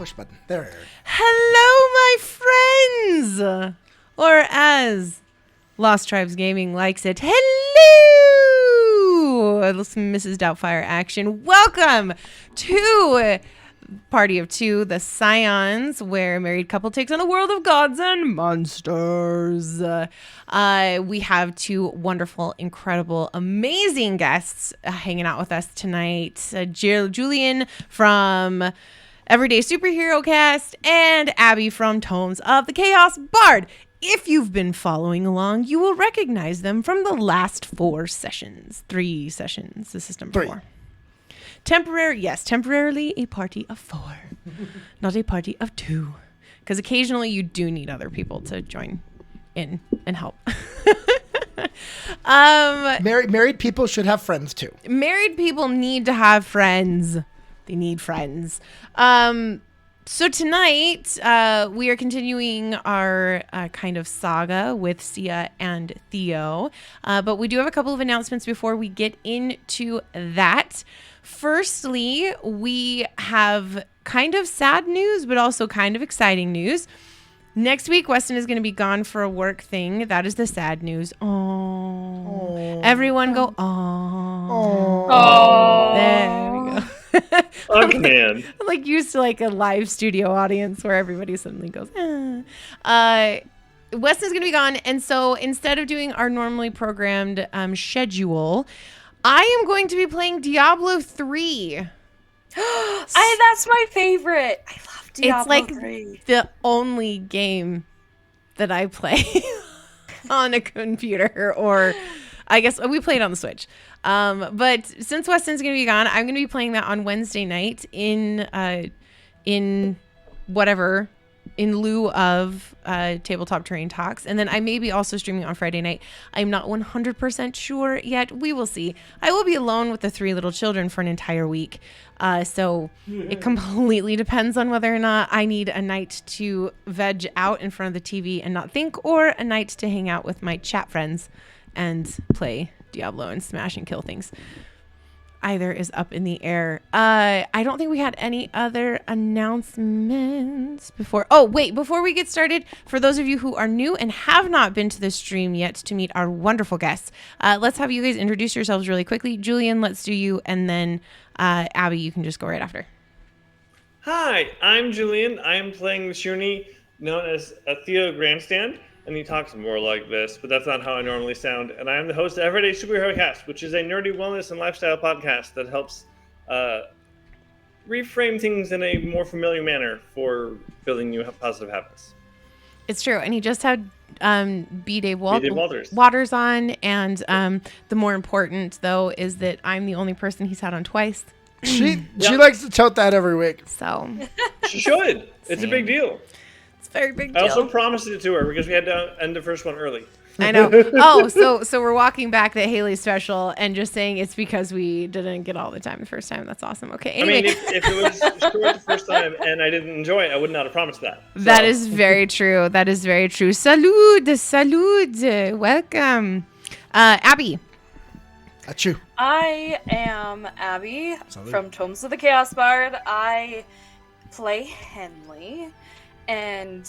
Push button. There. Hello, my friends! Or as Lost Tribes Gaming likes it, hello! Mrs. Doubtfire action. Welcome to Party of Two, the Scions, where a married couple takes on a world of gods and monsters. We have two wonderful, incredible, amazing guests hanging out with us tonight. Julian from Everyday Superhero Cast and Abby from Tomes of the Chaos Bard. If you've been following along, you will recognize them from the last 3 sessions. This is number 4. Temporarily a party of 4, not a party of 2, because occasionally you do need other people to join in and help. Married people should have friends too. Married people need to have friends. They need friends. So tonight, we are continuing our kind of saga with Sia and Theo. But we do have a couple of announcements before we get into that. Firstly, we have kind of sad news, but also kind of exciting news. Next week, Weston is going to be gone for a work thing. That is the sad news. Oh. Everyone go, oh. There we go. Man. I'm like used to like a live studio audience where everybody suddenly goes, Weston's going to be gone. And so instead of doing our normally programmed schedule, I am going to be playing Diablo 3. That's my favorite. I love Diablo It's like 3. the only game that I play on a computer, or I guess we play it on the Switch. But since Weston's going to be gone, I'm going to be playing that on Wednesday night in lieu of Tabletop Terrain Talks. And then I may be also streaming on Friday night. I'm not 100% sure yet. We will see. I will be alone with the 3 little children for an entire week. So it completely depends on whether or not I need a night to veg out in front of the TV and not think, or a night to hang out with my chat friends and play Diablo and smash and kill things. Either is up in the air. I don't think we had any other announcements before. Oh, wait, before we get started, for those of you who are new and have not been to the stream yet to meet our wonderful guests, let's have you guys introduce yourselves really quickly. Julian, let's do you, and then Abby, you can just go right after. Hi, I'm Julian. I am playing the Shuni, known as Theo Grandstand, and he talks more like this, but that's not how I normally sound. And I am the host of Everyday Superhero Cast, which is a nerdy wellness and lifestyle podcast that helps reframe things in a more familiar manner for building new positive habits. It's true. And he just had B-Day Waters on. And the more important, though, is that I'm the only person he's had on twice. She likes to tote that every week. So she should. It's a big deal. Very big deal. I also promised it to her because we had to end the first one early. I know. Oh, so we're walking back the Hayley special and just saying it's because we didn't get all the time the first time. That's awesome. Okay. Anyway. I mean, if it was short the first time and I didn't enjoy it, I would not have promised that. So. That is very true. That is very true. Salud. Welcome. Abby. Achoo. I am Abby from Tomes of the Chaos Bard. I play Henley. And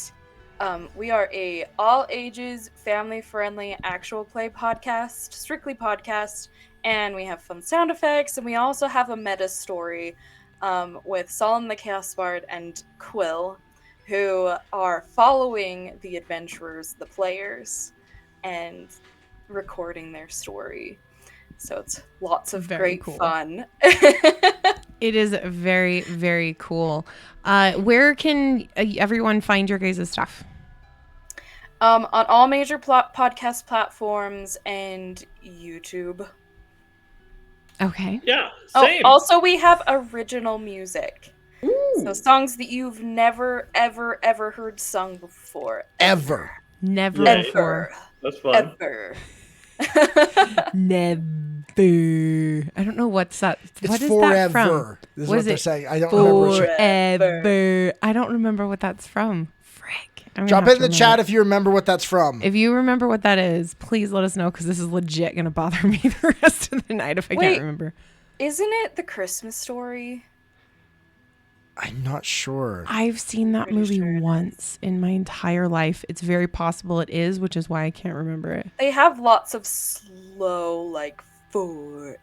we are a all-ages, family-friendly, actual play podcast, strictly podcast, and we have fun sound effects, and we also have a meta story with Solomon the Chaos Bard and Quill, who are following the adventurers, the players, and recording their story. So it's lots of very great cool. fun. It is very, very cool. Where can everyone find your guys' stuff? On all major podcast platforms and YouTube. Okay. Yeah, same. Oh, also, we have original music. Ooh. So songs that you've never, ever, ever heard sung before. Ever. Never Yay. before. That's fun. Ever. Never. I don't know what's that. What it's is forever. That from? This is what what they're it? saying. I don't remember. Forever. I don't remember what that's from. Frick. Drop it in the chat if you remember what that's from. If you remember what that is, please let us know, because this is legit going to bother me the rest of the night if I can't remember. Isn't it The Christmas Story? I'm not sure. I've seen that Pretty movie sure it is. once in my entire life. It's very possible it is, which is why I can't remember it. They have lots of slow, like forever,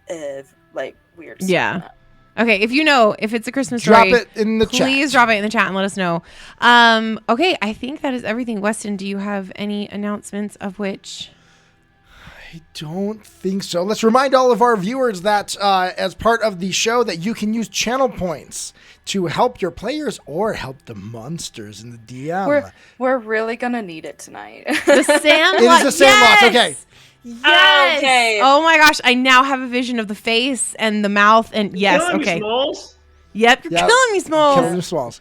like weird. stuff Yeah. in that. Okay, if you know if it's a Christmas Drop story, it in the chat. please drop it in the chat and let us know. Okay, I think that is everything. Weston, do you have any announcements of which? I don't think so. Let's remind all of our viewers that as part of the show that you can use channel points to help your players or help the monsters in the DM. We're really gonna need it tonight. The Sandlot. It is the Sandlot, Yes! okay. Yes. Okay. Oh my gosh, I now have a vision of the face and the mouth and yes, Killing me, okay. Smalls. Yep, you're Yep. killing me, Smalls. Killing the swallows.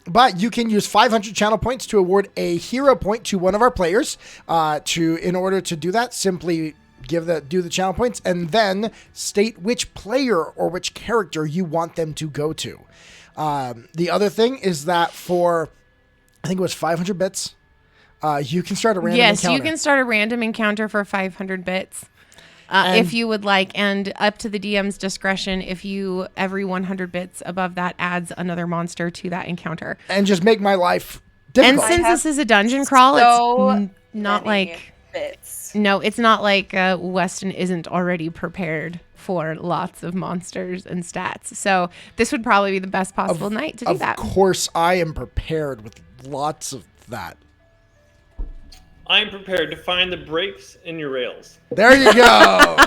But you can use 500 channel points to award a hero point to one of our players. In order to do that, simply do the channel points and then state which player or which character you want them to go to. The other thing is that for, I think it was 500 bits, you can start a random encounter. You can start a random encounter for 500 bits. If you would like, and up to the DM's discretion, if you every 100 bits above that adds another monster to that encounter. And just make my life And difficult. since this is a dungeon crawl, it's not many like bits. no, it's not like Weston isn't already prepared for lots of monsters and stats. So this would probably be the best possible night to do that. Of course, I am prepared with lots of that. I'm prepared to find the breaks in your rails. There you go.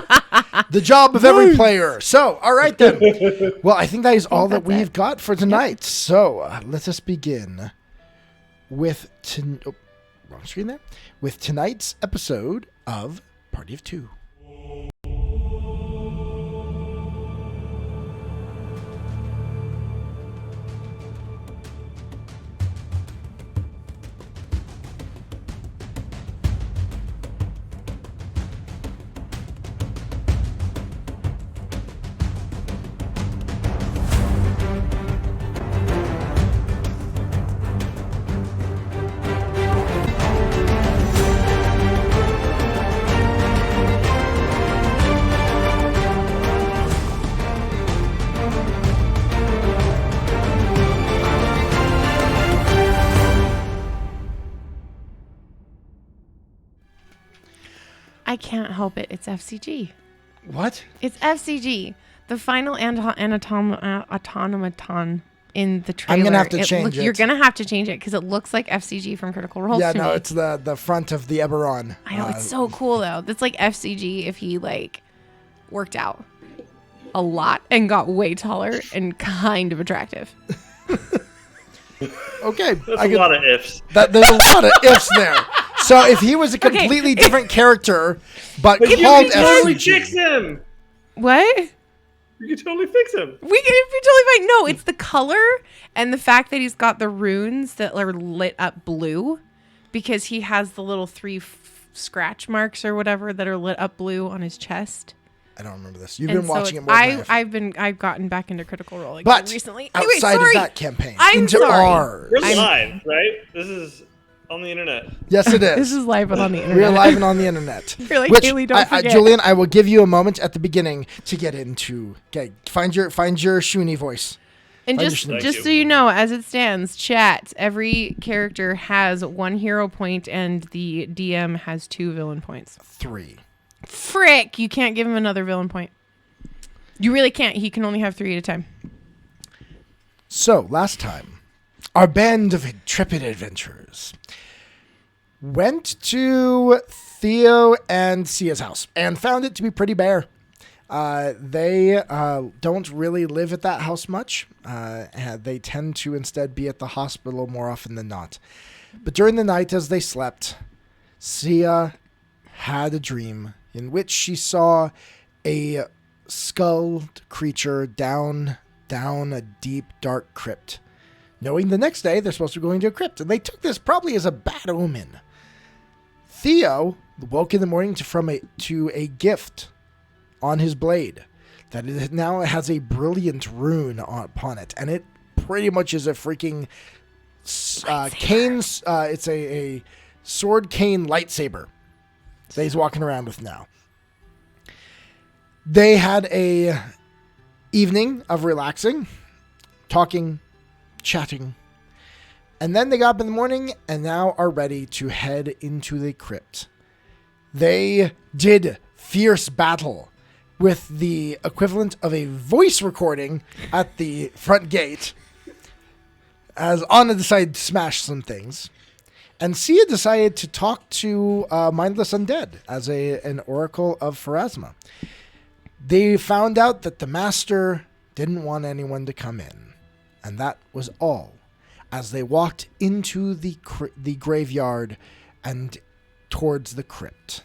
The job of every player. So, all right then. Well, I think that is all that we've got for tonight. So, let us begin with wrong screen there. With tonight's episode of Party of Two. I can't help it. It's FCG. What? It's FCG. The final automaton in the trailer. I'm gonna have to change it. You're gonna have to change it because it looks like FCG from Critical Role. Yeah, to no, me. it's the front of the Eberron. I know it's so cool though. That's like FCG if he like worked out a lot and got way taller and kind of attractive. Okay. That's a lot of ifs. There's a lot of ifs there. So if he was a completely different character, but But you called can totally FCG. fix him. What? You can totally fix him. We can be totally fine. No, it's the color and the fact that he's got the runes that are lit up blue because he has the little 3 scratch marks or whatever that are lit up blue on his chest. I don't remember this. You've And been so watching it more than I have. I've gotten back into Critical Role again But recently. outside Anyway, of sorry. that campaign, I'm into sorry. ours. We're live, right? This is on the internet. Yes, it is. This is live and on the internet. We're live and on the internet. You're like, Which, Hayley, don't forget. Julian, I will give you a moment at the beginning to get into. Okay, find your Shuni voice. And Find just your Shuni. just so you know, as it stands, chat, every character has 1 hero point and the DM has 2 villain points. 3. Frick, you can't give him another villain point. You really can't. He can only have 3 at a time. So last time, our band of intrepid adventurers went to Theo and Sia's house and found it to be pretty bare. They don't really live at that house much. They tend to instead be at the hospital more often than not. But during the night as they slept, Sia had a dream in which she saw a skulled creature down a deep, dark crypt. Knowing the next day they're supposed to be going to a crypt, and they took this probably as a bad omen. Theo woke in the morning to a gift on his blade that it now has a brilliant rune upon it, and it pretty much is a freaking cane. It's a sword cane lightsaber that he's walking around with now. They had a evening of relaxing. talking, chatting. And then they got up in the morning and now are ready to head into the crypt. They did fierce battle with the equivalent of a voice recording at the front gate as Anna decided to smash some things. And Sia decided to talk to Mindless Undead as an oracle of Pharasma. They found out that the master didn't want anyone to come in. And that was all. As they walked into the graveyard and towards the crypt.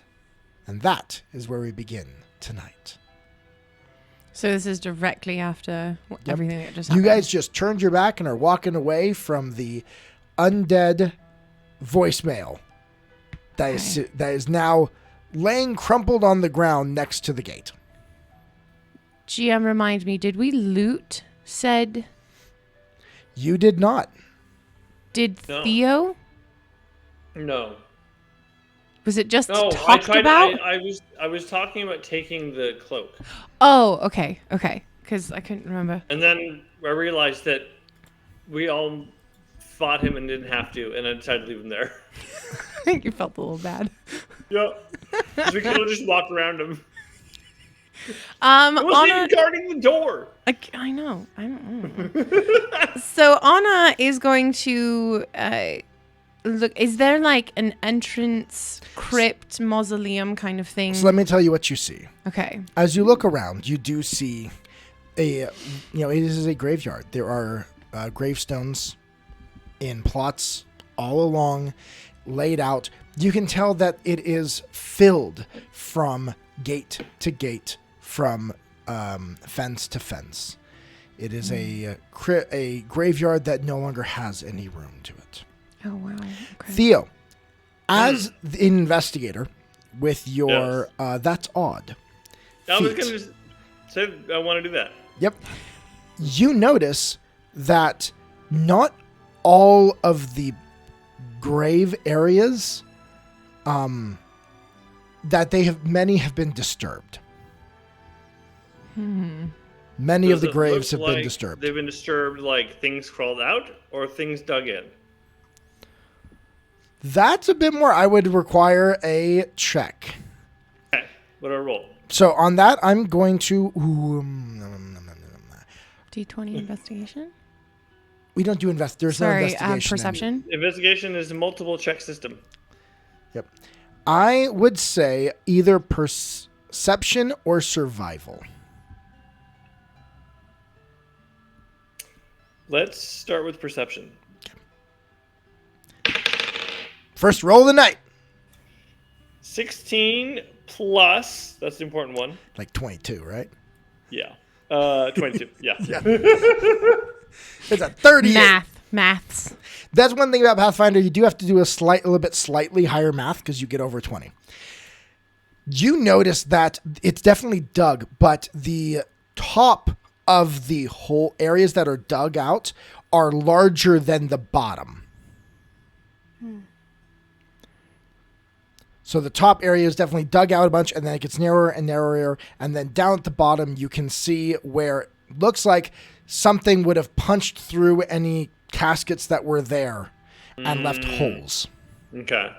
And that is where we begin tonight. So this is directly after everything that just happened. You guys just turned your back and are walking away from the undead voicemail that is now laying crumpled on the ground next to the gate. GM, remind me, did we loot said? You did not. Did No. Theo? No. Was it just No, talked about? I was talking about taking the cloak. Oh, okay. Because I couldn't remember. And then I realized that we all fought him and didn't have to, and I decided to leave him there. I think you felt a little bad. Yeah. We could have just walked around him. I wasn't even guarding the door. I know. I don't know. So Anna is going to look. Is there like an entrance, crypt, mausoleum kind of thing? So let me tell you what you see. Okay. As you look around, you do see it is a graveyard. There are gravestones in plots all along, laid out. You can tell that it is filled from gate to gate, from fence to fence. It is a graveyard that no longer has any room to it. Oh, wow. Okay. Theo, as the investigator with your that's odd. I was going to say I want to do that. Yep. You notice that not all of the grave areas that many have been disturbed. Many of the graves have been disturbed. They've been disturbed, like things crawled out or things dug in. That's a bit more. I would require a check. Okay, what do I roll? So on that, I'm going to. D20 investigation. We don't do there's no investigation. Perception. Investigation is a multiple check system. Yep. I would say either perception or survival. Let's start with perception. First roll of the night. 16 plus, that's the important one. Like 22, right? Yeah. 22, yeah. It's a 38. Maths. That's one thing about Pathfinder. You do have to do a little bit slightly higher math because you get over 20. You notice that it's definitely dug, but the top of the whole areas that are dug out are larger than the bottom. So the top area is definitely dug out a bunch, and then it gets narrower and narrower, and then down at the bottom you can see where it looks like something would have punched through any caskets that were there and left holes. Okay.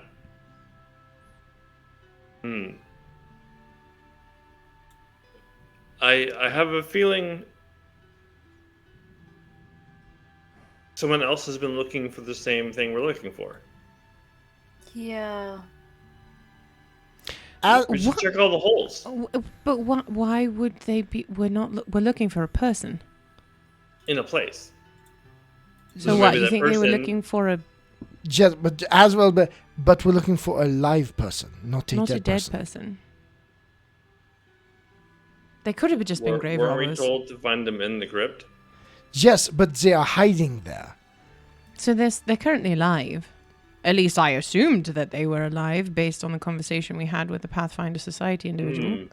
I have a feeling someone else has been looking for the same thing we're looking for. Yeah. We should check all the holes. But why would they be? We're looking for a person. In a place. So what? You think they were looking for a? Just, but as well, but we're looking for a live person, not a dead person. They could have just been grave robbers. Were we told to find them in the crypt? Yes, but they are hiding there. So they're currently alive. At least I assumed that they were alive based on the conversation we had with the Pathfinder Society individual.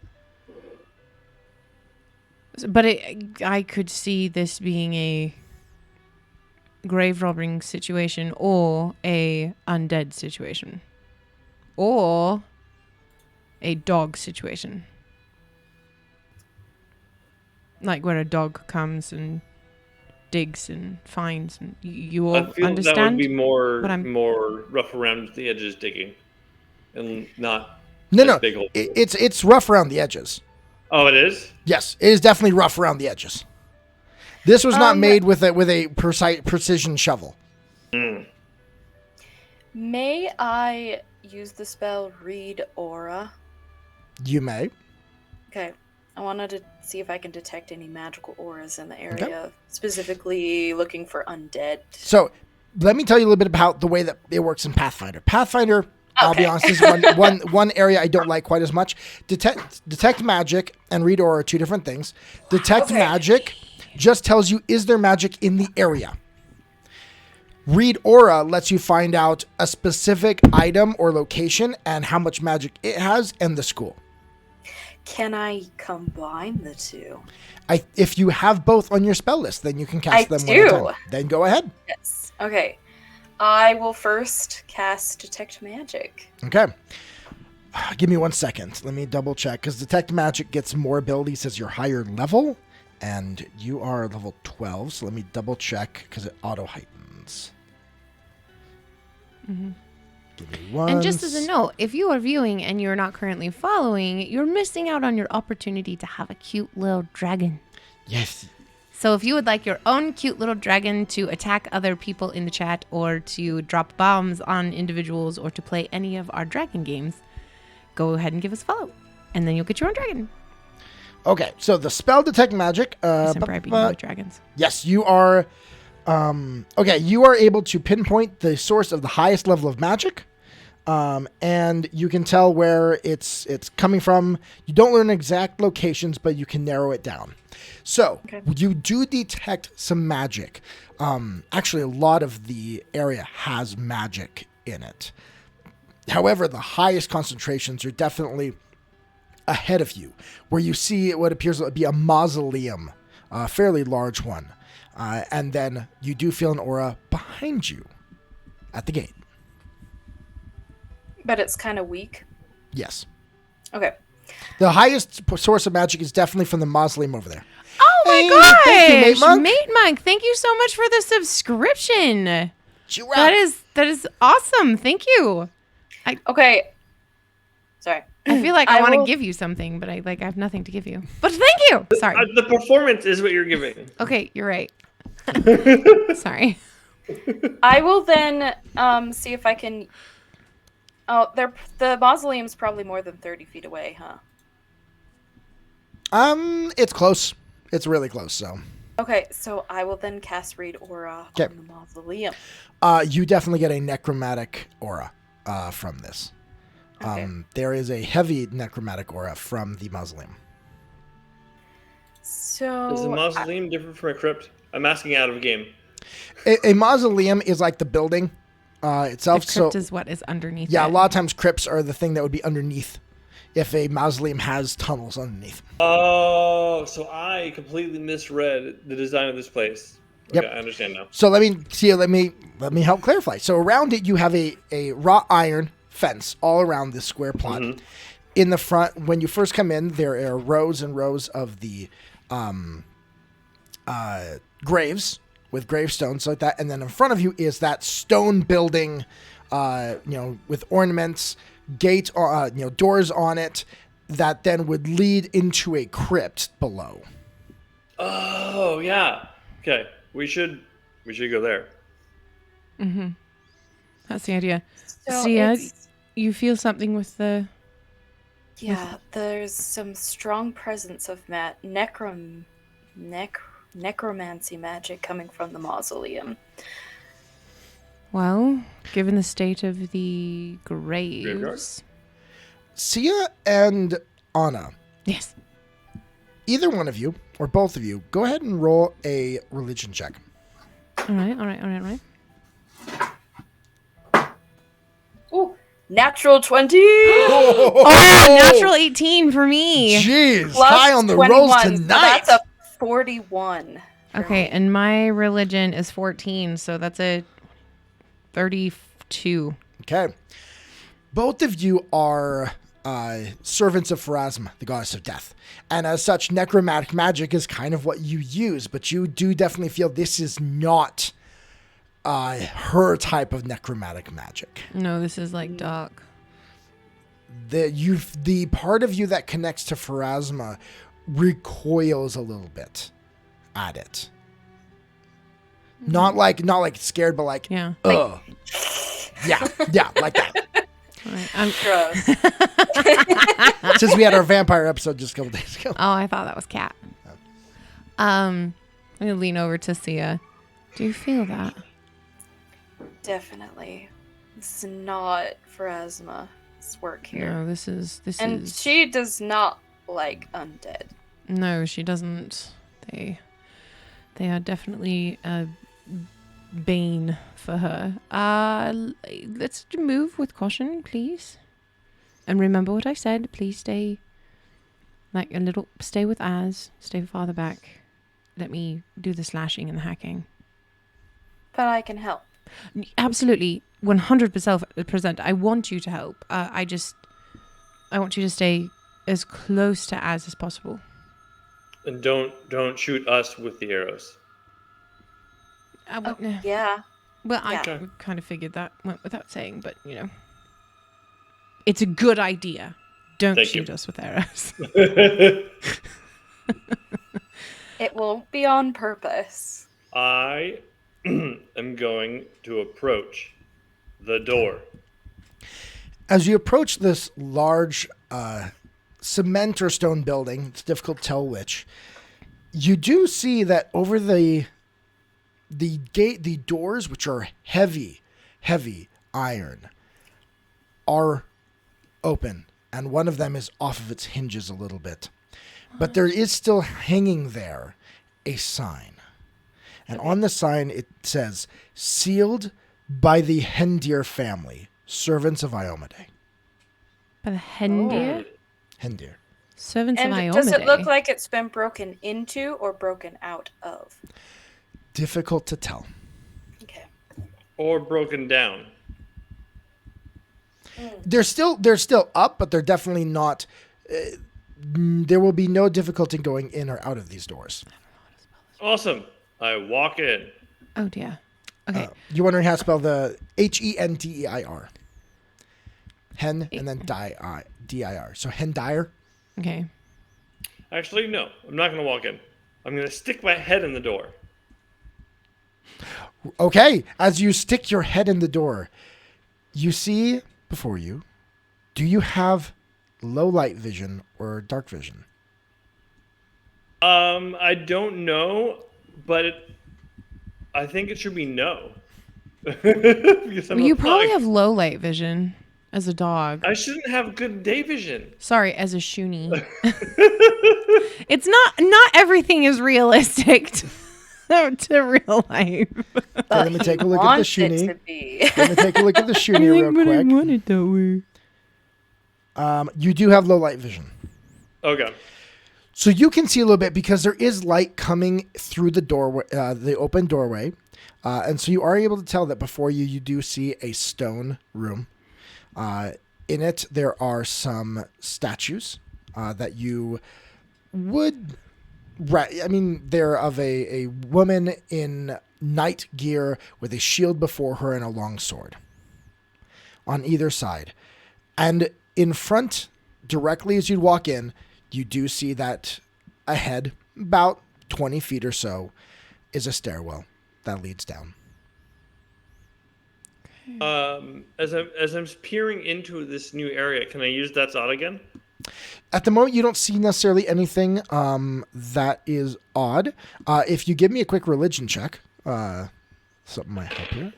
But I could see this being a grave robbing situation or a undead situation. Or a dog situation. Like where a dog comes and digs and finds, and you will I feel understand. that would be more but I'm- more rough around the edges digging, and not No. big hole. It's rough around the edges. Oh, it is? Yes, it is definitely rough around the edges. This was not made with a precision shovel. May I use the spell Read Aura? You may. Okay. I wanted to see if I can detect any magical auras in the area, specifically looking for undead. So, let me tell you a little bit about the way that it works in Pathfinder. Pathfinder, I'll be honest, is one area I don't like quite as much. Detect magic and read aura are two different things. Detect magic just tells you, is there magic in the area? Read aura lets you find out a specific item or location and how much magic it has and the school. Can I combine the two? If you have both on your spell list, then you can cast them do. one at a time. Then go ahead. Yes. Okay. I will first cast Detect Magic. Okay. Give me 1 second. Let me double check, because Detect Magic gets more abilities as you're higher level, and you are level 12, so let me double check, because it auto heightens. Mm-hmm. Give me one. And just as a note, if you are viewing and you're not currently following, you're missing out on your opportunity to have a cute little dragon. Yes. So if you would like your own cute little dragon to attack other people in the chat, or to drop bombs on individuals, or to play any of our dragon games, go ahead and give us a follow. And then you'll get your own dragon. Okay, so the spell Detect Magic. With dragons. Yes, you are... you are able to pinpoint the source of the highest level of magic. And you can tell where it's coming from. You don't learn exact locations, but you can narrow it down. So you do detect some magic. Actually, a lot of the area has magic in it. However, the highest concentrations are definitely ahead of you, where you see what appears to be a mausoleum, a fairly large one. And then you do feel an aura behind you at the gate. But it's kind of weak. Yes. Okay. The highest source of magic is definitely from the mausoleum over there. Oh my gosh! Thank you, Mate Monk. Mate Monk, thank you so much for the subscription. That is awesome. Thank you. Okay. Sorry. I feel like I want to give you something, but I have nothing to give you. But thank you. Sorry. The performance is what you're giving. Okay, you're right. Sorry. I will then see if I can. Oh, the mausoleum's probably more than 30 feet away, huh? It's close. It's really close, so. Okay, so I will then cast Read Aura on the mausoleum. You definitely get a necromantic aura from this. Okay. There is a heavy necromantic aura from the mausoleum. So is the mausoleum different from a crypt? I'm asking out of a game. A mausoleum is like the building itself. The crypt is what is underneath. Yeah, it. a lot of times crypts are the thing that would be underneath if a mausoleum has tunnels underneath. Oh, so I completely misread the design of this place. Okay, Yep. I understand now. So let me help clarify. So around it you have a wrought iron fence all around this square plot. Mm-hmm. In the front, when you first come in, there are rows and rows of the graves with gravestones like that, and then in front of you is that stone building, with ornaments, gate, doors on it, that then would lead into a crypt below. Oh yeah. Okay, we should go there. Mm-hmm. That's the idea. So Sia, you feel something with the... Yeah, there's some strong presence of necromancy magic coming from the mausoleum. Well, given the state of the graves... Sia and Anna. Yes. Either one of you, or both of you, go ahead and roll a religion check. All right. Ooh, natural 20! Oh, natural 18 for me. Jeez, Plus high on the 21, rolls so tonight. that's a 41. Okay, and my religion is 14, so that's a 32. Okay. Both of you are servants of Pharasma, the goddess of death. And as such, necromantic magic is kind of what you use, but you do definitely feel this is not her type of necromantic magic. No, this is like dark. The part of you that connects to Pharasma recoils a little bit at it. Not like scared, but like, Yeah. ugh. Yeah, like that. All right, Gross. Since we had our vampire episode just a couple days ago. Oh, I thought that was cat. I'm gonna lean over to Sia. Do you feel that? Definitely. This is not Pharasma's work here. No, this is. And she does not like undead. No, she doesn't. They are definitely a bane for her. Let's move with caution, please. And remember what I said. Please stay with Az. Stay farther back. Let me do the slashing and the hacking. But I can help. Absolutely. 100%. I want you to help. I want you to stay as close to Az as possible. And don't shoot us with the arrows. Yeah. Well, Yeah. I kind of figured that went without saying, but it's a good idea. Don't Thank shoot you. us with arrows. It won't be on purpose. I am going to approach the door. As you approach this large cement or stone building, it's difficult to tell which, you do see that over the doors, which are heavy iron, are open, and one of them is off of its hinges a little bit. But there is still hanging there a sign. And on the sign it says, "Sealed by the Hendir family, servants of Iomade." By the Hendir? Hendir. Servants And of Iomade. does it look like it's been broken into or broken out of? Difficult to tell. Okay. Or broken down. They're still up, but they're definitely not. There will be no difficulty going in or out of these doors. Awesome. I walk in. Oh, dear. Okay. You're wondering how to spell the Hendeir. Hen and then dir. So Hendir. Okay. Actually, no. I'm not going to walk in. I'm going to stick my head in the door. Okay. As you stick your head in the door, you see before you. Do you have low light vision or dark vision? I don't know, but I think it should be no. Because I'm You a probably pug. have low light vision as a dog. I shouldn't have good day vision. Sorry, as a shoonie. It's not everything is realistic to real life. Okay, let me take a look at the Wants it Shuni. to be. Let me take a look at the Shuni real quick. want it that way. You do have low light vision. Okay. So you can see a little bit because there is light coming through the doorway, the open doorway. And so you are able to tell that before you do see a stone room. In it, there are some statues that you would... they're of a woman in knight gear with a shield before her and a long sword on either side. And in front, directly as you walk in, you do see that ahead, about 20 feet or so, is a stairwell that leads down. As I'm peering into this new area, can I use That's Odd again? At the moment, you don't see necessarily anything that is odd. If you give me a quick religion check, something might help you.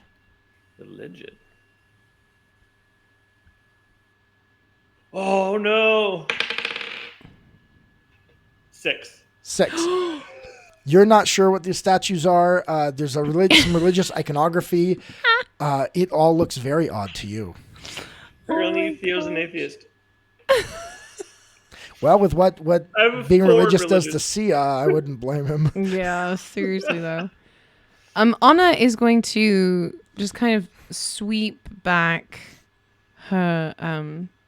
Religion. Oh no. 6. 6. You're not sure what these statues are. There's some religious iconography. It all looks very odd to you. Apparently, Theo's an atheist. Well, with what I'm being for religious does religion. to Sia, I wouldn't blame him. Yeah, seriously though. Anna is going to just kind of sweep back her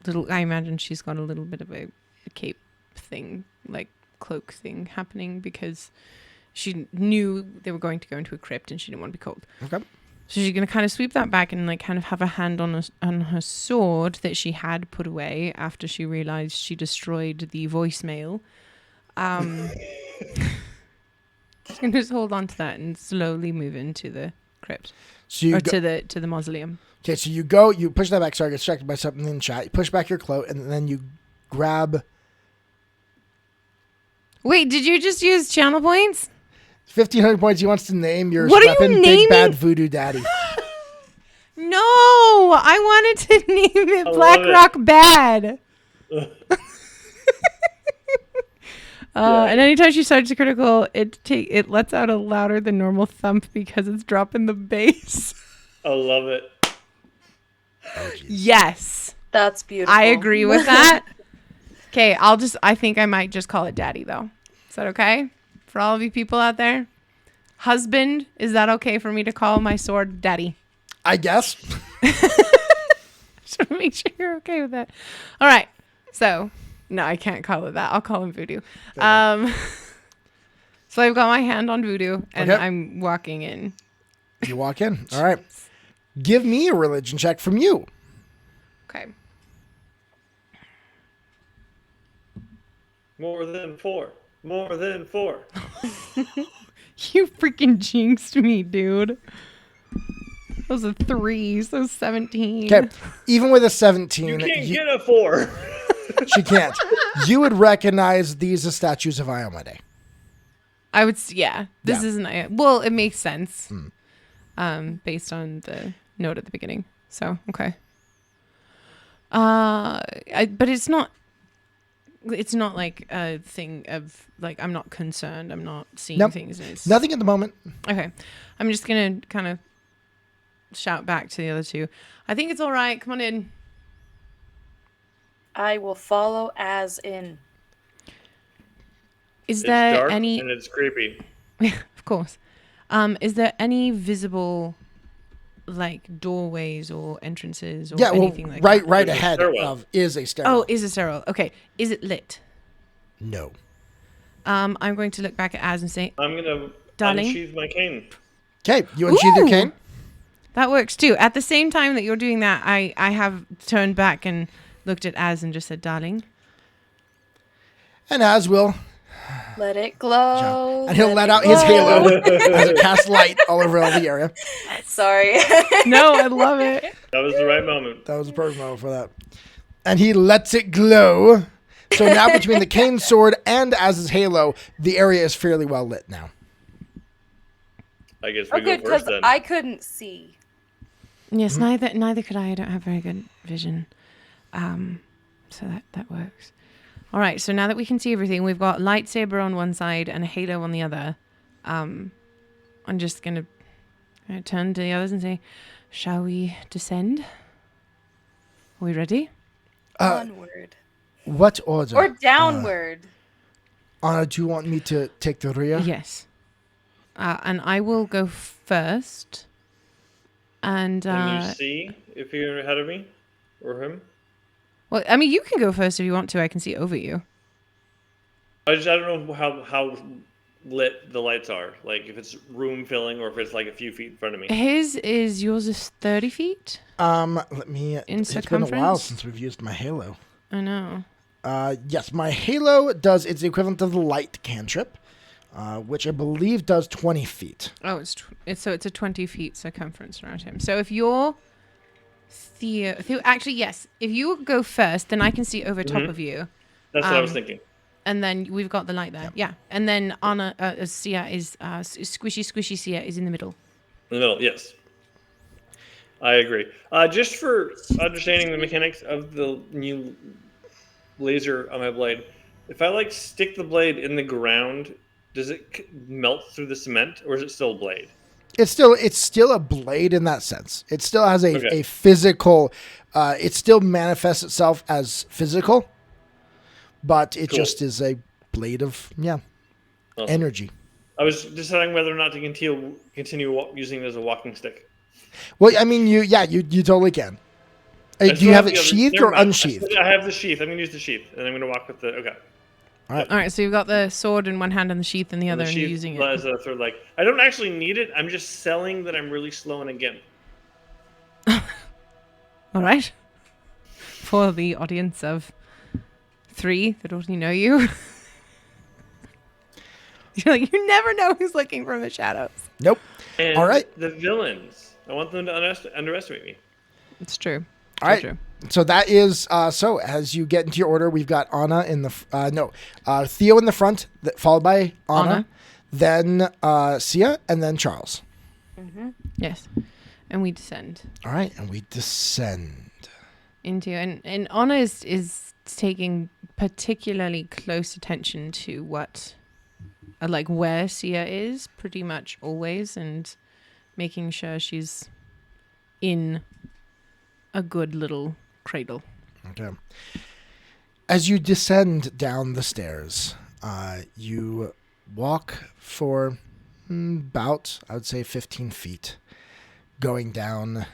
little. I imagine she's got a little bit of a cape thing, like cloak thing happening because she knew they were going to go into a crypt and she didn't want to be cold. Okay. So she's going to kind of sweep that back and like kind of have a hand on her sword that she had put away after she realized she destroyed the voicemail. She's going to just hold on to that and slowly move into the crypt. So you to the mausoleum. Okay, so you go, you push that back. Sorry, I get distracted by something in chat. You push back your cloak, and then you grab... Wait, did you just use channel points? 1,500 points. He wants to name your What weapon, are you Big naming? Bad Voodoo Daddy. No, I wanted to name it Black Rock Bad. And anytime she starts a critical, it lets out a louder than normal thump because it's dropping the bass. I love it. Oh, yes. That's beautiful. I agree with that. Okay, I think I might just call it Daddy though. Is that okay? For all of you people out there? Husband, is that okay for me to call my sword Daddy? I guess. Just want to make sure you're okay with that. All right. So, no, I can't call it that. I'll call him Voodoo. So I've got my hand on Voodoo and Okay. I'm walking in. You walk in. All right. Give me a religion check from you. Okay. More than 4. More than 4. You freaking jinxed me, dude. Those are 3s. Those 17. Okay. Even with a 17, You can't get a 4. she can't. You would recognize these as statues of Iomade. I would, yeah. This Yeah. isn't, well, it makes sense. Based on the note at the beginning. So, okay. But it's not like a thing of, like, I'm not concerned. I'm not seeing Nope. things. It's, Nothing at the moment. okay. I'm just going to kind of shout back to the other two. I think it's all right. Come on in. I will follow as in. Is It's there dark any... and it's creepy. Of course. Is there any visible, doorways or entrances or anything like that? Right There's a ahead stairwell. of is a stairwell. Oh, is a stairwell. Okay. Is it lit? No. I'm going to look back at Az and say, I'm going to Darling? unsheath my cane. Okay, you unsheath your Ooh. cane. that works too. At the same time that you're doing that, I have turned back and looked at Az and just said, darling. And as will, Let it glow. and he'll let out his halo as it casts light all over all the area. Sorry. No, I love it. That was the right moment. That was a perfect moment for that. And he lets it glow. So now between the cane sword and Az's halo, the area is fairly well lit now. I guess we Okay, go because first then. I couldn't see. Yes, neither could I. I don't have very good vision. So that works. All right, so now that we can see everything, we've got lightsaber on one side and a halo on the other. I'm just going to turn to the others and say, shall we descend? Are we ready? Onward. What order? Or downward. Anna, do you want me to take the rear? Yes. And I will go first. And Can you see if you're ahead of me or him? well, I mean, you can go first if you want to. I can see over you. I don't know how lit the lights are. Like if it's room filling or if it's like a few feet in front of me. Yours is 30 feet. Let me. In it's been a while circumference? since we've used my halo. I know. Yes, my halo it's the equivalent of the light cantrip, which I believe does 20 feet. Oh, it's a 20 feet circumference around him. So if you're Theo, actually yes, if you go first, then I can see over top of you, That's what I was thinking. and then we've got the light there. Yeah, and then Anna, Sia is squishy Sia is in the middle. In the middle, yes. I agree. Just for understanding the mechanics of the new laser on my blade, if I stick the blade in the ground, does it melt through the cement, or is it still a blade? It's still a blade in that sense. It still has a physical. It still manifests itself as physical, but it just is a blade of Awesome. energy. I was deciding whether or not to continue using it as a walking stick. Well, I mean, you totally can. Do you have it sheathed or unsheathed? I have the sheath. I'm going to use the sheath, and I'm going to walk with the... Okay. All right, so you've got the sword in one hand and the sheath in the other, and you're using it. As a sort of like, I don't actually need it. I'm just selling that I'm really slow and a gimp. All right. For the audience of 3 that already know you. You're like, you never know who's looking from the shadows. Nope. And all right. The villains. I want them to underestimate me. It's true. All right. True. So that is so. As you get into your order, we've got Anna in the Theo in the front, followed by Anna. Then Sia, and then Charles. Mm-hmm. Yes, and we descend. All right, and we descend into and Anna is taking particularly close attention to what. Like where Sia is pretty much always, and making sure she's in a good little cradle. Okay. As you descend down the stairs, you walk for about, I would say, 15 feet going down,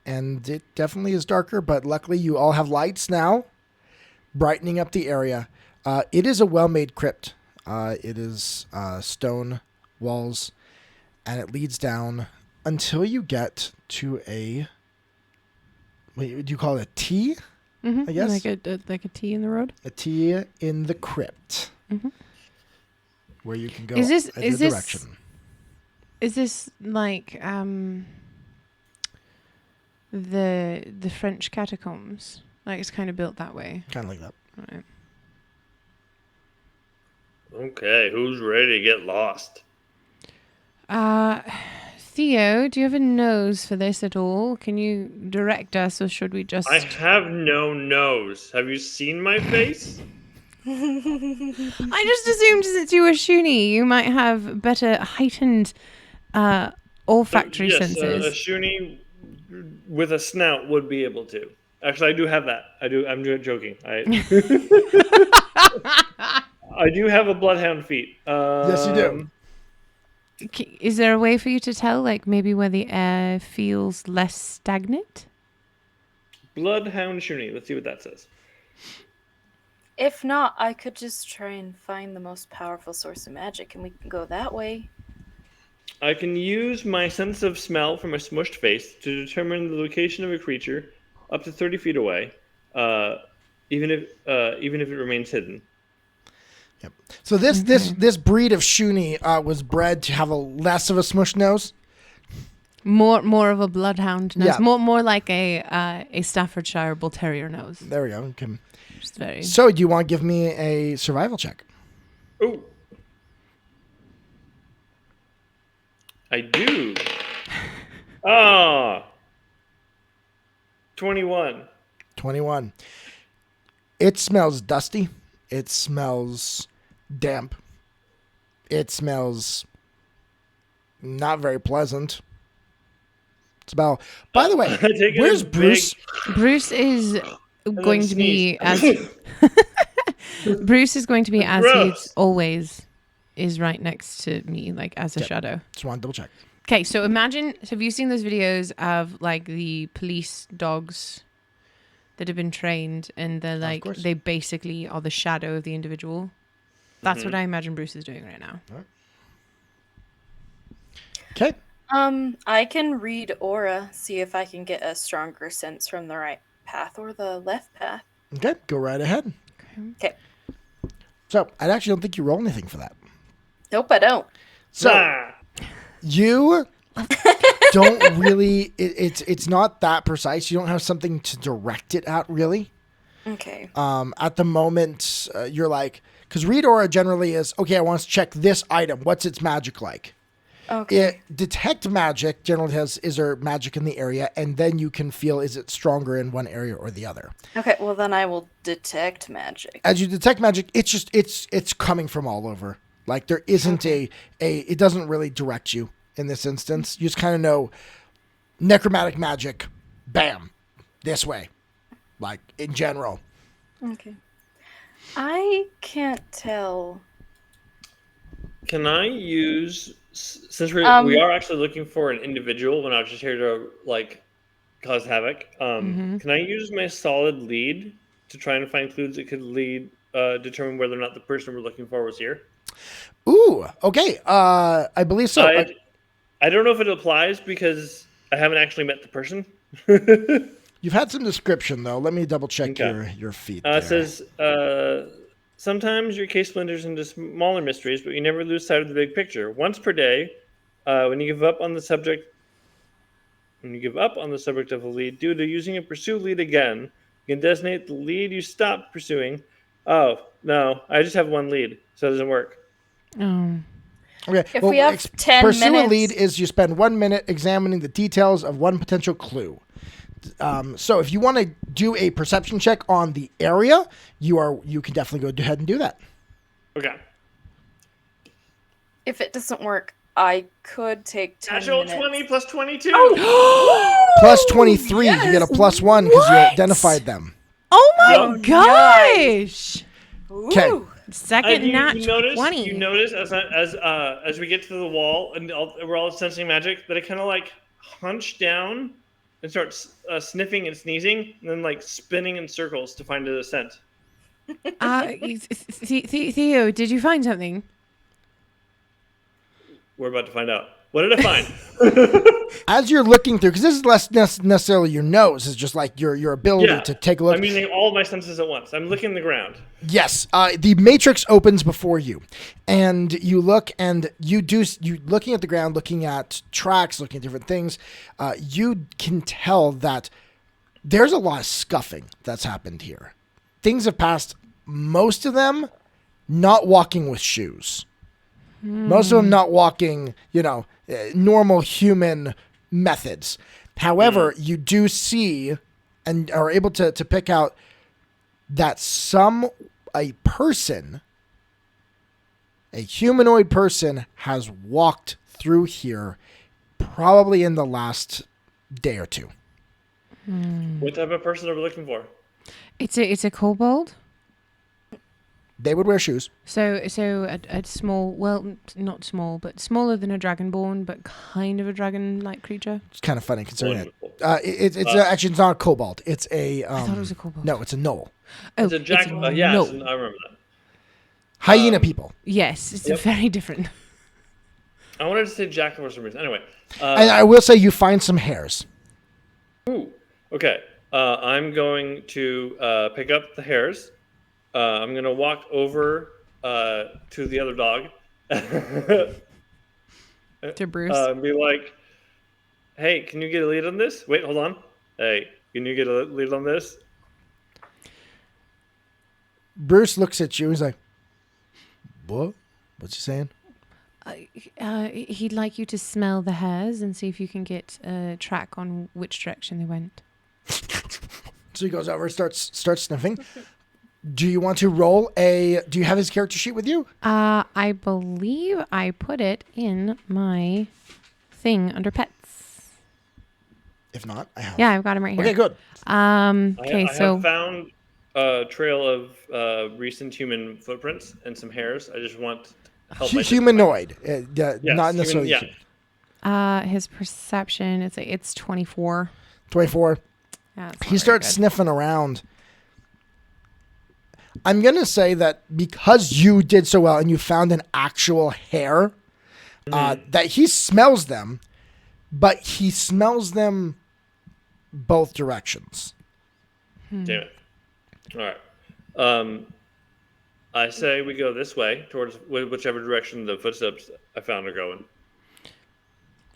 and it definitely is darker, but luckily you all have lights now, brightening up the area. It is a well-made crypt. It is stone walls, and it leads down until you get to a... Wait, do you call it a T? Mm-hmm. I guess like a T in the road. A T in the crypt, where you can go. Is this direction? Is this like the French catacombs? Like it's kind of built that way. Kind of like that. All right. Okay, who's ready to get lost? Theo, do you have a nose for this at all? Can you direct us, or should we just... I have no nose. Have you seen my face? I just assumed since you were Shuni, you might have better heightened olfactory senses. A Shuni with a snout would be able to. Actually, I do have that. I'm joking. I do have a bloodhound feat. Yes, you do. Is there a way for you to tell, like maybe where the air feels less stagnant? Bloodhound Shuni. Let's see what that says. If not, I could just try and find the most powerful source of magic, and we can go that way. I can use my sense of smell from a smushed face to determine the location of a creature up to 30 feet away, even if it remains hidden. Yep. So this breed of Shuni was bred to have a less of a smush nose. More of a bloodhound nose. Yeah. More like a Staffordshire Bull Terrier nose. There we go. Okay. Just very... So do you want to give me a survival check? Oh. I do. 21. 21. It smells dusty. It smells damp. It smells not very pleasant. It's about... By the way, where's Bruce? Bruce is going to be as... Bruce is going to be as he always is, right next to me, like as a shadow. Just want to double check. Okay, so imagine, have you seen those videos of like the police dogs that have been trained, and they're like, they basically are the shadow of the individual? That's what I imagine Bruce is doing right now. Right. Okay. I can read aura, see if I can get a stronger sense from the right path or the left path. Okay, go right ahead. Okay. So, I actually don't think you roll anything for that. Nope, I don't. So, you don't really... It's not that precise. You don't have something to direct it at, really. Okay. At the moment, you're like... Because read aura generally is, okay, I want to check this item. What's its magic like? Okay. Detect magic generally has, is there magic in the area? And then you can feel, is it stronger in one area or the other? Okay, well then I will detect magic. As you detect magic, it's just, it's coming from all over. Like there isn't it doesn't really direct you in this instance. You just kind of know necromantic magic, bam, this way. Like in general. Okay. I can't tell. Can I use, since we are actually looking for an individual, we're not just here to like cause havoc. Can I use my solid lead to try and find clues that could determine whether or not the person we're looking for was here? Ooh, okay. I believe so. I don't know if it applies because I haven't actually met the person. You've had some description, though. Let me double check your feet. It says, sometimes your case splinters into smaller mysteries, but you never lose sight of the big picture. Once per day, when you give up on the subject of a lead due to using a pursue lead again, you can designate the lead you stopped pursuing. Oh, no, I just have one lead, so it doesn't work. Oh. Okay. If we have 10 minutes... Pursue a lead is you spend 1 minute examining the details of one potential clue. So if you want to do a perception check on the area, you can definitely go ahead and do that. Okay. If it doesn't work, I could take 10 Natural minutes. 20 plus 22. Plus 23, yes! You get a plus 1 because you identified them. Oh my gosh! Okay. Second you 20. You notice as we get to the wall and we're all sensing magic that I kind of like hunch down and start sniffing and sneezing and then like spinning in circles to find a scent. Theo, did you find something? We're about to find out. What did I find? As you're looking through, because this is less necessarily your nose, it's just like your ability to take a look. I'm using all of my senses at once. I'm looking the ground. Yes. The matrix opens before you, and you look, and you looking at the ground, looking at tracks, looking at different things. You can tell that there's a lot of scuffing that's happened here. Things have passed. Most of them not walking with shoes. Most of them not walking, normal human methods. However, you do see and are able to pick out that a humanoid person has walked through here probably in the last day or two. What type of person are we looking for? It's a kobold. They would wear shoes. So a small, well, not small, but smaller than a dragonborn, but kind of a dragon-like creature. It's kind of funny considering it's actually not a kobold. It's a. I thought it was a kobold. No, it's a gnoll. Oh, it's a jack. I remember that. Hyena people. Yes, it's very different. I wanted to say jackal for some reason. Anyway. And I will say you find some hairs. Ooh. Okay. I'm going to pick up the hairs. I'm going to walk over to the other dog. To Bruce. And be like, hey, can you get a lead on this? Wait, hold on. Hey, can you get a lead on this? Bruce looks at you. He's like, what? What's he saying? He'd like you to smell the hairs and see if you can get a track on which direction they went. So he goes over and starts sniffing. Do you want to roll do you have his character sheet with you? I believe I put it in my thing under pets. If not, I have. Yeah, I've got him right here. Okay, good. Okay, I have found a trail of recent human footprints and some hairs. I just want to help. Humanoid, yes, not necessarily. Yeah. His perception, it's 24. 24. Yeah, he starts sniffing around. I'm going to say that because you did so well and you found an actual hair, that he smells them, but he smells them both directions. Damn it. All right. I say we go this way towards whichever direction the footsteps I found are going.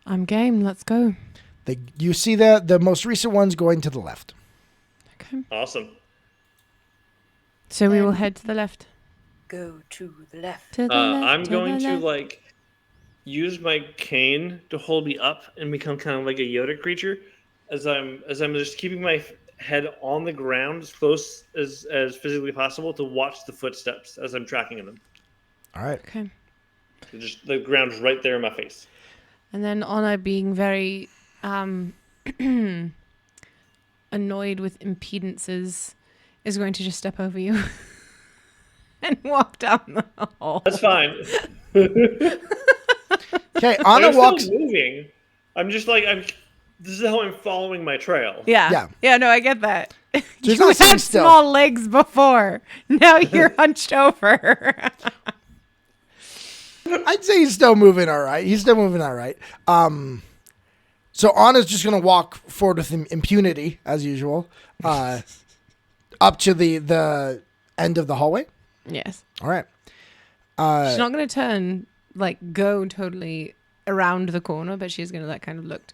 I'm game. Let's go. You see the most recent ones going to the left. Okay. Awesome. So we will head to the left. Go to the left. To the left. I'm going to use my cane to hold me up and become kind of like a Yoda creature, as I'm just keeping my head on the ground as close as physically possible to watch the footsteps as I'm tracking them. All right. Okay. So just the ground's right there in my face. And then Anna, being very annoyed with impedances, is going to just step over you and walk down the hall. That's fine. Okay, Anna walks. Still moving. I'm just like This is how I'm following my trail. Yeah. Yeah, no, I get that. Just You not sitting had still. small legs before. Now you're hunched over. I'd say he's still moving all right. So Anna's just going to walk forward with impunity, as usual, up to the end of the hallway. Yes. All right. She's not going to turn, go totally around the corner, but she's going to, kind of look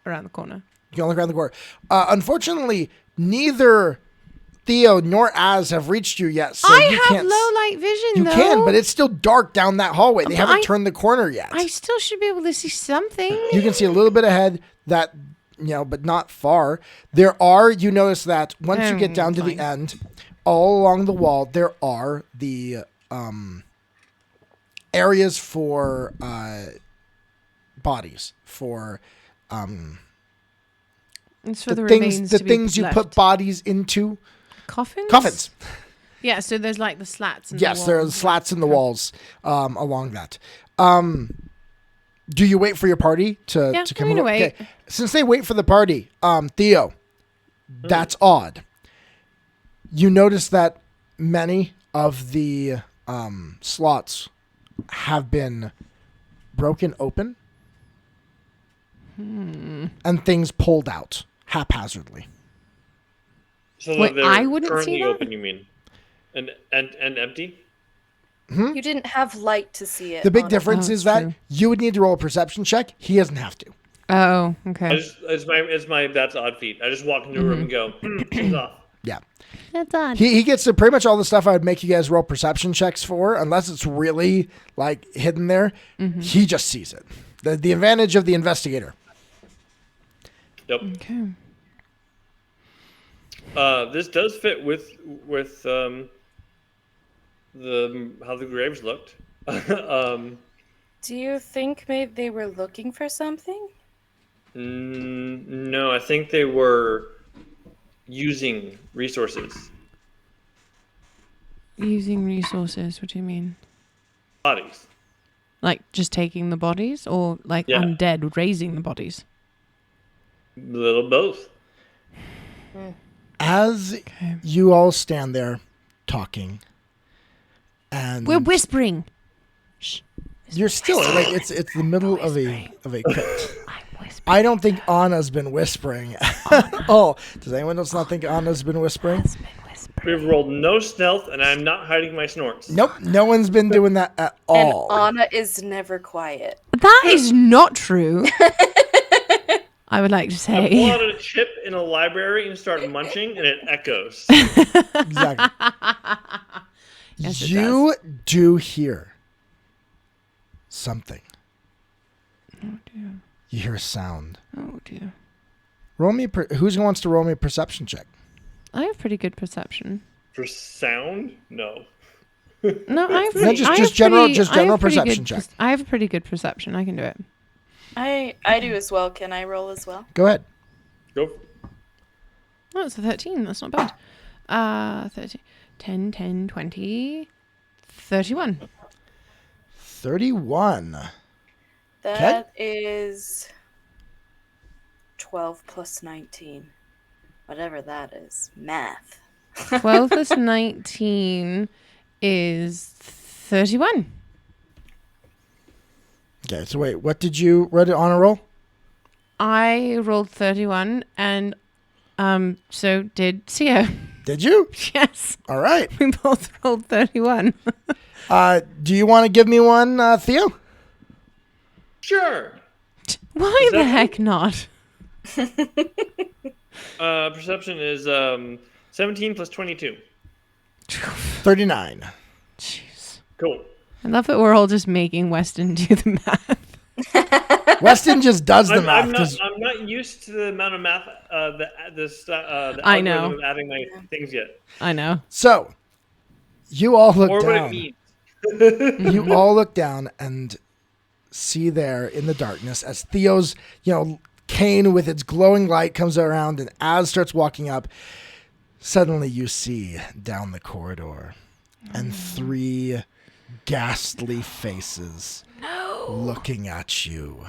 around the corner. You can look around the corner. Unfortunately, neither Theo nor Az have reached you yet. So I you have can't low light vision, You though. can, but it's still dark down that hallway. They haven't turned the corner yet. I still should be able to see something. You can see a little bit ahead but not far. You notice that once you get down to the end, all along the wall, there are the areas for bodies, for it's for the things you put bodies into. Coffins? Yeah, so there's the slats in the walls. Yes, there are slats in the walls along that. Do you wait for your party to come over? Wait. Okay. Since they wait for the party, Theo, that's odd. You notice that many of the slots have been broken open and things pulled out haphazardly. So Wait, they're I wouldn't currently see that? open, you mean? And empty? You didn't have light to see it. The big on difference is that true. you would need to roll a perception check. He doesn't have to. Oh, okay. It's my that's odd feat. I just walk into a room and go, it's off. Yeah. That's odd. He gets to pretty much all the stuff I would make you guys roll perception checks for, unless it's really hidden there. He just sees it. The advantage of the investigator. Yep. Okay. This does fit with how the graves looked. Do you think maybe they were looking for something? No, I think they were using resources. Using resources, what do you mean? Bodies. Just taking the bodies or Yeah. undead raising the bodies? Little both. As you all stand there talking, and We're whispering. Shh. you're still it's the middle of a crypt. I'm whispering. I don't think Anna's been whispering. Does anyone else not think Anna's been whispering? We've rolled no stealth, and I'm not hiding my snorts. Nope, no one's been doing that at all. And Anna is never quiet. That is not true. I would like to I pull say. out a chip in a library and start munching, and it echoes. Exactly. Yes, it You do hear something. Oh dear. You hear a sound. Oh dear. Roll me. Who wants to roll me a perception check? I have pretty good perception. For sound? No. No, I have No, pretty, just I have general- pretty- just I have general pretty perception good check. I have a pretty good perception. I can do it. I do as well. Can I roll as well? Go ahead. Go. Oh, it's a 13. That's not bad. 30, 10, 10, 20, 31. 31. That is 12 plus 19. Whatever that is. Math. 12 plus 19 is 31. Okay, so wait, what did you read it on a roll? I rolled 31 and so did Sia. Did you? Yes. All right. We both rolled 31. Do you want to give me one, Theo? Sure. Why the heck not? Perception is 17 plus 22. 39. Jeez. Cool. I love that we're all just making Weston do the math. Weston just does the math. I'm not used to the amount of math, the I know. algorithm of adding my things yet. I know. So, you all look Or what it down. means. You all look down and see there in the darkness as Theo's, cane with its glowing light comes around, and Az starts walking up. Suddenly you see down the corridor and 3 ghastly faces looking at you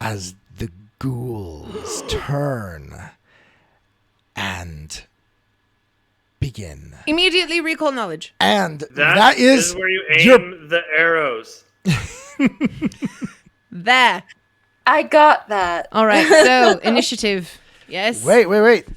as the ghouls turn and begin. Immediately recall knowledge. And That is where you aim the arrows. There. I got that. All right. So initiative. Yes. Wait.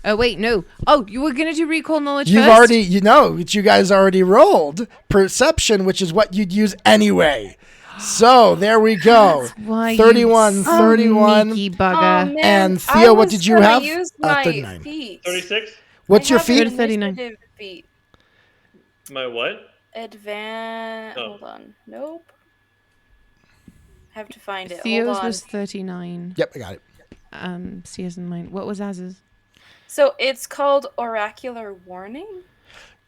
Oh wait, no. Oh, you were gonna do recall knowledge You've first? already, you guys already rolled perception, which is what you'd use anyway. So there we go. Why 31, 31. Sneaky bugger. Oh, man. And Theo, what did you have? Use my 39. feet. 36? What's your I have an feet? 39. initiative feat. My what? Advance. Oh. Hold on. Nope. Have to find it. Theo's Hold on. was 39. Yep, I got it. Sia's in mine. What was Az's? So it's called Oracular Warning.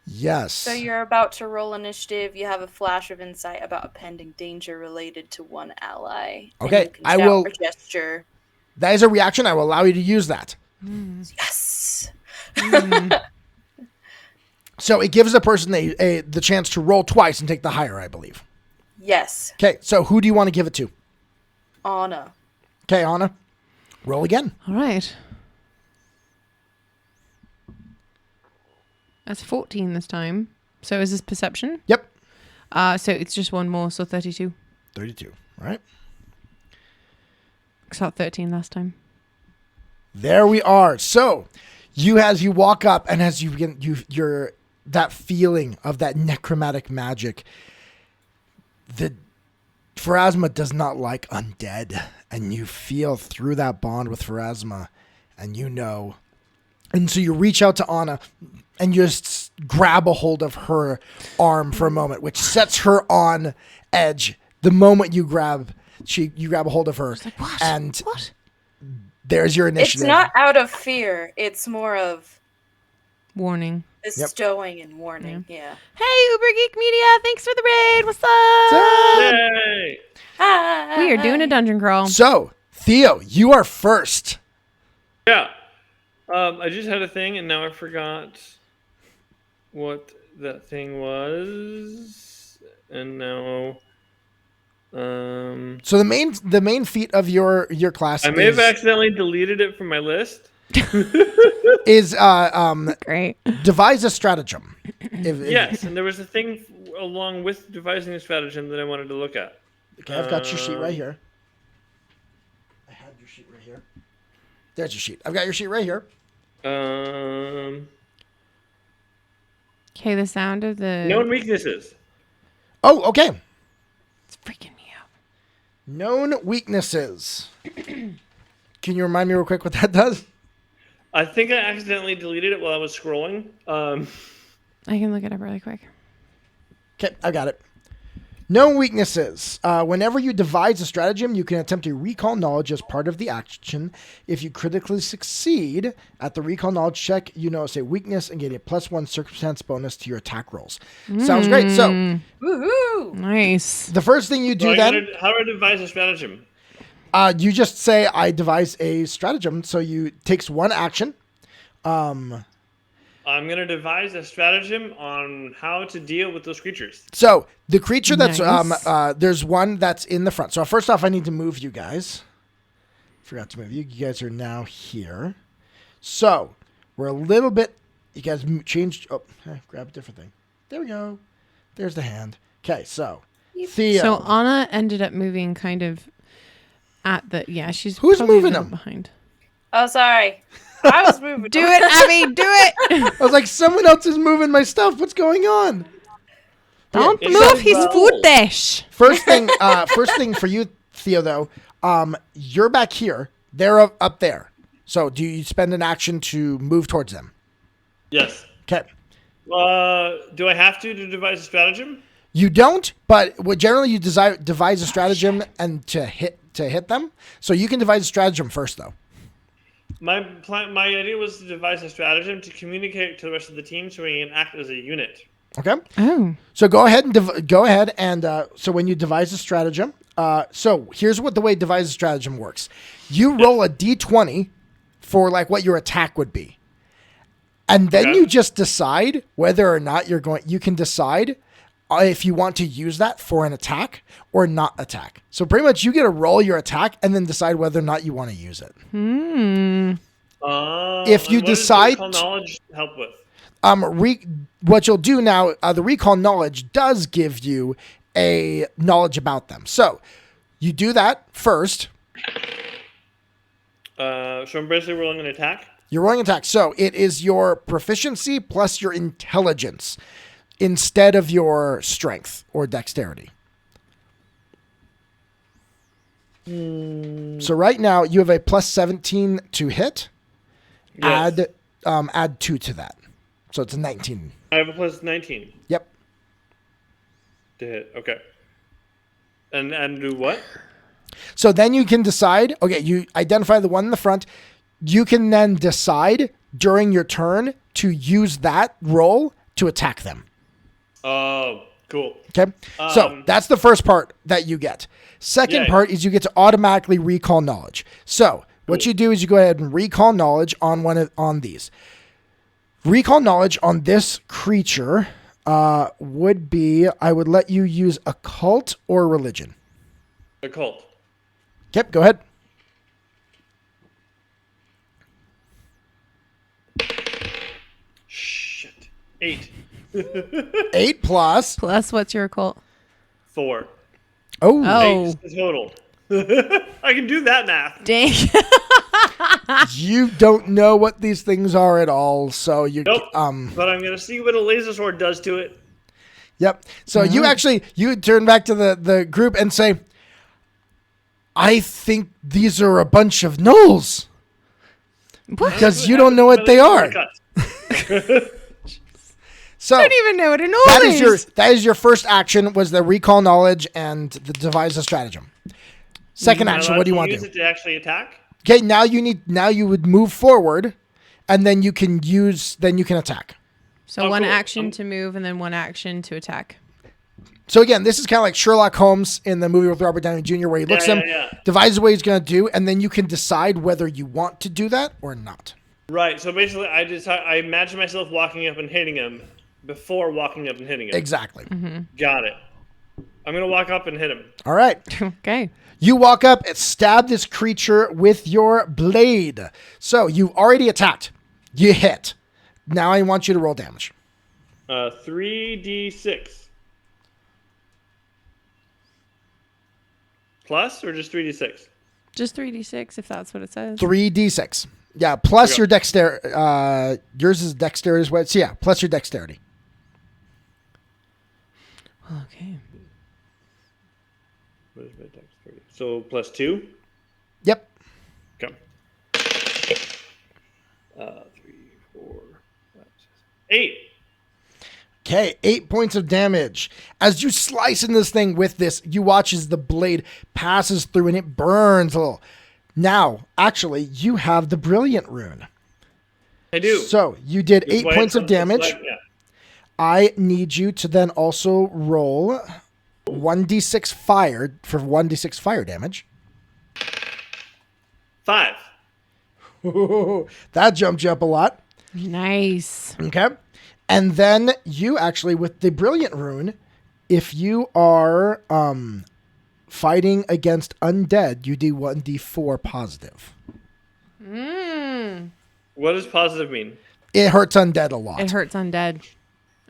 Yes. So you're about to roll initiative. You have a flash of insight about a pending danger related to one ally. And Okay, you can I shout will- or gesture. That is a reaction. I will allow you to use that. Yes. So it gives the person the chance to roll twice and take the higher, I believe. Yes. Okay, so who do you want to give it to? Anna. Okay, Anna, roll again. All right. That's 14 this time. So is this perception? Yep. So it's just one more, so 32. 32, all right. I got 13 last time. There we are. So as you walk up and as you begin, you're that feeling of that necromantic magic. The Pharasma does not like undead, and you feel through that bond with Pharasma, and and so you reach out to Anna and you just grab a hold of her arm for a moment, which sets her on edge. The moment you grab a hold of her, Like, what? and What? there's your initiative. It's not out of fear. It's more of Warning. bestowing and warning. Yeah. Hey, Uber Geek Media. Thanks for the raid. What's up? Yay! Hi. We are doing a dungeon crawl. So, Theo, you are first. Yeah. I just had a thing, and now I forgot what that thing was. And now... So the main feat of your class I may have accidentally deleted it from my list. is Great. devise a stratagem. Yes, and there was a thing along with devising a stratagem that I wanted to look at. Okay, I've got your sheet right here. I had your sheet right here. There's your sheet. I've got your sheet right here. Okay, the sound of the... Known weaknesses. Oh, okay. It's freaking me out. Known weaknesses. Can you remind me real quick what that does? I think I accidentally deleted it while I was scrolling. I can look it up really quick. Okay, I got it. Known weaknesses. Whenever you devise a stratagem, you can attempt to recall knowledge as part of the action. If you critically succeed at the recall knowledge check, you notice a weakness and get a +1 circumstance bonus to your attack rolls. Sounds great. So, Woohoo! Nice. the first thing you do how then, do I devise a stratagem? you just say, I devise a stratagem. So you takes one action. I'm going to devise a stratagem on how to deal with those creatures. So the creature that's Nice. there's one that's in the front. So first off, I need to move you guys. Forgot to move you. You guys are now here. So we're a little bit. You guys changed. Oh, grab a different thing. There we go. There's the hand. Okay, so Theo. So Anna ended up moving kind of at the... Yeah, she's Who's probably a moving little them? behind. Oh, sorry. I was moving. Do it, Abby. Do it. I was like, someone else is moving my stuff. What's going on? Don't Yeah, move it's his a food roll. dish. First thing for you, Theo, though, you're back here. They're up there. So do you spend an action to move towards them? Yes. Okay. Do I have to devise a stratagem? You don't, but generally you devise a stratagem and to hit them. So you can devise a stratagem first, though. My idea was to devise a stratagem to communicate to the rest of the team so we can act as a unit. Okay. Oh. So go ahead and so when you devise a stratagem, so here's the way devise a stratagem works. You roll a d20 for like what your attack would be, and then Okay. you just decide whether or not you can decide if you want to use that for an attack or not attack. So pretty much you get to roll your attack and then decide whether or not you want to use it. If you decide, what does recall knowledge help with? What you'll do now, the recall knowledge does give you a knowledge about them. So you do that first. So I'm basically rolling an attack. You're rolling an attack. So it is your proficiency plus your intelligence instead of your strength or dexterity. So right now you have a plus 17 to hit. Yes. Add 2 to that. So it's a 19. I have a plus 19 Yep. to hit. Okay. And do what? So then you can decide, okay, you identify the one in the front. You can then decide during your turn to use that roll to attack them. Oh, cool. Okay. So that's the first part that you get. Second part is you get to automatically recall knowledge. So what you do is you go ahead and recall knowledge on these. Recall knowledge on this creature would be, I would let you use occult or religion. Occult. Yep, go ahead. Shit. 8. 8 plus. Plus, what's your occult? 4. Oh. 8 is total. I can do that math. Dang. You don't know what these things are at all, so you Nope. But I'm gonna see what a laser sword does to it. Yep. So you turn back to the group and say, I think these are a bunch of gnolls. Because you don't know what they are. So I don't even know what a gnoll is. That is your first action, was the recall knowledge and the devise a stratagem. Second action, what do you want to do? Use it to actually attack? Okay, now you would move forward, and then you can attack. So one action to move and then one action to attack. So again, this is kind of like Sherlock Holmes in the movie with Robert Downey Jr., where he looks at him, devises what he's going to do, and then you can decide whether you want to do that or not. Right. So basically, I imagine myself walking up and hitting him before walking up and hitting him. Exactly. Mm-hmm. Got it. I'm going to walk up and hit him. All right. Okay. You walk up and stab this creature with your blade. So you've already attacked. You hit. Now I want you to roll damage. 3d6. Plus or just 3d6? Just 3d6 if that's what it says. 3d6. Yeah, plus your dexterity. Yours is dexterity as well. So yeah, plus your dexterity. Okay. What is my dexterity? So plus 2? Yep. Okay. 3, 4, 5, 6, 8. Okay, 8 points of damage. As you slice in this thing with this, you watch as the blade passes through and it burns a little. Now, actually, you have the brilliant rune. I do. So you did 8 points of damage. I need you to then also roll 1d6 fire for 1d6 fire damage. 5. That jumped you up a lot. Nice. Okay. And then you actually, with the brilliant rune, if you are fighting against undead, you do 1d4 positive. What does positive mean? It hurts undead a lot. It hurts undead.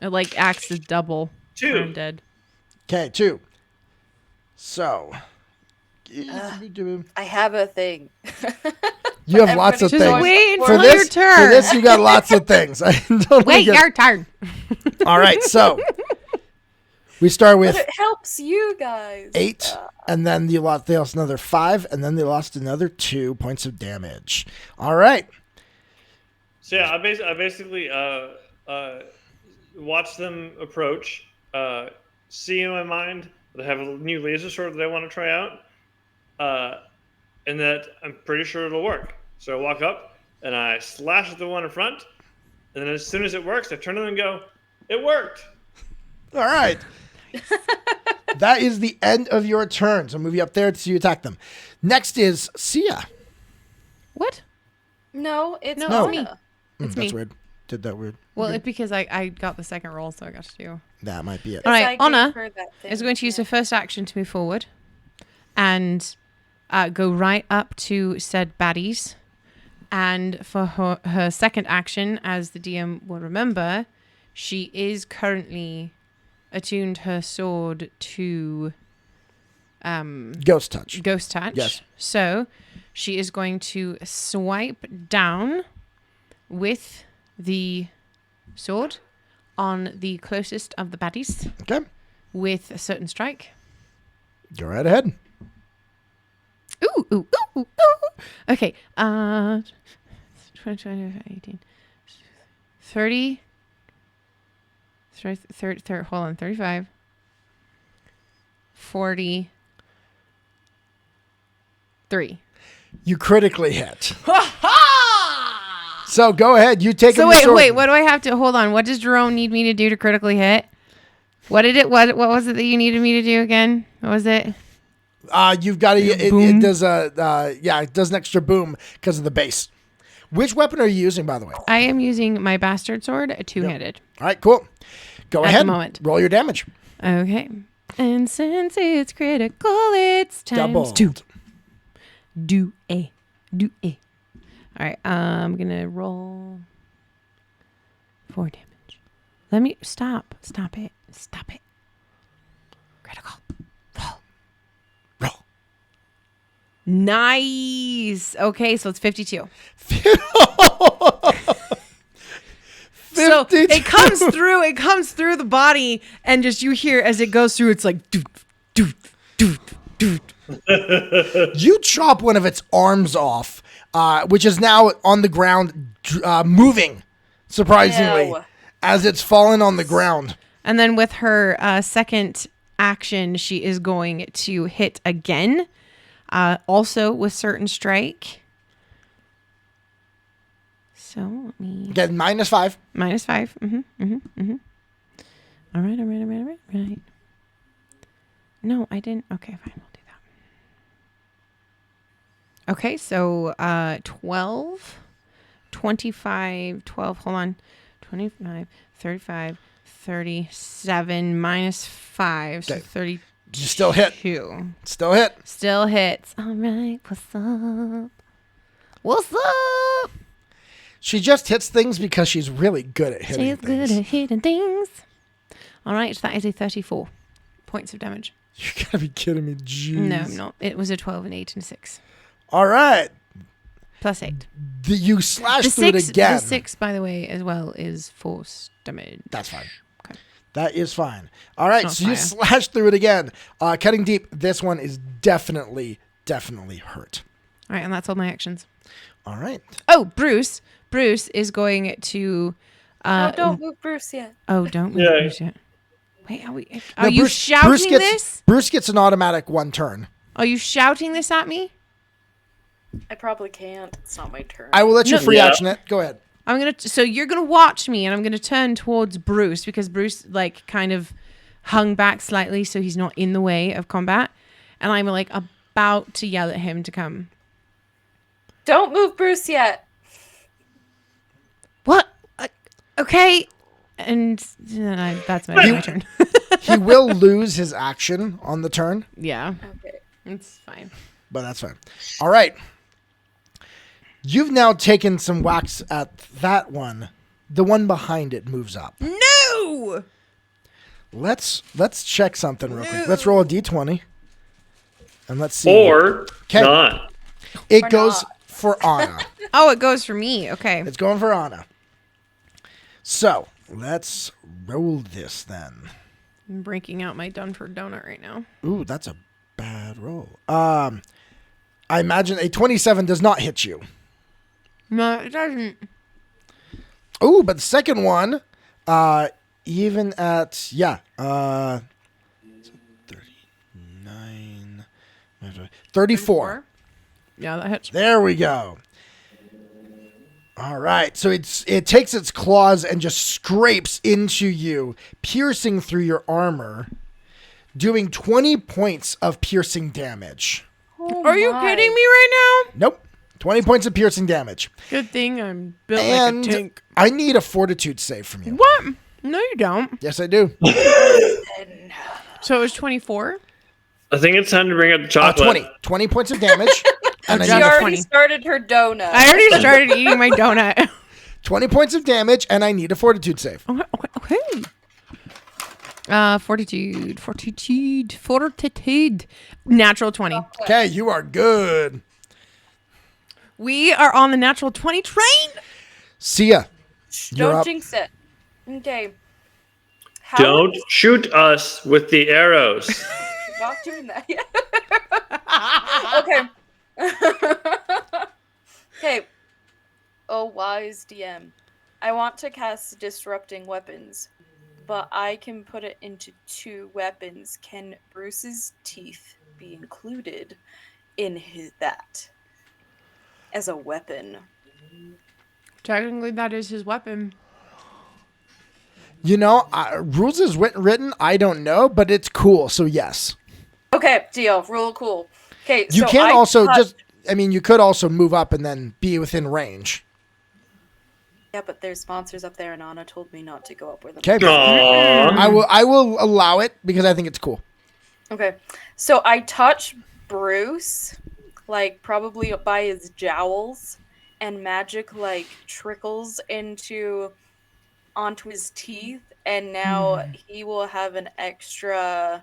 It like acts as double 2. for undead. Okay, 2. So. I have a thing. You have lots of things. Just wait for until this, your turn. For this, you got lots of things. Wait your turn. All right, so we start with But it helps you guys. 8, and then they lost another 5, and then they lost another 2 points of damage. All right. So yeah, I basically watch them approach, see in my mind that I have a new laser sword that I want to try out, and that I'm pretty sure it'll work. So I walk up and I slash at the one in front, and then as soon as it works, I turn to them and go, "It worked!" All right. That is the end of your turn. So move you up there to see you attack them. Next is Sia. What? No, it's No, Anna. it's me. That's me. weird. did that weird. Well, it's because I got the second roll, so I got to do. That might be it. All right, Anna is going to use her first action to move forward and go right up to said baddies. And for her second action, as the DM will remember, she is currently attuned her sword to Ghost touch. Ghost touch. Yes. So she is going to swipe down with the sword on the closest of the baddies Okay. with a certain strike. Go right ahead. Ooh, ooh, ooh, ooh, ooh. Okay. 20, 18, 30, 30, hold on, 35, 43. You critically hit. So go ahead. You take. So wait. What do I have to hold on? What does Jerome need me to do to critically hit? What was it that you needed me to do again? What was it? You've got to. It does it does an extra boom because of the base. Which weapon are you using, by the way? I am using my bastard sword, two-handed. Yep. All right, cool. Go At ahead. the moment. Roll your damage. Okay. And since it's critical, it's times Doubled. 2. Do a. All right. I'm gonna roll 4 damage. Let me stop. Stop it. Critical. Roll. Nice. Okay, so it's 52. 52. So it comes through the body, and just you hear as it goes through, it's like doot, doot, doot, doot. You chop one of its arms off, which is now on the ground, moving, surprisingly, Ew. as it's fallen on the ground. And then with her second action, she is going to hit again, also with certain strike. So let me Get -5. -5. All right. No, I didn't. Okay, fine. We'll do that. Okay, so 12, 25, 12. Hold on. 25, 35, 37 -5. So Okay. 32. You still hit. Still hit. Still hits. All right. What's up? She just hits things because she's really good at hitting She's things. good at hitting things. All right, so that is a 34 points of damage. You gotta be kidding me. Jeez. No, I'm not. It was a 12, an 8, and a 6. All right. Plus 8. You slash The through it 6, again. the 6, by the way, as well, is force damage. That's fine. Okay. That is fine. All right, Not so you fire. slash through it again. Cutting deep. This one is definitely hurt. All right, and that's all my actions. All right. Oh, Bruce. Bruce is going to... don't move Bruce yet. Oh, don't move Yeah. Bruce yet. Wait, are No, you shouting this? Bruce gets an automatic 1 turn. Are you shouting this at me? I probably can't. It's not my turn. I will let you No. free Yeah. action it. Go ahead. So you're gonna watch me, and I'm gonna turn towards Bruce because Bruce kind of hung back slightly, so he's not in the way of combat, and I'm about to yell at him to come. Don't move Bruce yet. What? Okay, and that's my turn. He will lose his action on the turn, Yeah, Okay. it's fine. but that's fine. All right. You've now taken some whacks at that one. The one behind it moves up. No. Let's check something real quick. Let's roll a d20. And let's see. Or 'Kay. not. It Or goes not. for Anna. Oh, it goes for me. Okay. It's going for Anna. So, let's roll this then. I'm breaking out my Dunford donut right now. Ooh, that's a bad roll. I imagine a 27 does not hit you. No, it doesn't. Ooh, but the second one, even at 39, 34. Yeah, that hits. There we go. All right, so it takes its claws and just scrapes into you, piercing through your armor, doing 20 points of piercing damage. Oh Are you my. kidding me right now? Nope, 20 points of piercing damage. Good thing I'm built And like a tank. I need a fortitude save from you. What? No, you don't. Yes, I do. So it was 24? I think it's time to bring out the chocolate. 20. 20 points of damage. And I Just need She a already 20. started her donut. I already started eating my donut. 20 points of damage, and I need a fortitude save. Okay. Fortitude. Natural 20. Okay, you are good. We are on the natural 20 train. See ya. You're Don't up. jinx it. Okay. How Don't shoot us with the arrows. Not doing that yet. Okay. Okay. Oh, wise DM. I want to cast Disrupting Weapons, but I can put it into 2 weapons. Can Bruce's teeth be included in that as a weapon? Technically, that is his weapon. You know, rules is written, I don't know, but it's cool, so yes. Okay, deal. Rule cool. Okay, You so can I also touch- you could also move up and then be within range. Yeah, but there's monsters up there, and Anna told me not to go up where the Okay. Aww. I will allow it because I think it's cool. Okay, so I touch Bruce, like probably by his jowls, and magic like trickles onto his teeth, and now he will have an extra.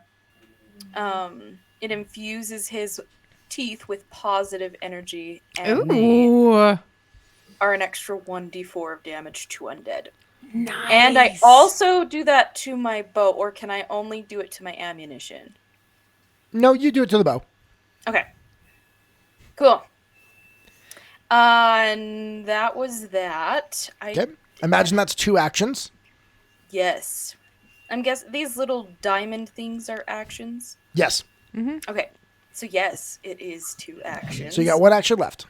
It infuses his teeth with positive energy, and Ooh. are an extra 1d4 of damage to undead. Nice. And I also do that to my bow, or can I only do it to my ammunition? No, you do it to the bow. Okay. Cool. And that was that. Okay. Imagine that's 2 actions. Yes. I'm guessing these little diamond things are actions. Yes. Okay. So yes, it is 2 actions. So you got 1 action left.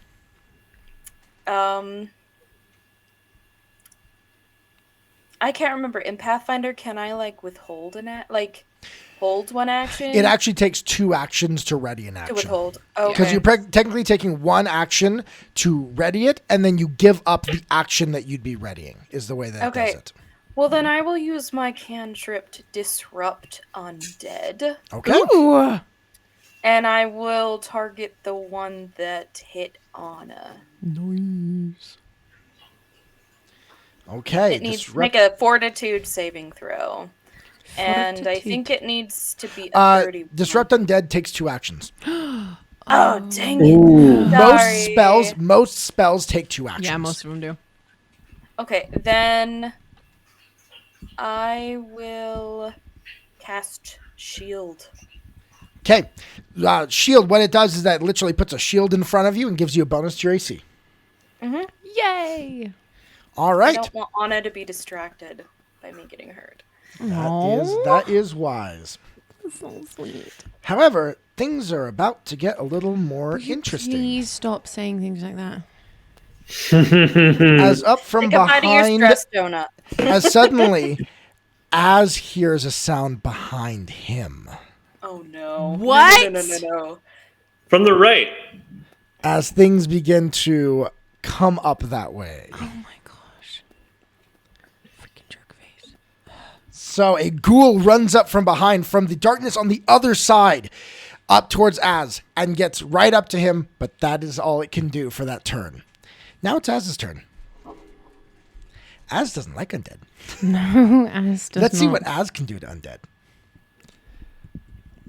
I can't remember. In Pathfinder, can I withhold hold 1 action? It actually takes 2 actions to ready an to action. withhold. Okay. Because you're technically taking 1 action to ready it, and then you give up the action that you'd be readying, is the way that it does it. Well, then I will use my cantrip to disrupt undead. Okay. Ooh. And I will target the one that hit Anna. Nice. Okay. It needs to make a fortitude saving throw. And I think it needs to be a 30. Disrupt Undead takes 2 actions. Oh, dang it. Sorry. Most spells take 2 actions. Yeah, most of them do. Okay, then I will cast Shield. Okay. Shield, what it does is that it literally puts a shield in front of you and gives you a bonus to your AC. Mm-hmm. Yay. All I right. don't want Anna to be distracted by me getting hurt. That is wise. So sweet. However, things are about to get a little more interesting. Please stop saying things like that. As up from Think about your behind, stress donut. as suddenly, Az hears a sound behind him. Oh no. What? No. From the right. As things begin to come up that way. Oh my gosh. Freaking jerk face. So a ghoul runs up from behind, from the darkness on the other side, up towards Az, and gets right up to him, but that is all it can do for that turn. Now it's Az's turn. Az doesn't like undead. No, Az does Let's see not. what Az can do to undead.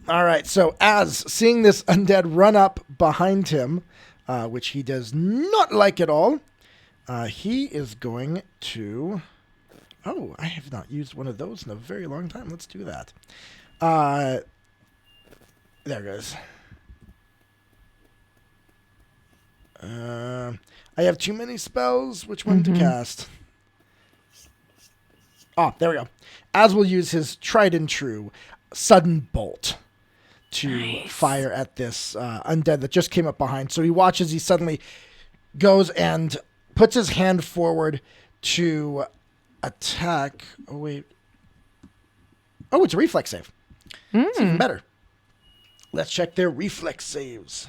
All right, so Az, seeing this undead run up behind him, which he does not like at all, he is going to... Oh, I have not used one of those in a very long time. Let's do that. There it goes. I have too many spells. Which one to cast? Oh, there we go. Az will use his tried and true sudden bolt to fire at this undead that just came up behind. So he watches, he suddenly goes and puts his hand forward to attack. Oh, wait. Oh, it's a reflex save. It's even better. Let's check their reflex saves.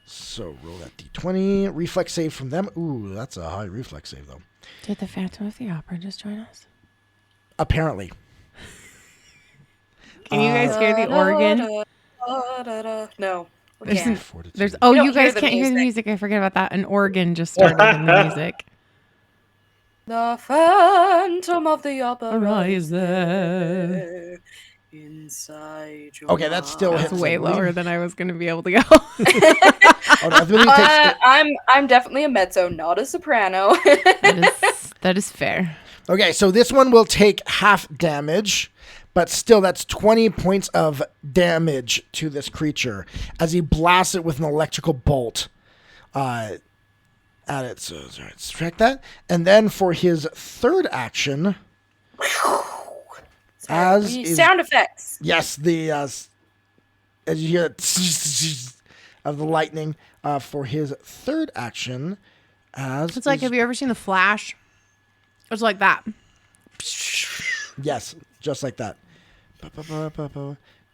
So roll that d20. Reflex save from them. Ooh, that's a high reflex save, though. Did the Phantom of the Opera just join us? Apparently. Can you guys hear the organ? No. There's We don't you guys hear the can't hear the music. music. I forget about that. An organ just started in the music. The Phantom of the Opera Rises. Inside your Okay, that's still That's hits, way I believe. lower than I was going to be able to go. Oh, no, I believe it takes- I'm definitely a mezzo, not a soprano. that is fair. Okay, so this one will take half damage, but still that's 20 points of damage to this creature as he blasts it with an electrical bolt at it. So, sorry, subtract that. And then for his third action, We need sound effects. Yes, the as you hear it of the lightning for his third action, as It's like, have you ever seen The Flash? It's like that. yes, just like that.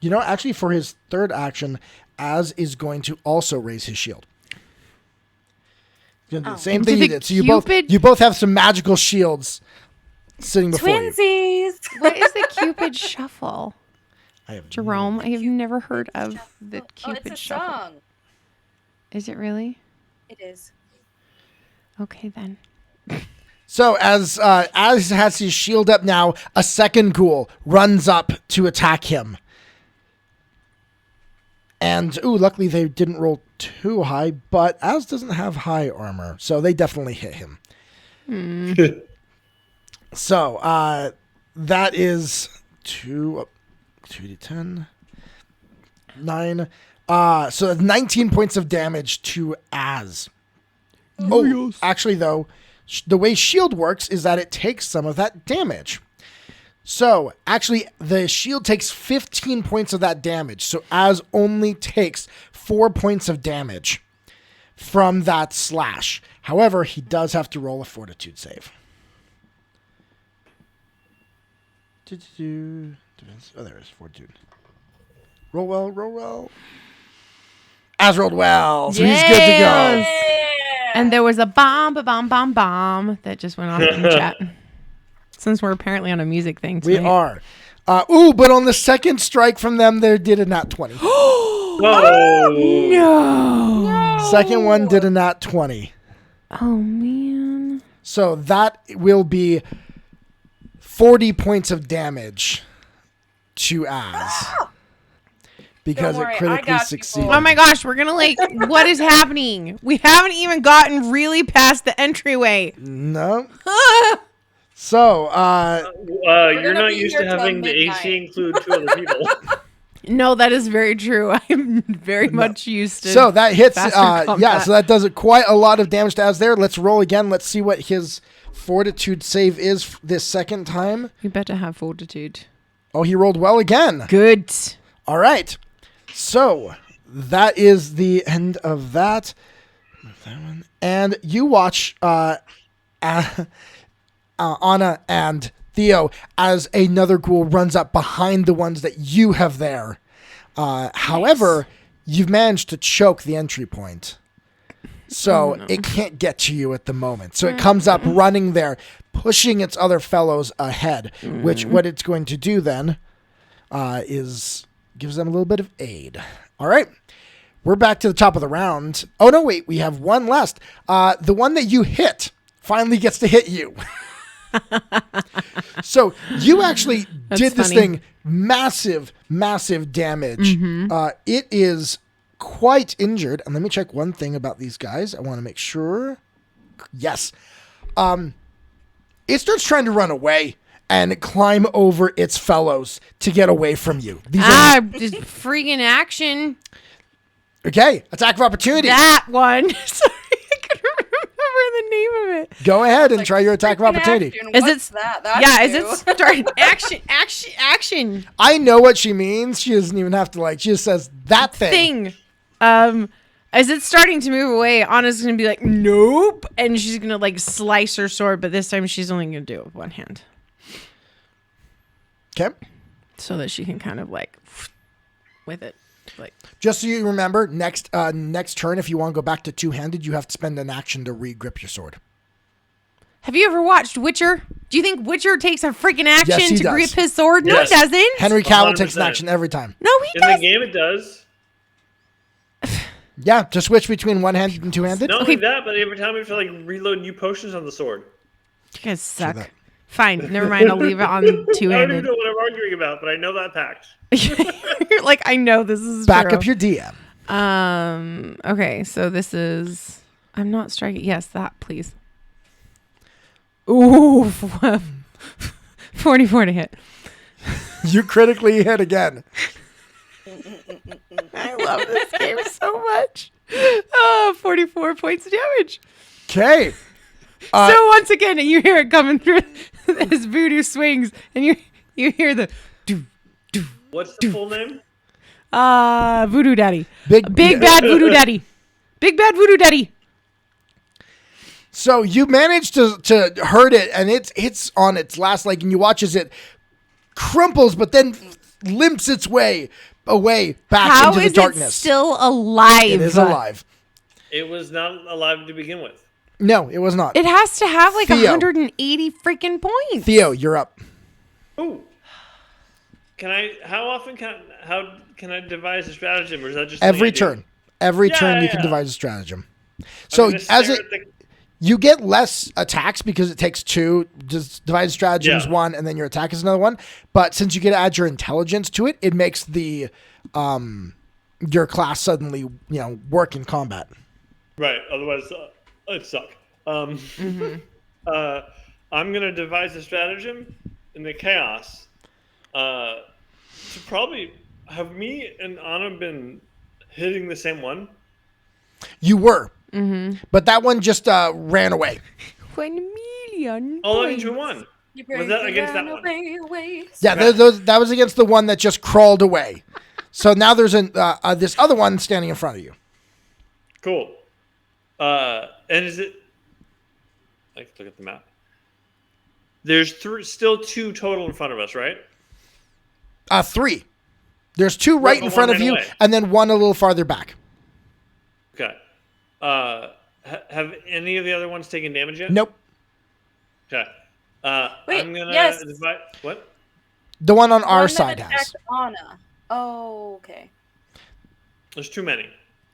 You know, actually, for his third action, Az is going to also raise his shield. He's gonna do the same thing he did. So you both have some magical shields sitting before you. Twinsies. What is the Cupid Shuffle? I have Jerome, I have never heard of the Cupid it's a Shuffle. song. Is it really? It is. Okay, then. So as has his shield up now, a second ghoul runs up to attack him. And luckily they didn't roll too high, but Az doesn't have high armor, so they definitely hit him. So that is 2d10, 9. So that's 19 points of damage to Az. Oh, actually though, the way shield works is that it takes some of that damage. So, actually, the shield takes 15 points of that damage. So, Az only takes 4 points of damage from that slash. However, he does have to roll a fortitude save. Oh, there it is, fortitude. Roll well, roll well. Az rolled well, so he's good to go. And there was a bomb that just went off in the chat. Since we're apparently on a music thing tonight. We are. But on the second strike from them, they did a nat 20. No. Second one did a nat 20. Oh, man. So that will be 40 points of damage to Az. Because Don't worry, it I critically got you, succeeded. boy. Oh my gosh, we're gonna what is happening? We haven't even gotten really past the entryway. No. So, you're gonna not be used here to till having the midnight. AC include 2 other people. No, that is very true. I'm very much used to. so that hits, faster combat. so that does quite a lot of damage to Az there. Let's roll again. Let's see what his fortitude save is this second time. You better have fortitude. Oh, he rolled well again. Good. All right. So that is the end of that. Move that one. And you watch Anna and Theo as another ghoul runs up behind the ones that you have there. However, you've managed to choke the entry point. So it can't get to you at the moment. So it comes up running there, pushing its other fellows ahead, which what it's going to do then is gives them a little bit of aid. All right. We're back to the top of the round. Oh, no, wait. We have one last. The one that you hit finally gets to hit you. So you actually did this thing massive damage. It is quite injured. And let me check one thing about these guys. I want to make sure. Yes. It starts trying to run away and climb over its fellows to get away from you. These are Just freaking action. okay. Attack of opportunity. That one. Sorry, I couldn't remember the name of it. Go ahead and try your attack of opportunity. Is What's it that? That's yeah, is new. it starting action I know what she means. She doesn't even have to she just says that thing. As it's starting to move away, Anna's gonna be like, nope, and she's gonna slice her sword, but this time she's only gonna do it with one hand. Okay. So that she can kind of with it. Like, Just so you remember, next turn, if you want to go back to two-handed, you have to spend an action to re-grip your sword. have you ever watched Witcher? Do you think Witcher takes a freaking action Yes, he to does. grip his sword? No, Yes. he doesn't. Henry Cavill takes an 100%. action every time. No, he In doesn't. the game, it does. Yeah, to switch between one-handed and two-handed. Not only that, but every time we have to like reload new potions on the sword. You guys suck. that. Fine, never mind. I'll leave it on I don't even two-handed. know what I'm arguing about, but I know that fact. You're like, I know this is Back true. up your DM. Okay, so this is. I'm not striking. Yes, that please. Ooh, 44 to hit. You critically hit again. I love this game so much. 44 points of damage. Okay. So once again, you hear it coming through as Voodoo swings, and you hear the do. What's the full name? Voodoo Daddy. Big Bad Voodoo Daddy. Big Bad Voodoo Daddy. So you manage to hurt it, and it's on its last leg, and you watch as it crumples, but then limps its way away back into the darkness. How is it still alive? It is alive. It was not alive to begin with. No, it was not. It has to have like Theo. 180 freaking points. Theo, you're up. Ooh. How can I devise a stratagem, or is that just Every something I do? turn. Every turn you can Yeah. devise a stratagem. I'm So gonna as stare it at the- you get less attacks because it takes two. Just devise stratagems Yeah. one, and then your attack is another one. But since you get to add your intelligence to it, it makes the your class suddenly work in combat. Right, otherwise it'd suck. I'm gonna devise a stratagem in the chaos to probably have me and Anna been hitting the same one. You were, but that one just ran away. 1 million. All points. into one. You Was that break against down that one? away. Yeah, that was against the one that just crawled away. So now there's this other one standing in front of you. Cool. And is it? I can look at the map. There's still two total in front of us, right? 3. There's 2 right but in front one of ran you, away. and then one a little farther back. Okay. Have any of the other ones taken damage yet? Nope. Okay. Wait, I'm gonna yes. divide. What? The one on our One that side has. attacked Anna. Oh, okay. There's too many.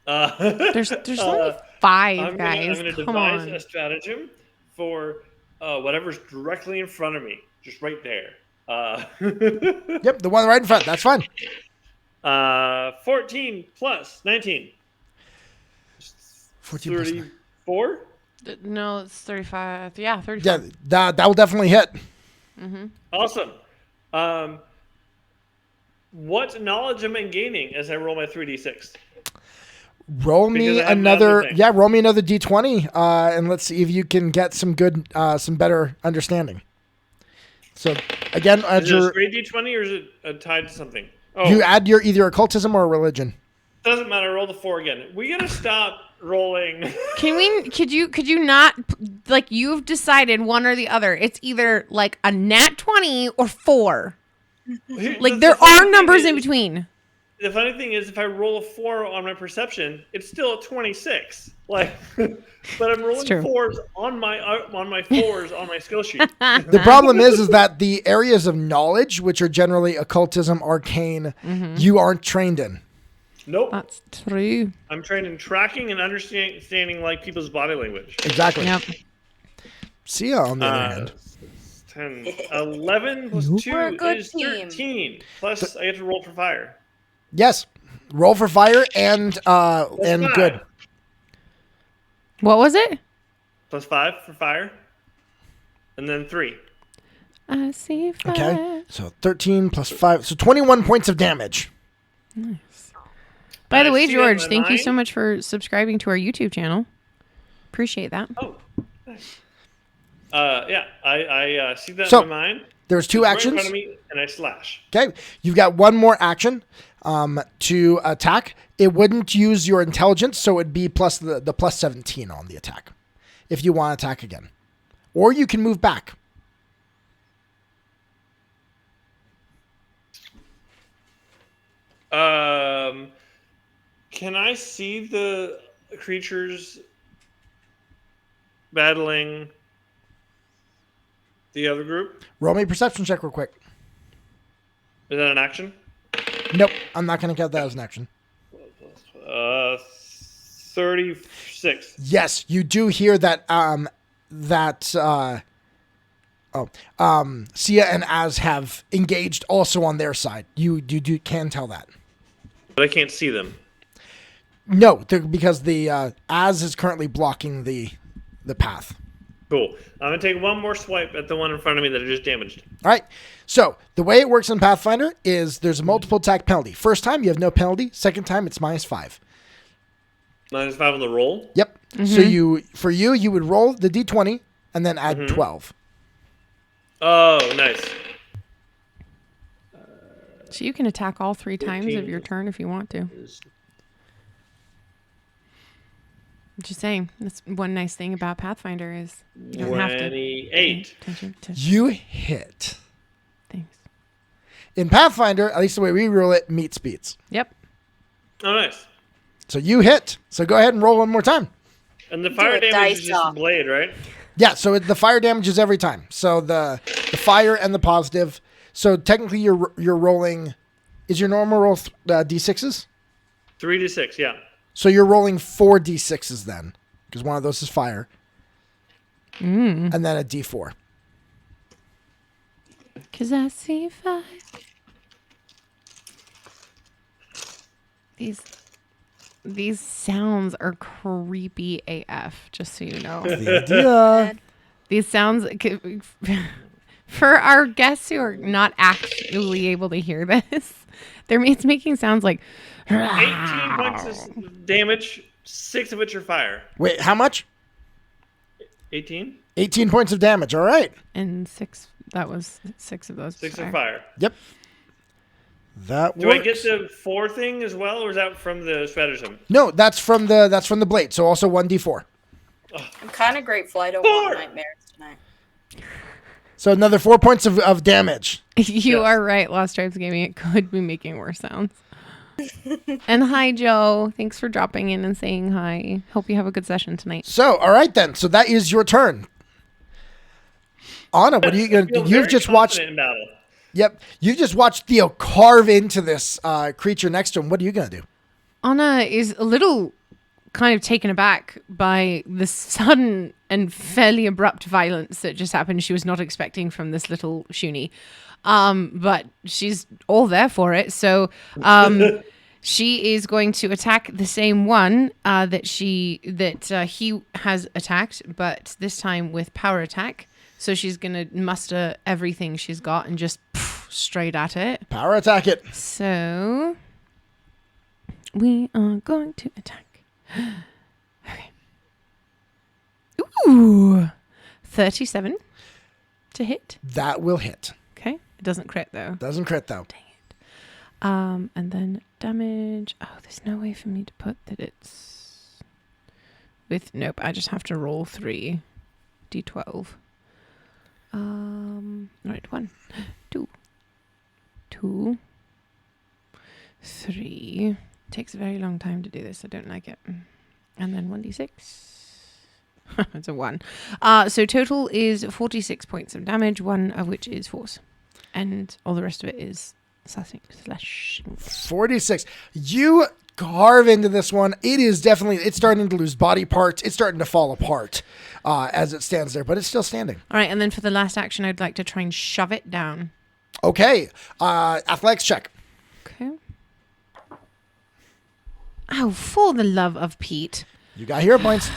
There's only 5 I'm guys. gonna Come devise on. a stratagem for whatever's directly in front of me, just right there. Yep, the one right in front. That's fine. 14 plus 19. 14 plus 9. 34? No, it's 35. Yeah, 35. Yeah, that will definitely hit. Awesome. What knowledge am I gaining as I roll my 3d6? Roll me Because I have another. nothing. Yeah, roll me another d20, and let's see if you can get some better understanding. So again, add Is it a your straight d20 or is it tied to something? Oh, you add your either occultism or religion. doesn't matter. Roll the 4 again. We gotta stop rolling. Could you not, like, you've decided one or the other. It's either like a nat 20 or 4. Like, there are numbers in between. The funny thing is, if I roll a 4 on my perception, it's still a 26. Like, but I'm rolling true. 4s on my 4s on my skill sheet. The problem is that the areas of knowledge, which are generally occultism, arcane, you aren't trained in. Nope. That's true. I'm trained in tracking and understanding like people's body language. Exactly. Yep. Sia, on the other hand. 10, 11 plus 2 We're a good is team. 13. Plus, I get to roll for fire. Yes. Roll for fire and Plus and 5. good. What was it? Plus 5 for fire. And then 3. I see fire. Okay. So 13 plus 5. So 21 points of damage. By the I way, see George, that in thank you mine. so much for subscribing to our YouTube channel. Appreciate that. Oh, nice. Yeah, I see that So, in my mind. There's 2 Right in actions. front of me, and I slash. Okay. You've got one more action to attack. It wouldn't use your intelligence, so it'd be plus the plus 17 on the attack if you want to attack again. Or you can move back. Can I see the creatures battling the other group? Roll me a perception check real quick. Is that an action? Nope, I'm not going to count that as an action. 36. Yes, you do hear that. Sia and Az have engaged also on their side. You can tell that. But I can't see them. No, because the Az is currently blocking the path. Cool. I'm going to take one more swipe at the one in front of me that I just damaged. All right. So the way it works in Pathfinder is there's a multiple attack penalty. First time, you have no penalty. Second time, it's -5. -5 on the roll? Yep. So you would roll the d20 and then add 12. Oh, nice. So you can attack all 3 times of your turn if you want to. Just saying, that's one nice thing about Pathfinder is you don't have to. 28. You hit. Thanks. In Pathfinder, at least the way we rule it, meets beats. Yep. Oh, nice. So you hit. So go ahead and roll one more time. And the fire damage is just a blade, right? Yeah, so the fire damage is every time. So the fire and the positive. So technically you're rolling, is your normal roll d6s? 3d6, yeah. So you're rolling 4 d6s then, because one of those is fire. And then a d4. Because I see fire. These sounds are creepy AF, just so you know. The idea. These sounds, for our guests who are not actually able to hear this, it's making sounds like 18 points of damage, 6 of which are fire. Wait, how much? 18? 18 points of damage. All right. And 6, that was 6 of those. 6 are fire. Yep. That Do works. I get the 4 thing as well, or is that from the stratagem? No, that's from the blade. So also 1d4. I'm kind of grateful I don't want nightmares tonight. So another 4 points of damage. You are right, Lost Stripes Gaming. It could be making worse sounds. And hi, Joe. Thanks for dropping in and saying hi. Hope you have a good session tonight. So, all right then. So that is your turn. Anna, what are you going to do? You've just watched. In battle. Yep. You've just watched Theo carve into this creature next to him. What are you going to do? Anna is a little kind of taken aback by the sudden and fairly abrupt violence that just happened. She was not expecting from this little Shuni. But she's all there for it. So she is going to attack the same one that he has attacked, but this time with power attack. So she's going to muster everything she's got and just straight at it. Power attack it. So we are going to attack. Okay. Ooh. 37 to hit. That will hit. Okay. It doesn't crit though. Doesn't crit though. Dang it. And then damage. Oh, there's no way for me to put that it's with. Nope. I just have to roll 3 d12. Right. 1, 2, 2, 3. Takes a very long time to do this. I don't like it. And then 1d6. It's a 1. So total is 46 points of damage, 1 of which is force. And all the rest of it is slashing. 46. You carve into this one. It is definitely, it's starting to lose body parts. It's starting to fall apart as it stands there, but it's still standing. All right. And then for the last action, I'd like to try and shove it down. Okay. Athletics check. Okay. Oh, for the love of Pete. You got hero points.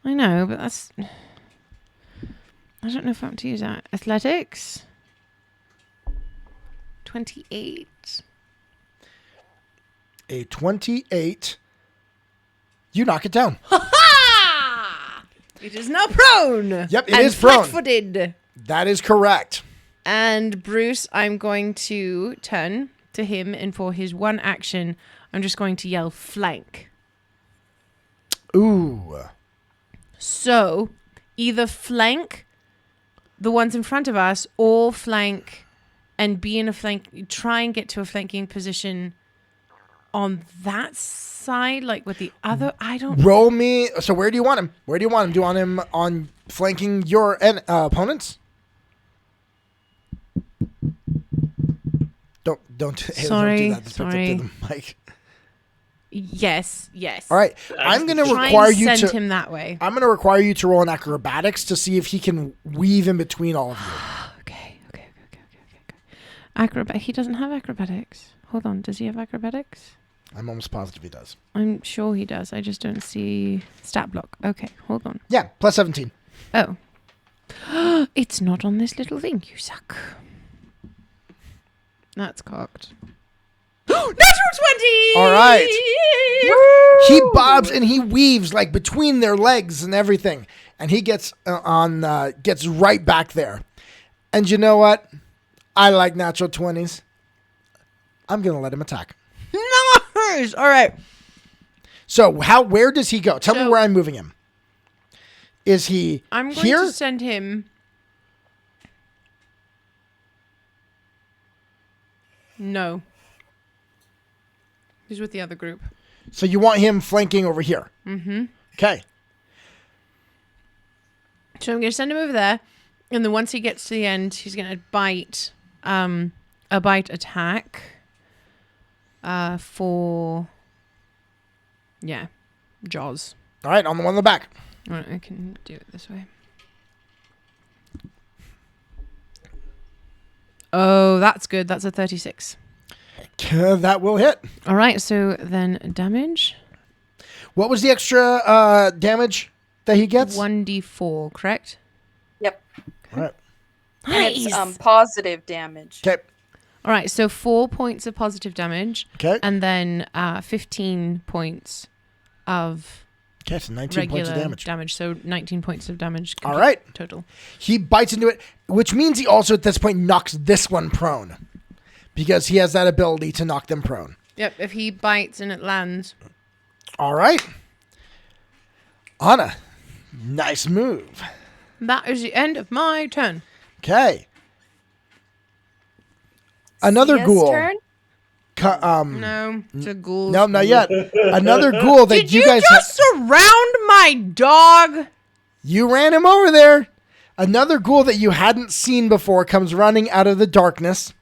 I know, but that's... I don't know if I want to use that. Athletics. 28. A 28. You knock it down. Ha! It is now prone. Yep, it is prone. Flat-footed. That is correct. And Bruce, I'm going to turn to him, and for his one action, I'm just going to yell flank. Ooh. So, either flank the ones in front of us, or flank and be in a flank, try and get to a flanking position on that side, like with the other. I don't. Roll me. So where do you want him? Where do you want him? Do you want him on flanking your opponents? Don't Sorry, don't do that. Just pick up to the mic. Yes. All right. I'm going to Try require and you send to him that way. I'm going to require you to roll an acrobatics to see if he can weave in between all of you. Okay. He doesn't have acrobatics. Hold on. Does he have acrobatics? I'm almost positive he does. I'm sure he does. I just don't see stat block. Okay, hold on. Yeah, plus 17. Oh. It's not on this little thing. You suck. That's cocked. Natural 20! All right. He bobs and he weaves like between their legs and everything. And he gets gets right back there. And you know what? I like natural 20s. I'm going to let him attack. Nice. All right. So where does he go? Tell me where I'm moving him. Is he I'm going here? to send him. No. He's with the other group. So you want him flanking over here? Mm-hmm. Okay. So I'm going to send him over there. And then once he gets to the end, he's going to bite a bite attack for, jaws. All right, on the one in the back. All right, I can do it this way. Oh, that's good. That's a 36. That will hit. All right, so then damage. What was the extra damage that he gets? 1d4, correct? Yep. All right. And it's positive damage. Okay. All right, so 4 points of positive damage. Okay. And then 15 points of Okay, so 19 points of damage. So 19 points of damage. All right. Total. He bites into it, which means he also at this point knocks this one prone. Because he has that ability to knock them prone. Yep, if he bites and it lands. All right. Anna, nice move. That is the end of my turn. Okay. Another Sia's ghoul. turn? No, it's a ghoul. No, not yet. Another ghoul that Did you you guys just surround my dog? You ran him over there. Another ghoul that you hadn't seen before comes running out of the darkness.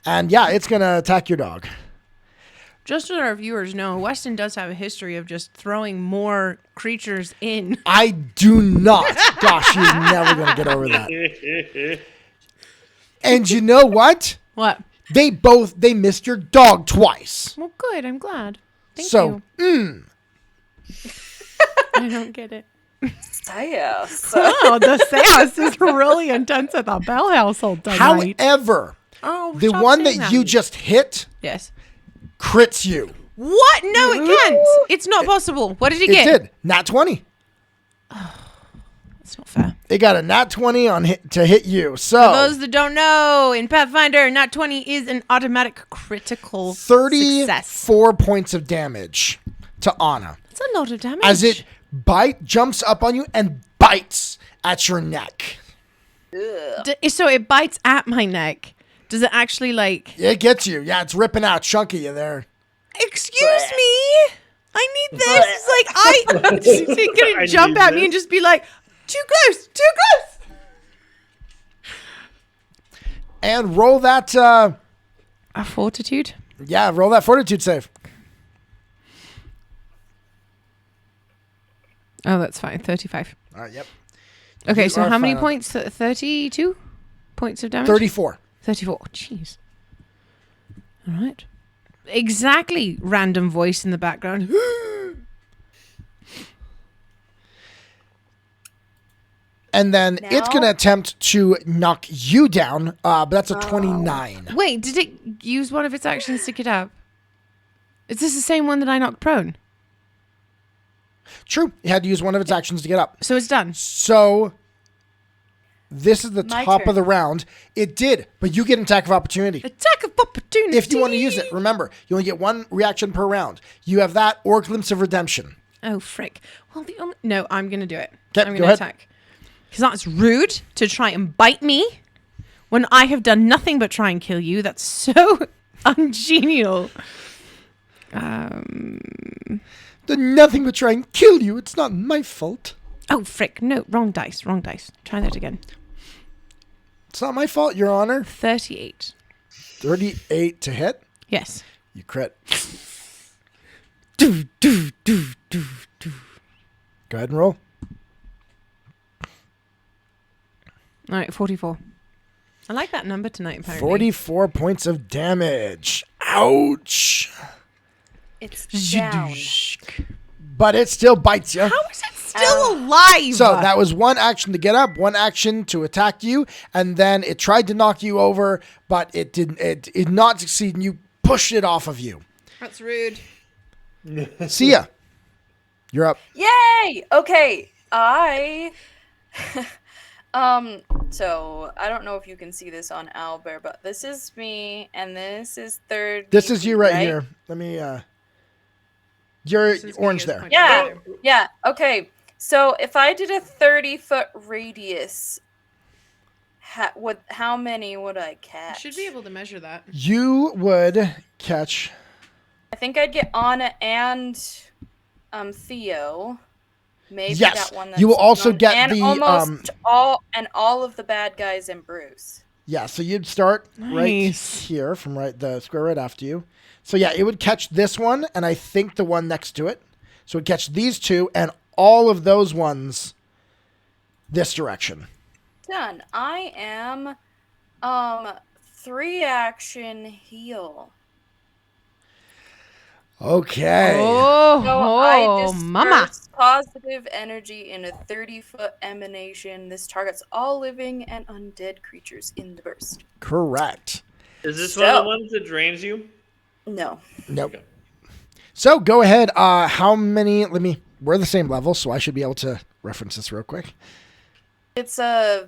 And yeah, it's going to attack your dog. Just so our viewers know, Weston does have a history of just throwing more creatures in. I do not. Gosh, you're never going to get over that. And you know what? What? They missed your dog twice. Well, good. I'm glad. Thank you. I don't get it. Yes. Oh, the seance is really intense at the Bell household tonight. However, the one that you just hit yes. crits you. What? No, it can't. It's not possible. What did he get? It did. Nat 20. That's not fair. It got a nat 20 to hit you. So For those that don't know, in Pathfinder, nat 20 is an automatic critical 34 success. points of damage to Anna. That's a lot of damage. As it jumps up on you and bites at your neck. So it bites at my neck. Does it actually It gets you. Yeah, it's ripping out a chunk of you there. Excuse me? I need this. He's going to jump at me and just be like, too close. And roll that. A fortitude? Yeah, roll that fortitude save. Oh, that's fine. 35. All right, yep. Okay, You so are how many fine. points? 32 points of damage? 34. 34. Jeez. All right. Exactly. Random voice in the background. And then it's Now? going to attempt to knock you down, but that's a 29. Wait, did it use one of its actions to get up? Is this the same one that I knocked prone? True. It had to use one of its actions to get up. So it's done. So this is the My top turn. of the round. It did, but you get an attack of opportunity. Attack of opportunity. If you want to use it, remember, you only get one reaction per round. You have that or Glimpse of Redemption. Oh, frick. Well, no, I'm going to do it. Okay, I'm go going to ahead. attack. Because that's rude to try and bite me when I have done nothing but try and kill you. That's so ungenial. Done nothing but try and kill you. It's not my fault. Oh, frick. No, wrong dice. Try that again. It's not my fault, Your Honor. 38. 38 to hit. Yes. You crit. Do. Go ahead and roll. All right, 44. I like that number tonight, apparently. 44 points of damage. Ouch. It's down. But it still bites you. How is it still alive? So that was one action to get up, one action to attack you, and then it tried to knock you over, but it didn't. It did not succeed, and you pushed it off of you. That's rude. See ya. You're up. Yay! Okay, so I don't know if you can see this on Albert, but this is me, and this is third. This is you right here. Let me. You're orange there. Yeah. Okay. So if I did a 30-foot radius, how many would I catch? You should be able to measure that. You would catch. I think I'd get Anna and Theo. Maybe Yes. that one. That's You will also get and the almost all of the bad guys and Bruce. Yeah, so you'd start right Nice. here from the square right after you. So yeah, it would catch this one, and I think the one next to it. So it'd catch these two and all of those ones this direction. Done. I am 3 action heal. Okay. So I disperse mama. positive energy in a 30-foot emanation. This targets all living and undead creatures in the burst. Correct. Is this one of the ones that drains you? No. Nope. So go ahead. How many? We're the same level, so I should be able to reference this real quick. It's a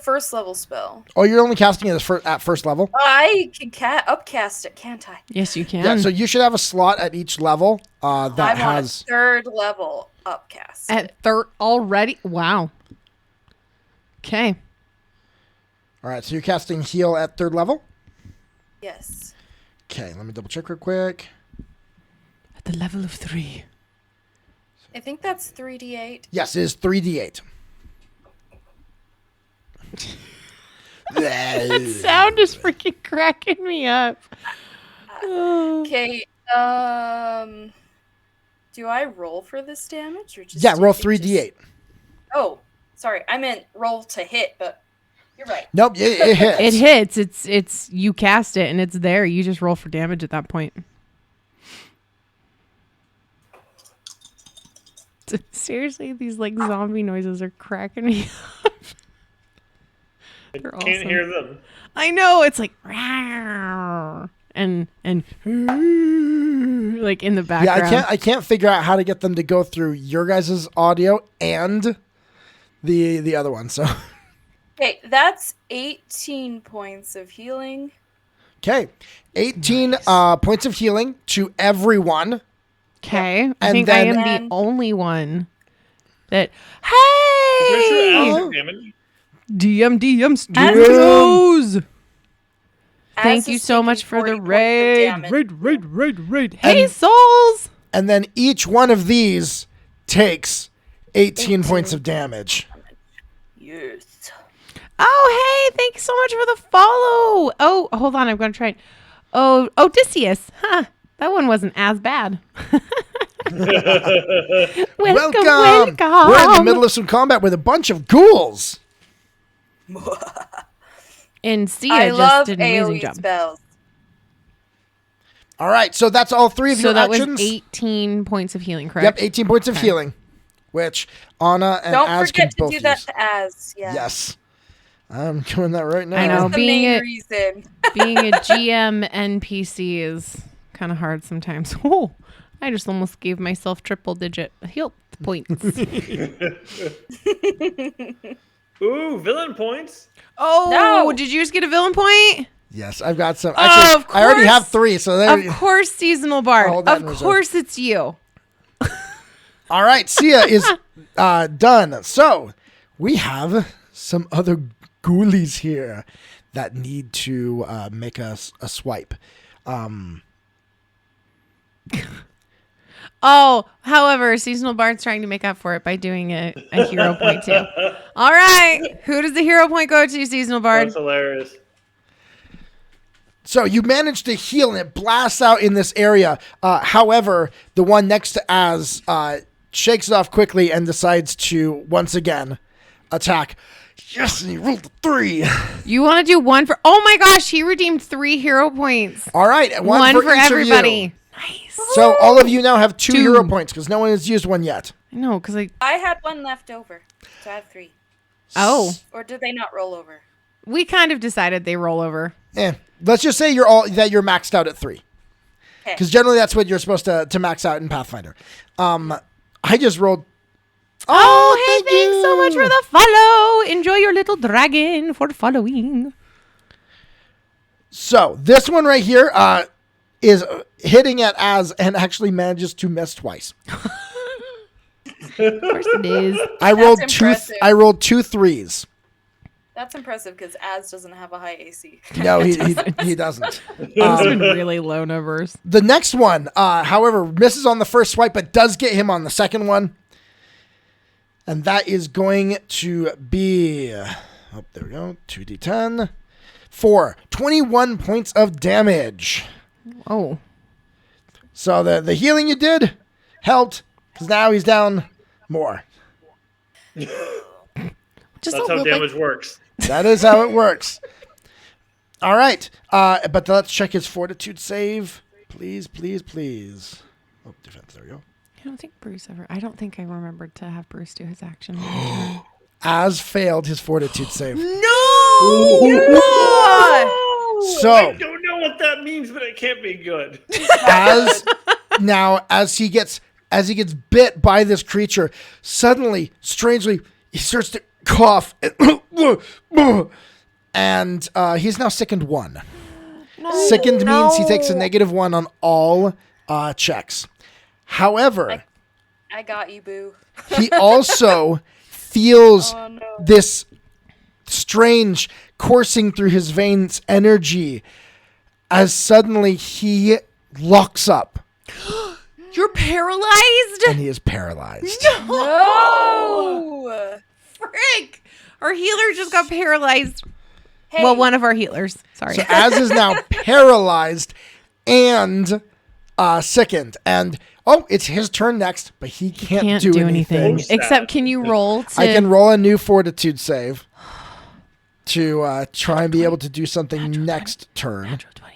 first level spell. Oh, you're only casting it at first level? I can upcast it, can't I? Yes, you can. Yeah, so you should have a slot at each level that I'm has... on a 3rd level upcast. At third already? Wow. Okay. All right, so you're casting heal at 3rd level? Yes. Okay, let me double check real quick. At the level of 3. I think that's 3d8. Yes, it is 3d8. That sound is freaking cracking me up. Okay, do I roll for this damage? Or just Yeah, roll 3d8. Oh, sorry. I meant roll to hit, but you're right. Nope, it hits. It hits. It's you cast it and it's there. You just roll for damage at that point. Seriously, these like zombie noises are cracking me up. They're Can't awesome. hear them. I know, it's like and like in the background. Yeah, I can't figure out how to get them to go through your guys' audio and the other one. So Okay, that's 18 points of healing. okay, 18 points of healing to everyone. Okay, I And think I then- am the only one that. Where's your Hey, acid damage? DM Studios. Thank you so much for the 40 points of raid. damage. Raid. Hey, And- souls. And then each one of these takes 18 points of damage. Yes. Oh, hey, thanks so much for the follow. Oh, hold on, I'm going to try it. Oh, Odysseus. Huh, that one wasn't as bad. welcome. We're in the middle of some combat with a bunch of ghouls. And Sia I just love did an amazing AoE job. spells. All right, so that's all 3 of So your that actions. was 18 points of healing, Yep, correct? 18 points of healing, which Anna and Don't Az can forget to both do that use. to Az. Yeah. Yes. I'm doing that right now. I know. That's the being main a- reason. Being a GM NPC is kind of hard sometimes. Oh, I just almost gave myself triple-digit health points. Ooh, villain points. Oh, No. did you just get a villain point? Yes, I've got some. Actually, Of I already course. have 3, so there. Of course, seasonal bard. Hold that Of in reserve. course, it's you. All right, Sia is done. So we have some other ghoulies here that need to make a swipe. Oh, however, Seasonal Bard's trying to make up for it by doing a hero point too. All right. Who does the hero point go to, Seasonal Bard? That's hilarious. So you manage to heal and it blasts out in this area. However, the one next to Az shakes it off quickly and decides to once again attack. Yes, and he rolled a 3. You want to do one for... Oh my gosh, he redeemed 3 hero points. All right, one for each everybody. of you. Nice. So all of you now have 2 hero points because no one has used one yet. I know, because I had 1 left over, so I have 3. Oh. Or did they not roll over? We kind of decided they roll over. Let's just say you're maxed out at 3. Because Okay. generally that's what you're supposed to max out in Pathfinder. I just rolled... Oh, hey, thank thanks so you. much for the follow. Enjoy your little dragon for following. So this one right here is hitting at Az and actually manages to miss twice. Of course it is. I rolled impressive. I rolled 2 3s. That's impressive because Az doesn't have a high AC. No, he doesn't. Those been really low numbers. The next one, however, misses on the first swipe, but does get him on the second one. And that is going to be, oh, there we go, 2d10, 21 points of damage. Oh. So the healing you did helped, because now he's down more. Just That's how damage works. That is how it works. All right, but let's check his fortitude save. Please, please, please. Oh, defense, there we go. I don't think I remembered to have Bruce do his action. Az failed his fortitude save. No! So I don't know what that means, but it can't be good. as he gets bit by this creature, suddenly, strangely, he starts to cough and he's now sickened 1. Sickened means he takes a -1 on all checks. However, I got you, boo. he also feels this strange coursing through his veins energy as suddenly he locks up. You're paralyzed? And he is paralyzed. Oh! Frick! Our healer just got paralyzed. Hey. Well, one of our healers. Sorry. So Az is now paralyzed and sickened. And, it's his turn next, but he can't do anything. Except, can you roll to... I can roll a new fortitude save to try and be able to do something next turn. Natural 20.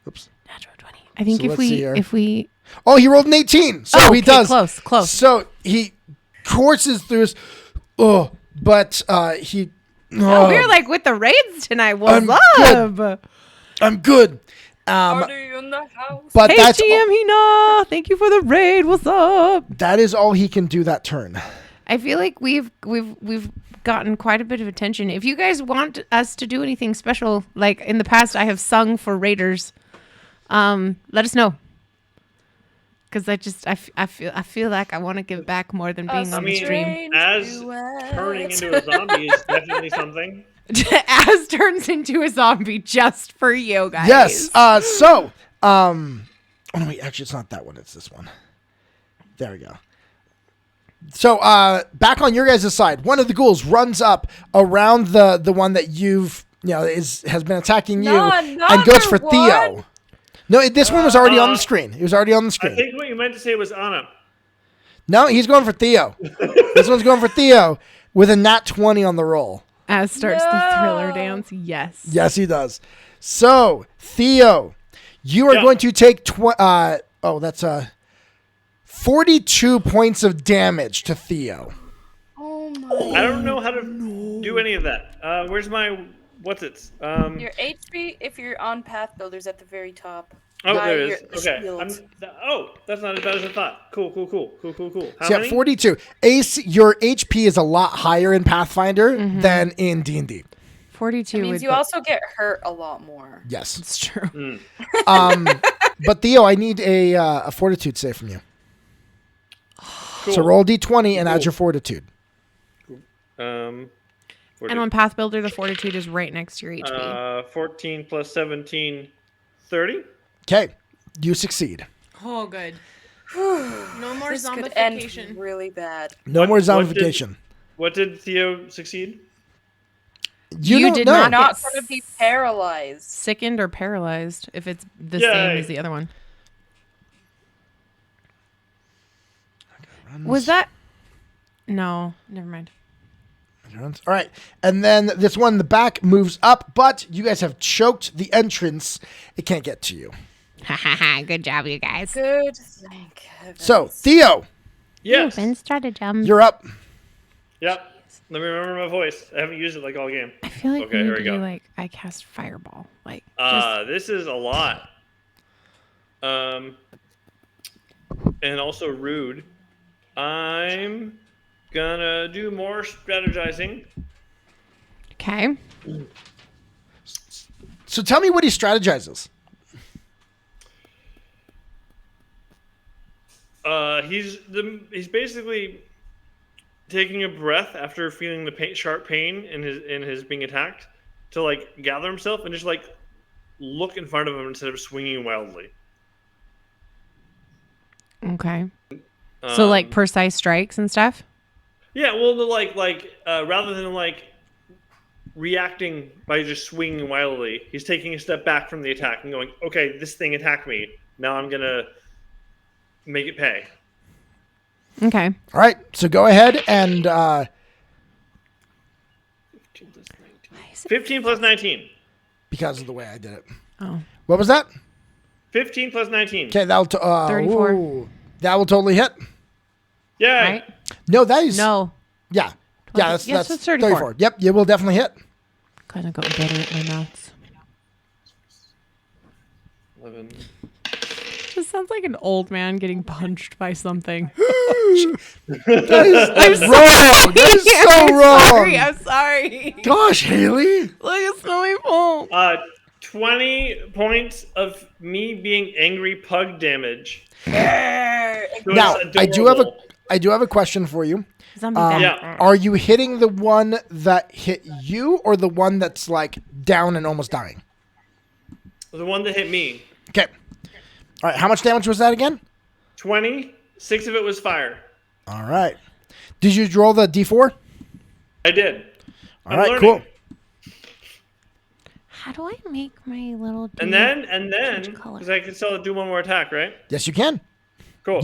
Oops. Natural 20. I think So let's see here. if we... Oh, he rolled an 18. So he does. Close. So he courses through his... but he... we're like with the raids tonight. What's up? Good. I'm good. Party in the house. But Hey, that's GM Hina. Thank you for the raid. What's up? that is all he can do that turn. I feel like we've gotten quite a bit of attention. If you guys want us to do anything special, like in the past I have sung for raiders, let us know. Because I feel like I want to give back more than being on the stream. As turning into a zombie is definitely something. Az turns into a zombie just for you guys. Yes. Oh no, wait, actually it's not that one, it's this one. There we go. So back on your guys' side, one of the ghouls runs up around the one that you've has been attacking you and goes for Theo. No, this one was already on the screen. He was already on the screen. I think what you meant to say was Anna. No, he's going for Theo. This one's going for Theo with a nat 20 on the roll. Az starts the thriller dance. Yes. Yes, he does. So, Theo, you are going to take 42 points of damage to Theo. Oh my. I don't know how to do any of that. Where's my... What's it? Your HP, if you're on Path Builders at the very top. Oh, there it is. your Okay. shield. That's not as bad as I thought. Cool. How So, many? 42. Your HP is a lot higher in Pathfinder than in D&D. 42 It means you also get hurt a lot more. Yes. It's true. But Theo, I need a fortitude save from you. Cool. So roll D20 and add your fortitude. And on Path Builder, the fortitude is right next to your HP. 14 plus 17, 30. Okay. You succeed. Oh, good. No more This could end zombification. really bad. No more zombification. What did Theo succeed? You don't did know. not Not get going to be paralyzed. sickened or paralyzed if it's the Yay. same as the other one. Was that? No, never mind. All right. And then this one in the back moves up, but you guys have choked the entrance. It can't get to you. Good job, you guys. Good. Thank heavens. So, Theo, Yes. Stratagem. you're up. Yep. Let me remember my voice. I haven't used it like all game. I feel like Okay, we here need we to go. do like I cast fireball. Like just This is a lot. And also rude. I'm gonna do more strategizing. okay. So tell me what he strategizes. He's basically taking a breath after feeling the sharp pain in his being attacked to like gather himself and just like look in front of him instead of swinging wildly. Okay. So like precise strikes and stuff. Yeah, well, rather than like reacting by just swinging wildly, he's taking a step back from the attack and going, "Okay, this thing attacked me. Now I'm gonna make it pay." Okay. All right. So go ahead and 15 plus 19. because of the way I did it. Oh. What was that? 15 plus 19. Okay, that'll 34. ooh, that will totally hit. Yay! Right? No, that is No. Yeah. Yeah, that's Yes, it's 34. Yep, you will definitely hit. Kind of got bitter at my mouth. 11. Just sounds like an old man getting punched by something. That is wrong. That is so wrong. I'm sorry. Gosh, Hayley. Look, it's not my fault. 20 points of me being angry pug damage. Now, I do have a question for you. Zombie back. Yeah. Are you hitting the one that hit you or the one that's like down and almost dying? The one that hit me. Okay. All right, how much damage was that again? 20. 6 of it was fire. All right. Did you roll the D4? I did. All right, cool. How do I make my little And then, because I can still do one more attack, right? Yes, you can. Cool.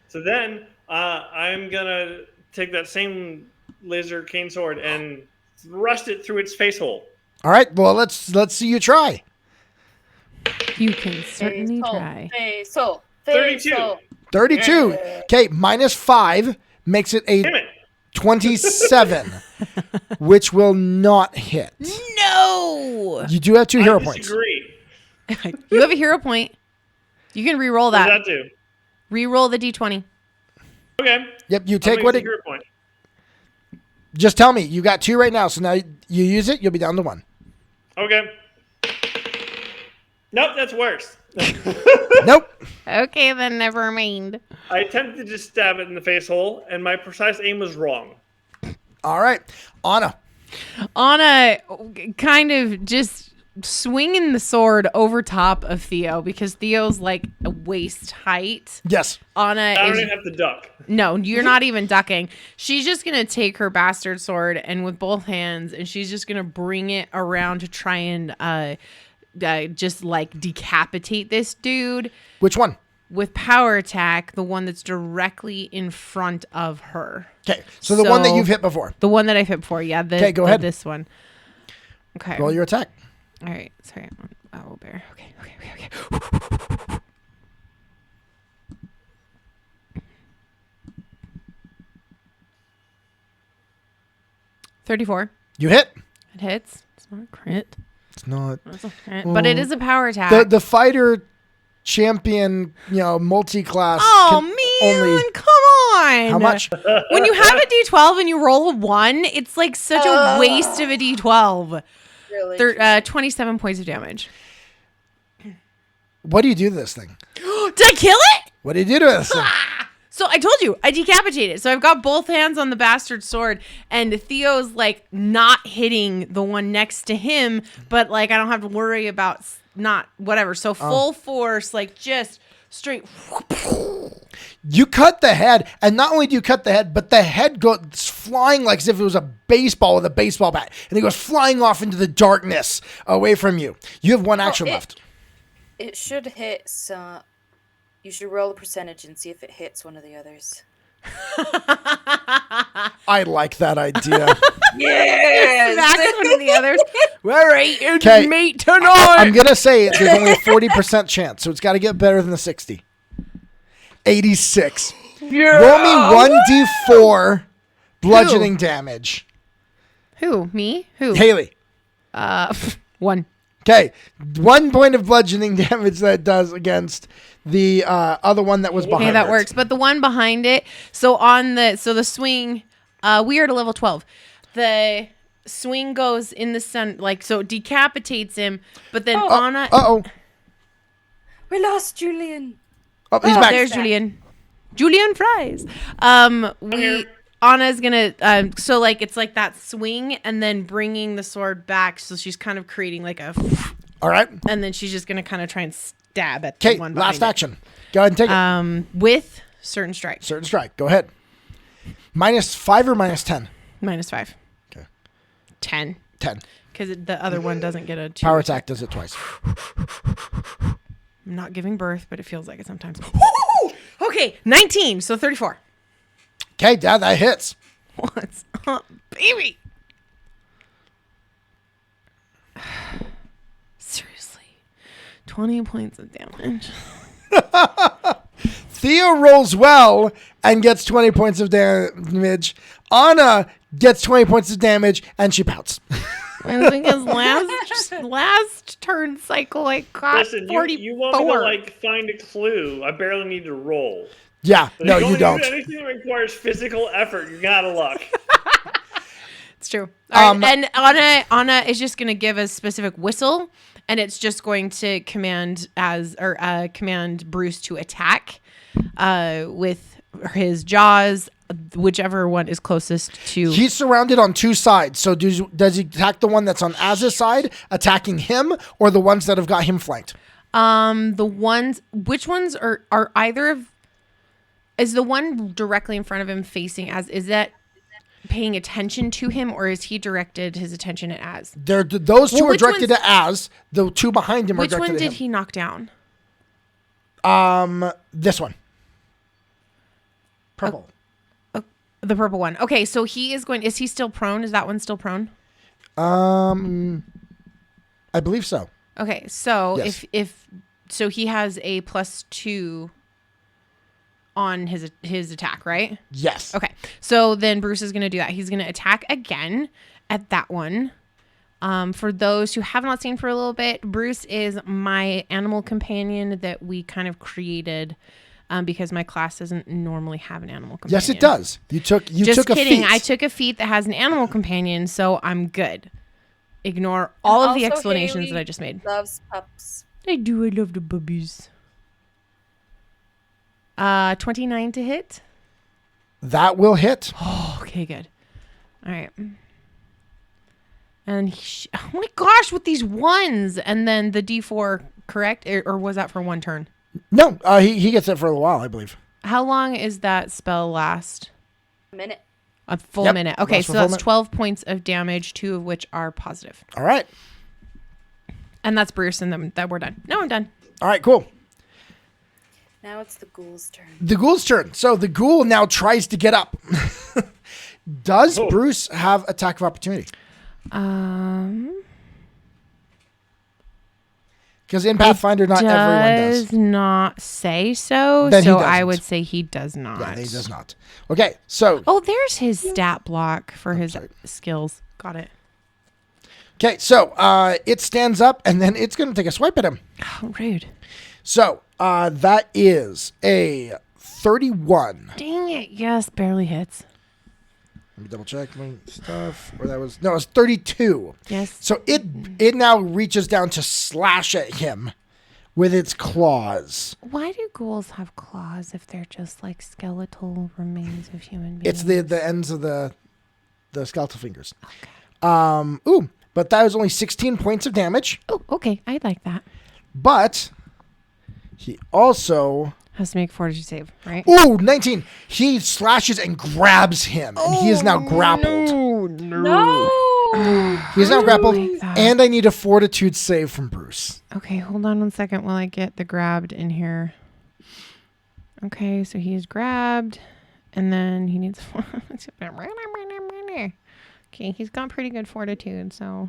So then, I'm gonna take that same laser cane sword and thrust it through its face hole. All right, well, let's see you try. You can certainly try. 32. 32. Okay, minus 5 makes it a Damn it. 27, which will not hit. No! You do have 2 hero I points. disagree. You have a hero point. You can re-roll What that. does that do? Re-roll the d20. Okay. Yep, you I'll take make what a it. hero point. Just tell me. You got 2 right now, so now you use it, you'll be down to 1. Okay. Nope, that's worse. Nope. Okay, then never mind. I attempted to just stab it in the face hole, and my precise aim was wrong. All right, Anna. Anna kind of just swinging the sword over top of Theo because Theo's like a waist height. Yes. Anna I don't is even have to duck. no, you're not even ducking. She's just gonna take her bastard sword and with both hands, and she's just gonna bring it around to try and just like decapitate this dude Which one? with power attack. The one that's directly in front of her. Okay, so the one that you've hit before. The one that I've hit before, yeah. Okay, go ahead. This one. Okay. Roll your attack. All right. Sorry. I'm on owl bear. Okay. 34. You hit. It hits. It's not a crit. It's not. It's a crit, but it is a power attack. The fighter champion, multi-class. Oh, can man. only- Come on. How much? When you have a D12 and you roll a 1, it's like such a waste of a D12. Really? 27 points of damage. What do you do to this thing? Did I kill it? What do you do to this thing? So I told you, I decapitated. So I've got both hands on the bastard sword, and Theo's like not hitting the one next to him, but like I don't have to worry about not whatever. So full force, like just straight. You cut the head, and not only do you cut the head, but the head goes flying like as if it was a baseball with a baseball bat, and it goes flying off into the darkness away from you. You have one action left. It should hit some. You should roll a percentage and see if it hits one of the others. I like that idea. Yes! Smack one of the others. All right, Okay. mate tonight. I'm going to say there's only a 40% chance, so it's got to get better than the 60. 86. Yeah. Roll me 1d4 bludgeoning damage. Who? Me? Who? Haley. 1. Okay, 1 point of bludgeoning damage that does against the other one that was behind Okay, that it. works. But the one behind it, so the swing, we are at a level 12. The swing goes in the sun, like, so it decapitates him, but then Anna... Uh-oh. We lost Julian. Oh, he's back. There's Julian. Julian Fries. Anna's gonna, so like, it's like that swing and then bringing the sword back. So she's kind of creating like a, All right. and then she's just gonna kind of try and stab at the Okay, one last behind it. action. Go ahead and take it. With certain strike. Certain strike. Go ahead. -5 or -10? -5. Okay. 10. 10. Because the other one doesn't get a 2. Power attack does it twice. I'm not giving birth, but it feels like it sometimes. Okay, 19, so 34. Okay, Dad, that hits. What's up, baby? Seriously. 20 points of damage. Theo rolls well and gets 20 points of damage. Anna gets 20 points of damage and she pouts. Because last turn cycle I got Listen, 44. you want me to like find a clue? I barely need to roll. Yeah, But no, if you don't. Anything that requires physical effort, you're out of luck. It's true. All right, and Anna is just going to give a specific whistle, and it's just going to command Bruce to attack with his jaws, whichever one is closest to. He's surrounded on 2 sides. So does he attack the one that's on Az's side, attacking him, or the ones that have got him flanked? Which ones are either of? Is the one directly in front of him facing Az? Is that paying attention to him, or is he directed his attention at Az? Those two are directed at Az. The 2 behind him are Which directed one at him. did he knock down? This one. Purple. The purple one. Okay, so he is going. Is he still prone? Is that one still prone? I believe so. Okay, so Yes. if so, he has a +2 on his attack, right? Yes. Okay, so then Bruce is going to do that. He's going to attack again at that one. For those who have not seen for a little bit, Bruce is my animal companion that we kind of created because my class doesn't normally have an animal companion. Yes, it does. You took Just a kidding. feat. I took a feat that has an animal companion, so I'm good. Ignore all of the Also, explanations Hayley that I just made. Loves pups. I do. I love the bubbies. 29 to hit. That will hit. Oh, okay, good. All right. And oh my gosh, with these ones, and then the D4, correct? Or was that for one turn? No, he gets it for a while, I believe. How long is that spell last? A minute. A full Yep, minute. Okay, lasts for so a full that's minute. 12 points of damage, 2 of which are positive. All right. And that's Bruce, and then that we're done. No, I'm done. All right, cool. Now it's the ghoul's turn. The ghoul's turn. So the ghoul now tries to get up. Does Bruce have attack of opportunity? Because in Pathfinder, not everyone does. Does not say so. Then he So I doesn't. would say he does not. Yeah, he does not. Okay, so Oh, there's his stat block for his skills. Got it. It stands up and then it's going to take a swipe at him. Oh, rude. So that is a 31. Dang it. Yes, barely hits. Let me double check my stuff. It was 32. Yes. So it now reaches down to slash at him with its claws. Why do ghouls have claws if they're just like skeletal remains of human beings? It's the ends of the skeletal fingers. Okay. But that was only 16 points of damage. Oh, okay. I like that. But He also has to make fortitude save, right? Ooh, 19. He slashes and grabs him, and he is now grappled. No. He is now grappled, like that. and I need a fortitude save from Bruce. Okay, hold on 1 second while I get the grabbed in here. Okay, so he's grabbed, and then he needs. Okay, he's got pretty good fortitude, so.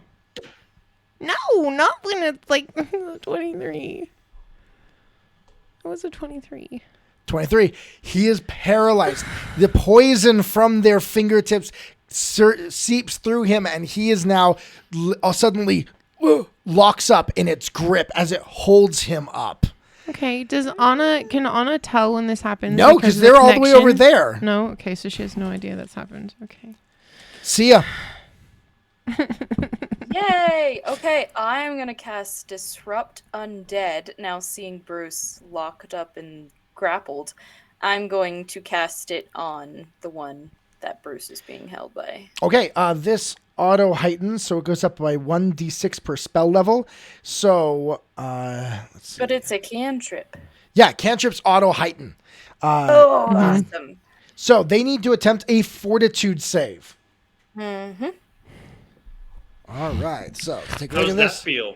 No, not when it's like 23. It was a 23. 23. He is paralyzed. The poison from their fingertips seeps through him, and he is now suddenly locks up in its grip as it holds him up. Okay, can Anna tell when this happens? No, because they're all the way over there. No, okay, so she has no idea that's happened. Okay. See ya. Yay! Okay, I'm gonna cast Disrupt Undead. Now seeing Bruce locked up and grappled, I'm going to cast it on the one that Bruce is being held by. Okay, this auto heightens, so it goes up by 1d6 per spell level. So, let's see. But it's a cantrip. Yeah, cantrips auto heighten. Awesome. So they need to attempt a fortitude save. Mm-hmm. All right, so let's take a How look does at that this. feel?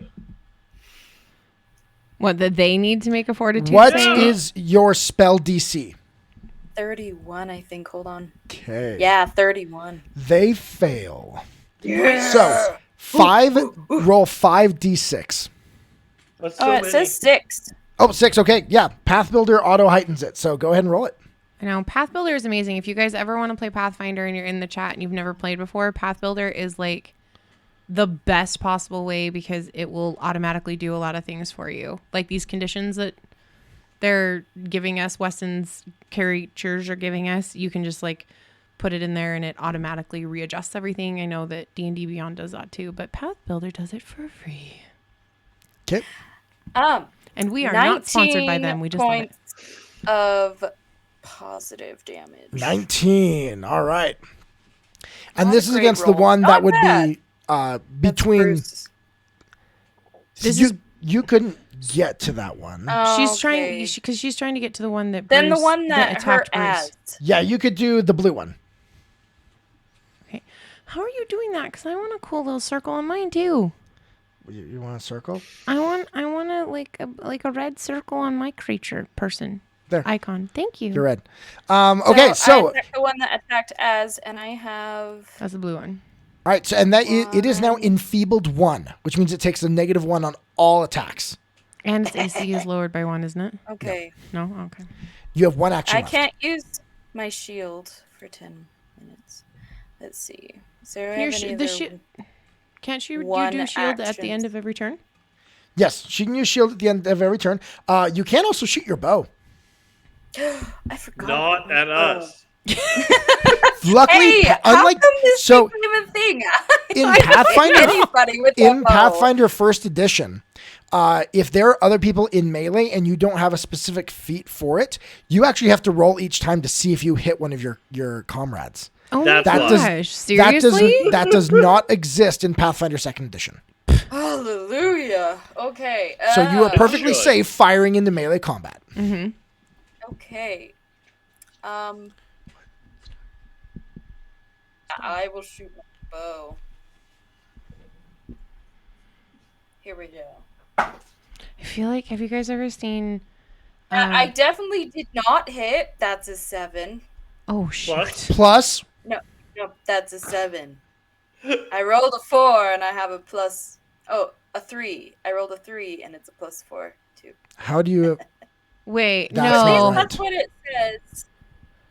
What, that they need to make a fortitude What save? is your spell DC? 31, I think. Hold on. Okay. Yeah, 31. They fail. Yeah. So, roll 5d6. What's so Oh, it many? says 6. Oh, 6, okay. Yeah, Path Builder auto heightens it. So go ahead and roll it. I know, Path Builder is amazing. If you guys ever want to play Pathfinder and you're in the chat and you've never played before, Path Builder is like the best possible way because it will automatically do a lot of things for you. Like these conditions that they're giving us, Weston's creatures are giving us, you can just like put it in there and it automatically readjusts everything. I know that D&D Beyond does that too, but Path Builder does it for free. Okay. And we are not sponsored by them. We just love it. points of positive damage. 19. All right. And Not this a is great against the roll. one that Not would bad. be That's between. Bruce. You couldn't get to that one. Oh, She's okay. trying because she's trying to get to the one that Then the Bruce- one that her attacked Bruce. as. Yeah, you could do the blue one. Okay, how are you doing that? Because I want a cool little circle on mine too. You want a circle? I want a like a red circle on my creature person There. icon. Thank you. You're red. Okay, so I attacked the one that attacked as, and I have. That's the blue one. all right, so and that it is now enfeebled 1, which means it takes a -1 on all attacks. And its AC is lowered by 1, isn't it? Okay. No. Okay. You have 1 action I left. can't use my shield for 10 minutes. Let's see. Is there Your any the other shi- Can't you one do shield at the actions? end of every turn? Yes, she can use shield at the end of every turn. You can also shoot your bow. I forgot. Not at us. Luckily, Hey, how unlike come this so became a thing? in I don't like Pathfinder, anybody with in that bow. Pathfinder First Edition, if there are other people in melee and you don't have a specific feat for it, you actually have to roll each time to see if you hit one of your comrades. Oh That's my why. gosh! Seriously? That does not exist in Pathfinder Second Edition. Hallelujah. Okay. So you are perfectly Should. safe firing into melee combat. Mm-hmm. Okay. I will shoot my bow. Here we go. I feel like, have you guys ever seen? I definitely did not hit. That's a 7. Oh shoot! What? Plus, No, that's a 7. I rolled a 4 and I have a plus. Oh, a 3. I rolled a 3 and it's a +4 too. how do you? Wait, That's no, not right. That's what it says.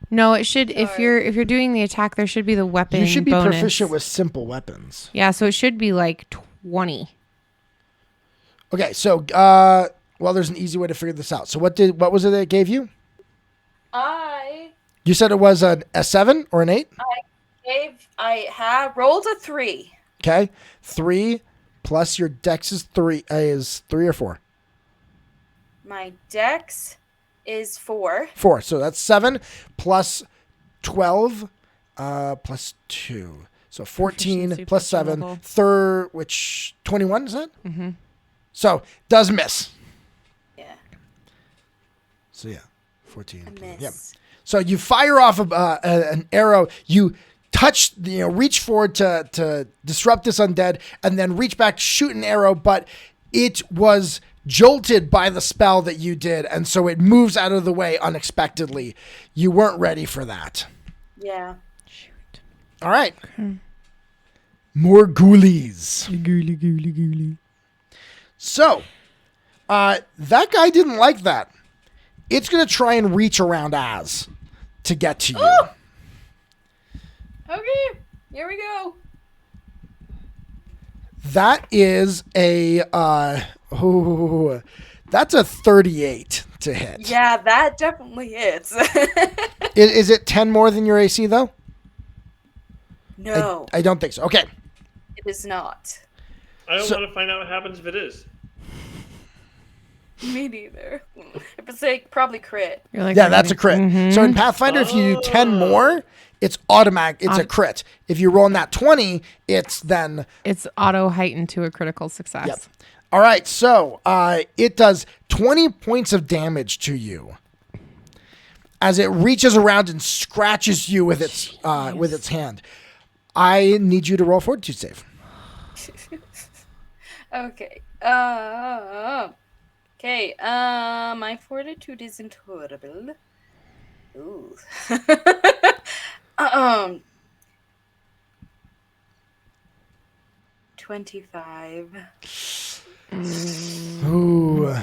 no. It should if Sorry. you're doing the attack, there should be the weapon. You should be bonus. proficient with simple weapons. Yeah, so it should be like 20. Okay, so well, there's an easy way to figure this out. So what was it that it gave you? You said it was a 7 or an 8? I have rolled a 3. Okay, 3 plus your dex is 3 or 4. My dex is 4. 4. So that's 7 plus 12 plus 2. So 14 Proficiency plus plus your 7. level. Third, which 21 is that? Mm-hmm. So does miss. Yeah. So yeah, 14. A Yeah. miss. So you fire off an arrow. You touch, reach forward to disrupt this undead, and then reach back, shoot an arrow, but it was jolted by the spell that you did, and so it moves out of the way unexpectedly. You weren't ready for that. Yeah. Shoot. All right. More ghoulies. Ghoulie. So, that guy didn't like that. It's going to try and reach around Az to get to you. Oh! Okay, here we go. That is that's a 38 to hit. Yeah, that definitely hits. Is it 10 more than your AC, though? No, I don't think so. Okay. it is not. I don't want to find out what happens if it is. Me neither. If it's like probably crit. You're like, Yeah, that's a crit. Mm-hmm. So in Pathfinder, if you do 10 more, it's automatic. It's a crit. If you roll in that 20, it's auto heightened to a critical success. Yep. All right. So it does 20 points of damage to you as it reaches around and scratches you with its hand. I need you to roll fortitude save. Okay. Okay. My fortitude isn't horrible. Ooh. 25. Ooh.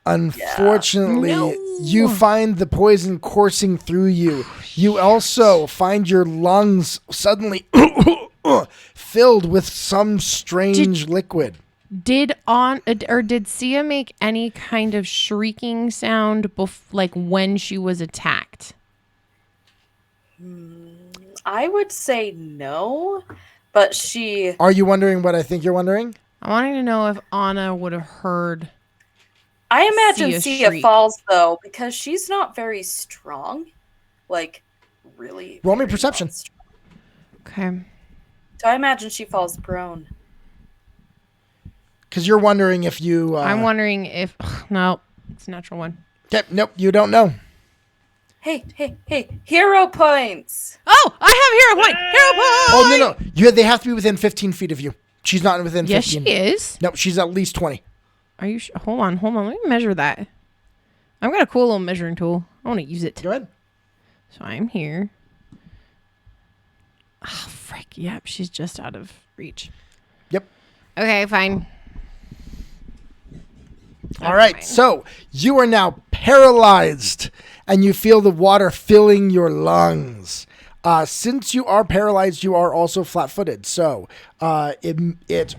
Unfortunately, you find the poison coursing through you. You also find your lungs suddenly filled with some strange liquid. Did Sia make any kind of shrieking sound like when she was attacked? I would say no, but she... Are you wondering what I think you're wondering? I'm wanting to know if Anna would have heard. I imagine Sia Sia falls, though, because she's not very strong. Like, really. Roll me very perception. not strong. Okay. So I imagine she falls prone. Because you're wondering if you... I'm wondering if... no, it's a natural one. Okay, nope, you don't know. Hey, hero points! Oh, I have hero point! Hero point! Oh, no. They have to be within 15 feet of you. She's not within 15. Yes, she is. Nope, she's at least 20. Are you hold on. Let me measure that. I've got a cool little measuring tool. I want to use it. Go ahead. So I'm here. Oh, frick. Yep, she's just out of reach. Yep. Okay, fine. All right, so you are now paralyzed, and you feel the water filling your lungs. Since you are paralyzed, you are also flat-footed. So it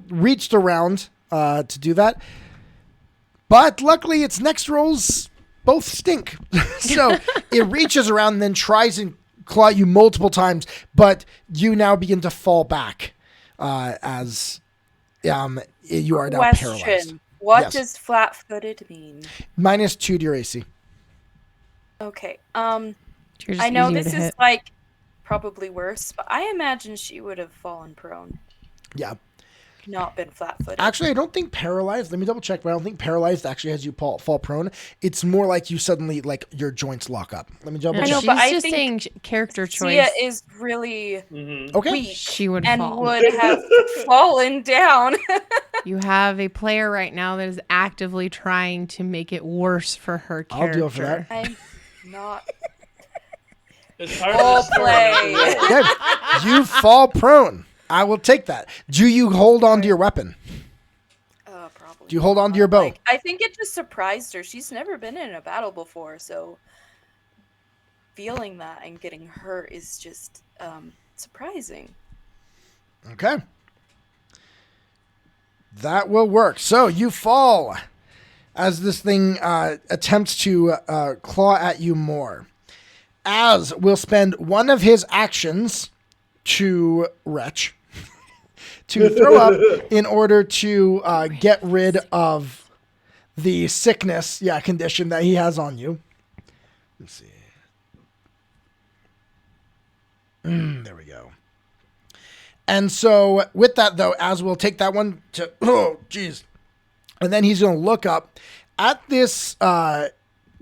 reached around to do that. But luckily, its next rolls both stink. So it reaches around and then tries and claw at you multiple times, but you now begin to fall back as you are now paralyzed. What Yes. does flat-footed mean? -2 to your AC. Okay. You're just I know easier this to is hit. like probably worse, but I imagine she would have fallen prone, Yeah. not been flat-footed. Actually, I don't think paralyzed. Let me double check, but I don't think paralyzed actually has you fall prone. It's more like you suddenly, like, your joints lock up. Let me double I check. know, She's but I just think saying character choice. Sia is really Okay. weak She would and fall. would have fallen down. You have a player right now that is actively trying to make it worse for her I'll character. deal for that. I'm not. It's hard Role to store play. Okay. You fall prone. I will take that. Do you hold on to your weapon? Probably. Do you hold on to your bow? Like, I think it just surprised her. She's never been in a battle before, so feeling that and getting hurt is just surprising. Okay. That will work. So you fall as this thing attempts to claw at you more. Az will spend one of his actions to retch, to throw up in order to get rid of the sickness, condition that he has on you. Let's see. There we go. And so with that, though, Az will take that one to, and then he's going to look up at this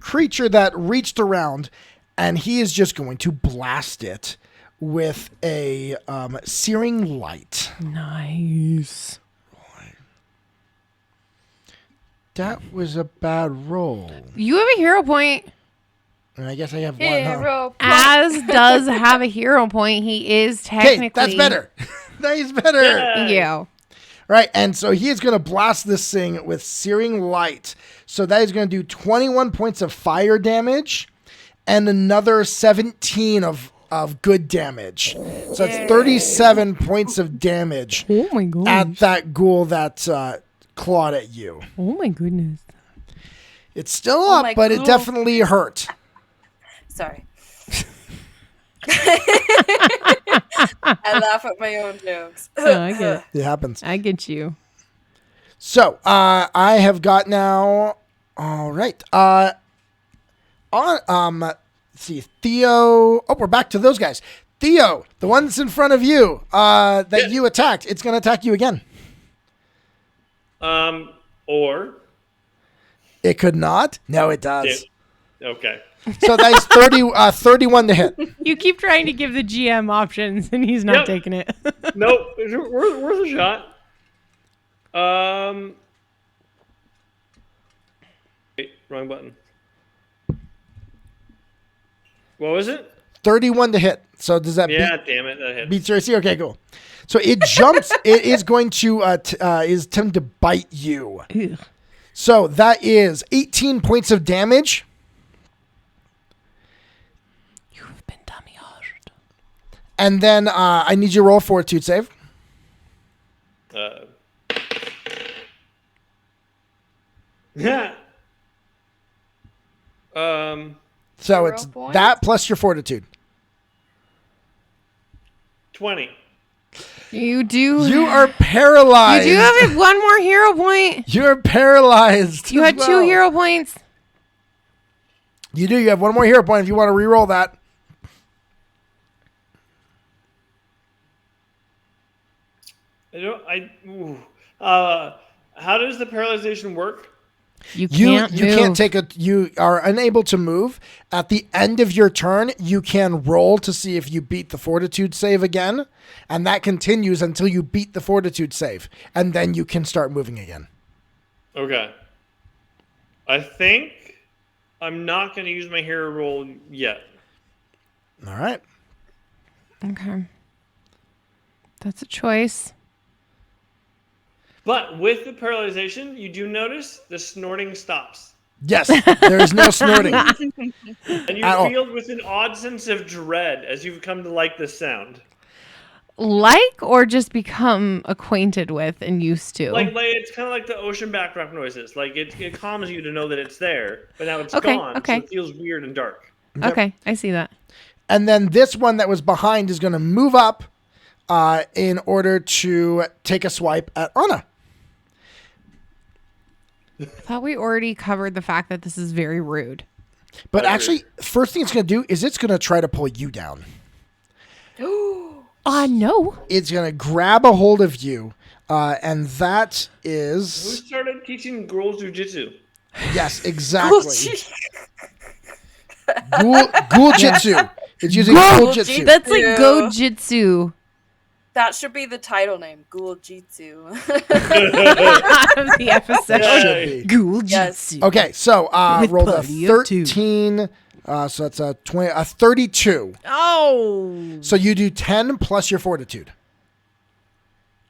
creature that reached around, and he is just going to blast it with a searing light. Nice. That was a bad roll. You have a hero point. And I guess I have one. Huh? Hero point. Az does have a hero point. He is technically. Okay, that's better. That is better. Yeah. Right, and so he is going to blast this thing with searing light. So that is going to do 21 points of fire damage and another 17 of good damage. So it's 37 points of damage Oh my goodness. at that ghoul that clawed at you. Oh my goodness. It's still up, my but it ghoul. definitely hurt. Sorry. I laugh at my own jokes. Oh, I get it. It happens. I get you. So I have got now. All right. Let's see, Theo. Oh, we're back to those guys. Theo, the one that's in front of you that you attacked, it's going to attack you again. Or It could not. No, it does. okay. So that's 31 to hit. You keep trying to give the GM options, and he's not Yep. taking it. Nope. It's worth a shot. Wait, wrong button. What was it? 31 to hit. So does that Yeah, damn it, that hits. beat your AC? Okay, cool. So it jumps. It is going to is attempt to bite you. Ugh. So that is 18 points of damage. You've been damaged. And then I need you to roll a fortitude save. Yeah. So 0 it's points? that plus your fortitude. 20. You do. You are paralyzed. You do have one more hero point. You're paralyzed. You as had well. 2 hero points. You do. You have one more hero point if you want to re-roll that. How does the paralyzation work? You You can't you move. can't take a. You are unable to move. At the end of your turn, you can roll to see if you beat the fortitude save again, and that continues until you beat the fortitude save, and then you can start moving again. Okay. I think I'm not going to use my hero roll yet. All right. Okay. That's a choice. But with the paralyzation, you do notice the snorting stops. Yes, there is no snorting. And you At all. feel with an odd sense of dread as you've come to like this sound. Like or just become acquainted with and used to? Like it's kind of like the ocean backdrop noises. Like it calms you to know that it's there, but now it's Okay, gone. okay. So it feels weird and dark. Okay, I see that. And then this one that was behind is going to move up in order to take a swipe at Anna. I thought we already covered the fact that this is very rude. But I agree. actually, first thing it's going to do is it's going to try to pull you down. No. It's going to grab a hold of you, and that Who is... started teaching girls jujitsu? Yes, exactly. Ghoul Jitsu. It's using Ghoul Jitsu. That's like Ew. Go-Jitsu That should be the title name, Ghoul Jitsu. of the episode. Should be. Ghoul Yes. Jitsu. Okay, so With rolled a party of two. 13, so that's a 32. Oh. So you do 10 plus your fortitude.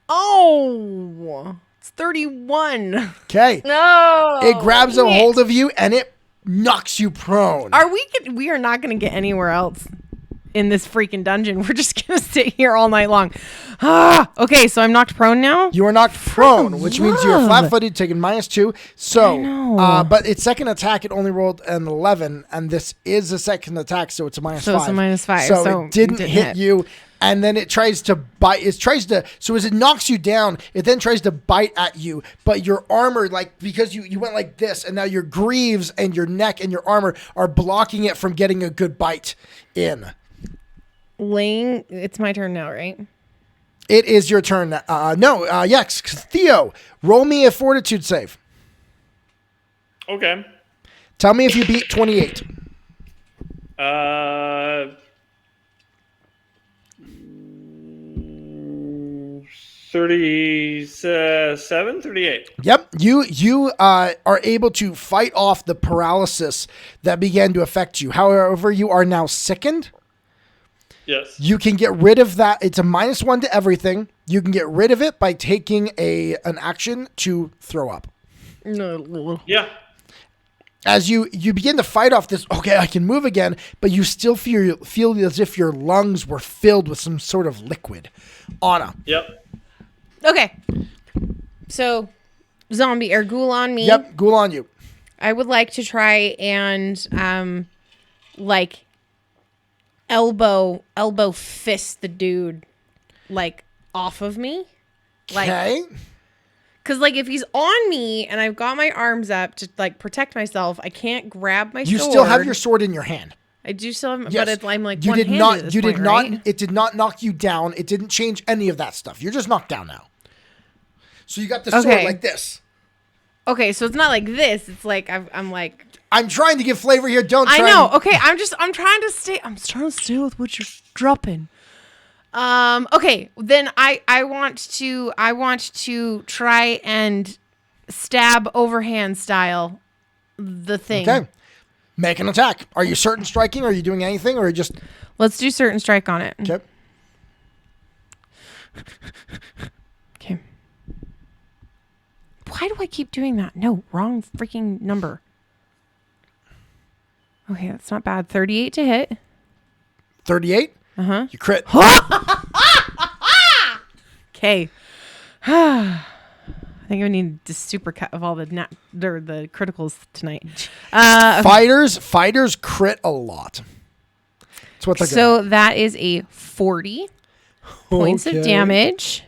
Oh. It's 31. Okay. No. It grabs a Shit. hold of you and it knocks you prone. We are not going to get anywhere else in this freaking dungeon. We're just going to sit here all night long. Okay, so I'm knocked prone now? You are knocked prone, which means you're love. flat-footed, taking -2. So, I know. but its second attack, it only rolled an 11, and this is a second attack, so it's a -5. So it's a -5, So, so it didn't it didn't hit hit. you, and then it tries to bite. So as it knocks you down, it then tries to bite at you, but your armor, like because you went like this, and now your greaves and your neck and your armor are blocking it from getting a good bite in. It's my turn now, right? It is your turn. Yes, Theo, roll me a fortitude save. Okay. Tell me if you beat 28. 37, 38. Yep, you are able to fight off the paralysis that began to affect you. However, you are now sickened. Yes. You can get rid of that. It's a -1 to everything. You can get rid of it by taking an action to throw up. Yeah. As you begin to fight off this, okay, I can move again, but you still feel as if your lungs were filled with some sort of liquid. Anna. Yep. Okay. So, zombie or ghoul on me. Yep, ghoul on you. I would like to try and, like, elbow fist the dude, like, off of me. Okay. Because, like, if he's on me and I've got my arms up to, like, protect myself, I can't grab my sword. You still have your sword in your hand. I do still have, Yes. but I'm, like, you did one-handed not. at this You point, did not. right? It did not knock you down. It didn't change any of that stuff. You're just knocked down now. So you got the sword Okay. like this. Okay, so it's not like this. It's like, I'm like... I'm trying to give flavor here. Don't try. I know. Okay, I'm trying to stay with what you're dropping. Okay, then I want to try and stab overhand style the thing. Okay. Make an attack. Are you certain striking? Are you doing anything? Or are you just... Let's do certain strike on it. Okay. Okay. Why do I keep doing that? No, wrong freaking number. Okay, that's not bad. 38 to hit. 38? Uh-huh. You crit. Okay. I think I need the supercut of all the the criticals tonight. Fighters crit a lot. That's what they're So that is a 40 points of Okay. damage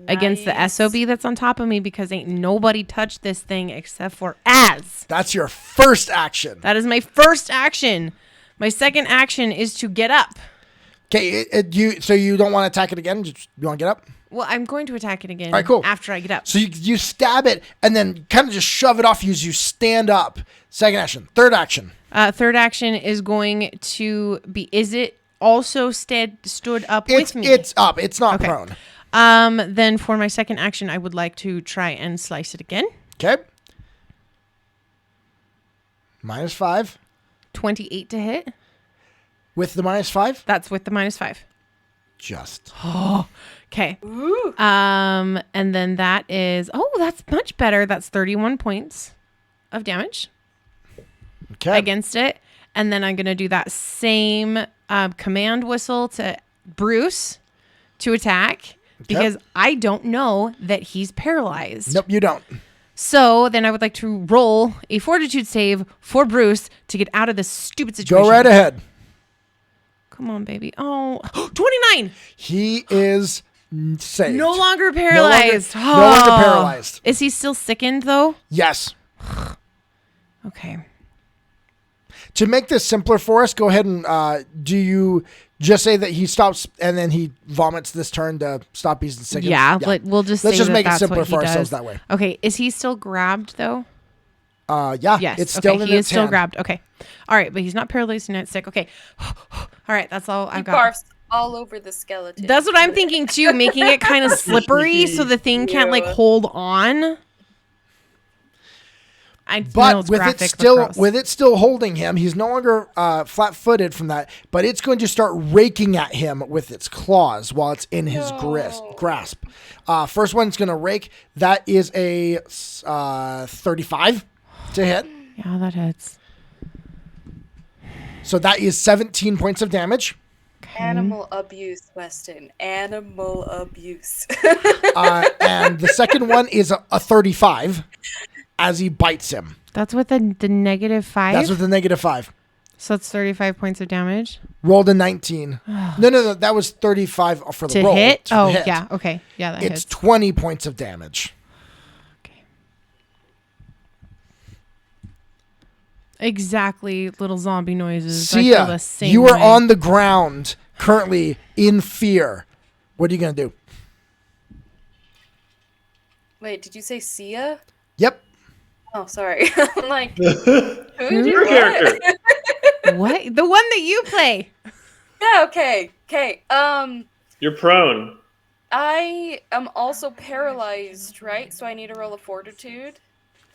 against the Nice. SOB that's on top of me because ain't nobody touched this thing except for Az. That's your first action. That is my first action. My second action is to get up. Okay, so you don't want to attack it again? You want to get up? Well, I'm going to attack it again All right, cool. after I get up. So you stab it and then kind of just shove it off you as you stand up. Second action. Third action. Third action is going to be, is it also stood up with me? It's up. It's not Okay. prone. Then for my second action, I would like to try and slice it again. Okay. -5. 28 to hit. With the -5? That's with the -5. Just. Okay. And then that is, that's much better. That's 31 points of damage Okay. against it. And then I'm going to do that same command whistle to Bruce to attack because I don't know that he's paralyzed. Nope, you don't. So then I would like to roll a fortitude save for Bruce to get out of this stupid situation. Go right ahead. Come on, baby. Oh, 29. He is saved. No longer paralyzed. No longer paralyzed. Is he still sickened though? Yes. Okay. To make this simpler for us, go ahead and do you just say that he stops and then he vomits this turn to stop being sickened? Yeah, we'll just Let's say just that make it that's simpler what he for ourselves does. that way. Okay, is he still grabbed though? Yeah. Yes. It's still okay, in he its is still hand. grabbed. Okay. All right, but he's not paralyzed and not sick. Okay. All right, that's all He I've got. barfs all over the skeleton. That's what I'm thinking too, making it kind of slippery so the thing can't like Yeah. hold on. I know But it's with graphic, but gross. it still holding him, he's no longer flat-footed from that. But it's going to start raking at him with its claws while it's in his grasp. First one's going to rake. That is a 35 to hit. Yeah, that hits. So that is 17 points of damage. Animal abuse, Weston. Animal abuse. And the second one is a 35 as he bites him. That's with the -5. That's with the -5. So it's 35 points of damage Rolled a 19. No. That was 35 for the to roll. hit. To the Oh, hit. yeah. Okay. Yeah, that It's hits. 20 points of damage. Okay. Exactly. Little zombie noises. I feel the Sia, same you are way. on the ground currently in fear. What are you going to do? Wait, did you say Sia? Yep. Oh, sorry. I'm like, Your character. What? The one that you play. Yeah, okay. You're prone. I am also paralyzed, right? So I need to roll a fortitude.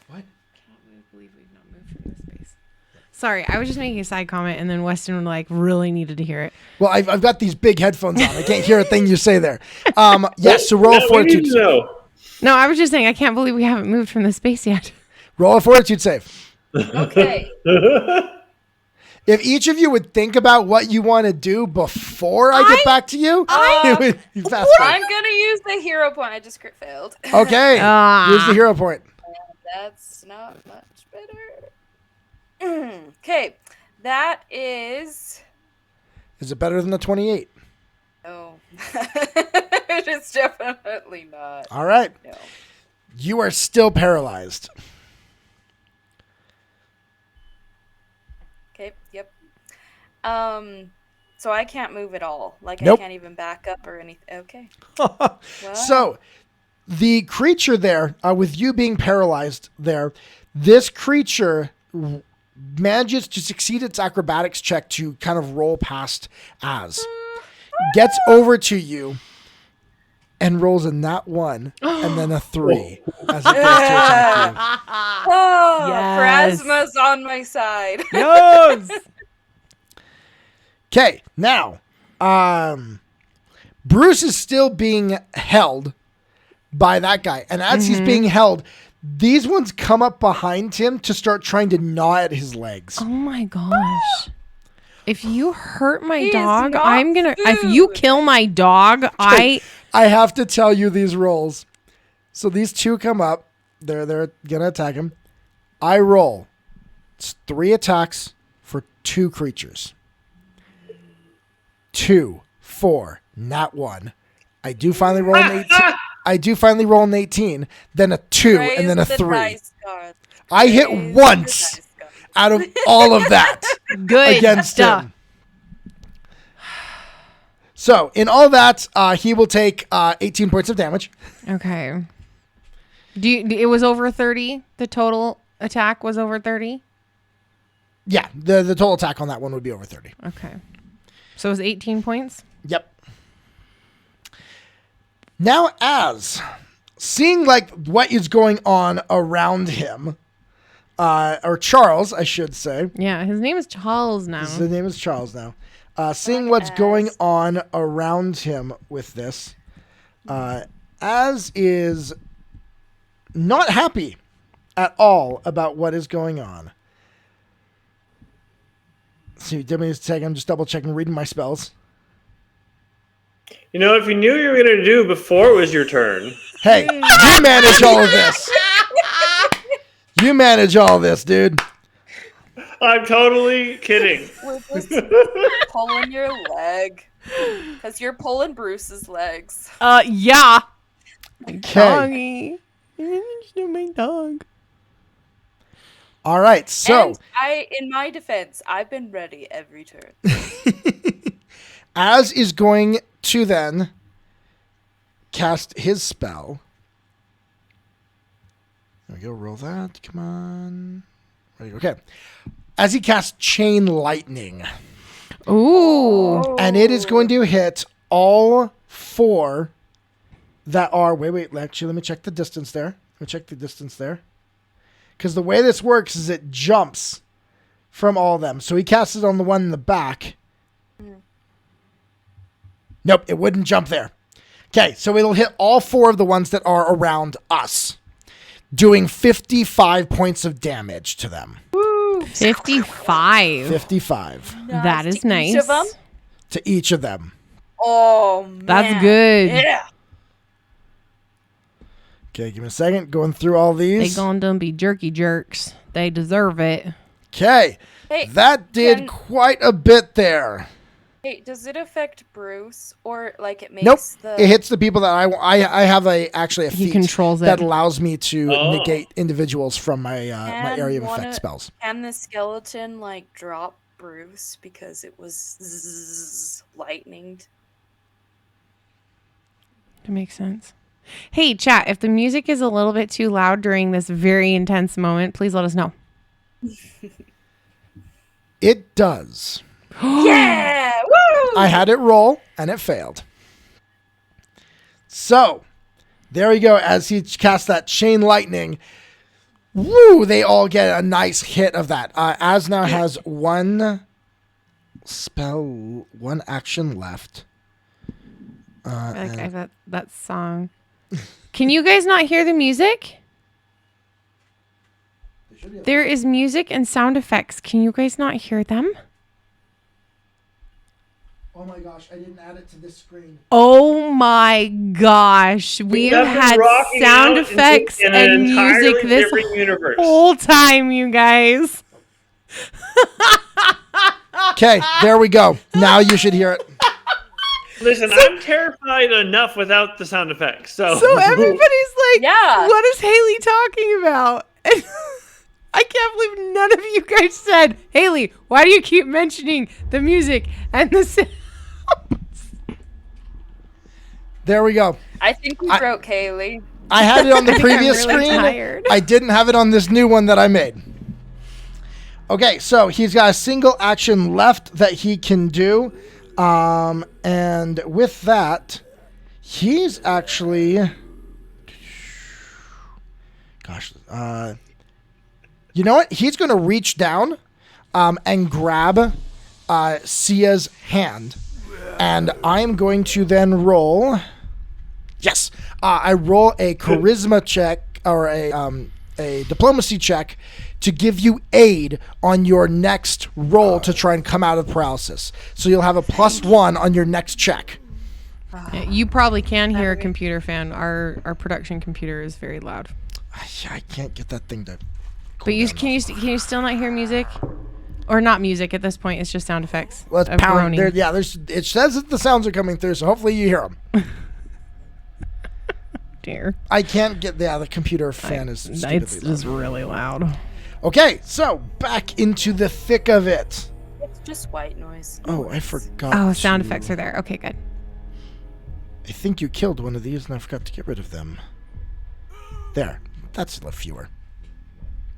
What? Can't believe we've not moved from this space. Sorry, I was just making a side comment, and then Weston really needed to hear it. Well, I've got these big headphones on. I can't hear a thing you say there. Yes, so roll a fortitude save. No, I was just saying I can't believe we haven't moved from this space yet. Roll a fortitude save. Okay. If each of you would think about what you want to do before I get back to you, it would be faster. I'm going to use the hero point. I just crit failed. Okay, use the hero point. That's not much better. Okay, that is... Is it better than the 28? No. It's definitely not. All right. No. You are still paralyzed. Okay, yep. So I can't move at all. Like, Nope. I can't even back up or anything. Okay. So, the creature there, with you being paralyzed there, this creature manages to succeed its acrobatics check to kind of roll past Az. Gets over to you and rolls a nat 1 and then a 3 as it goes to attack you. Oh, Yes. Phrasma's on my side. Yes. Okay, now, Bruce is still being held by that guy. And as he's being held, these ones come up behind him to start trying to gnaw at his legs. Oh my gosh. If you hurt my He is dog, not I'm gonna. If you food. kill my dog, I have to tell you these rolls. So these two come up. They're gonna attack him. I roll. It's 3 attacks for 2 creatures. 2, 4, nat 1. I do finally roll an 18. Then a 2, Praise and then a the 3. dice god. I hit Praise once the dice god. out of all of that good against stuff. him. So in all that, he will take 18 points of damage. Okay. It was over 30? The total attack was over 30? Yeah, the total attack on that one would be over 30. Okay. So it was 18 points? Yep. Now, as seeing like what is going on around him, or Charles, I should say. Yeah, his name is Charles now. His name is Charles now. Seeing what's going on around him with this, Az is not happy at all about what is going on. So give me a second. I'm just double checking, reading my spells. You know, if you knew you were going to do before it was your turn. Hey, you manage all of this. You manage all of this, dude. I'm totally kidding. We're just pulling your leg. Because you're pulling Bruce's legs. Yeah. Okay. My dog. All right, so And in my defense, I've been ready every turn. Az is going to then cast his spell. There we go. Roll that. Come on. Ready? Okay. As he casts Chain Lightning. Ooh. And it is going to hit all 4 that are... Wait. Actually, let me check the distance there. Because the way this works is it jumps from all of them. So he casts it on the one in the back. Nope, it wouldn't jump there. Okay, so it'll hit all 4 of the ones that are around us, doing 55 points of damage to them. 55. 55 That is To nice. each of them? to each of them. Oh, man. That's good. Yeah. Okay, give me a second. Going through all They these. gonna be jerky jerks. They deserve it. Okay, Hey, that did quite a bit there. Hey, does it affect Bruce or like it makes Nope, the? it hits the people that I have actually a He feat controls it. that allows me to Oh. negate individuals from my my area of Can effect spells. Can the skeleton like drop Bruce because it was lightninged? That makes sense. Hey, chat, if the music is a little bit too loud during this very intense moment, please let us know. It does. Yeah! Woo! I had it roll, and it failed. So, there you go. As he casts that chain lightning, woo! They all get a nice hit of that. Az now has one action left. I feel like I have that song. Can you guys not hear the music? There is music and sound effects. Can you guys not hear them? Oh my gosh, I didn't add it to this screen. Oh my gosh. We have had sound effects and music this whole time, you guys. Okay, there we go. Now you should hear it. Listen, I'm terrified enough without the sound effects. So everybody's like, Yeah. what is Hayley talking about? And I can't believe none of you guys said, Hayley, why do you keep mentioning the music and the sounds? There we go. I think we broke Hayley. I had it on the previous I'm really screen. tired. I didn't have it on this new one that I made. Okay, so he's got a single action left that he can do. And with that, he's actually... Gosh. You know what? He's going to reach down and grab Sia's hand. And I'm going to then roll... Yes. I roll a charisma check or a diplomacy check to give you aid on your next roll to try and come out of paralysis. So you'll have a +1 on your next check. You probably can hear a computer fan. Our production computer is very loud. I can't get that thing to... But can you still not hear music? Or not music at this point, it's just sound effects. Let's of pound. groaning. It says that the sounds are coming through, so hopefully you hear them. Dear. I can't get... Yeah, the computer fan is stupidly It's loud. just really loud. Okay, so back into the thick of it. It's just white noise. Oh, I forgot. Oh, sound effects are there. Okay, good. I think you killed one of these, and I forgot to get rid of them. There. That's a little fewer.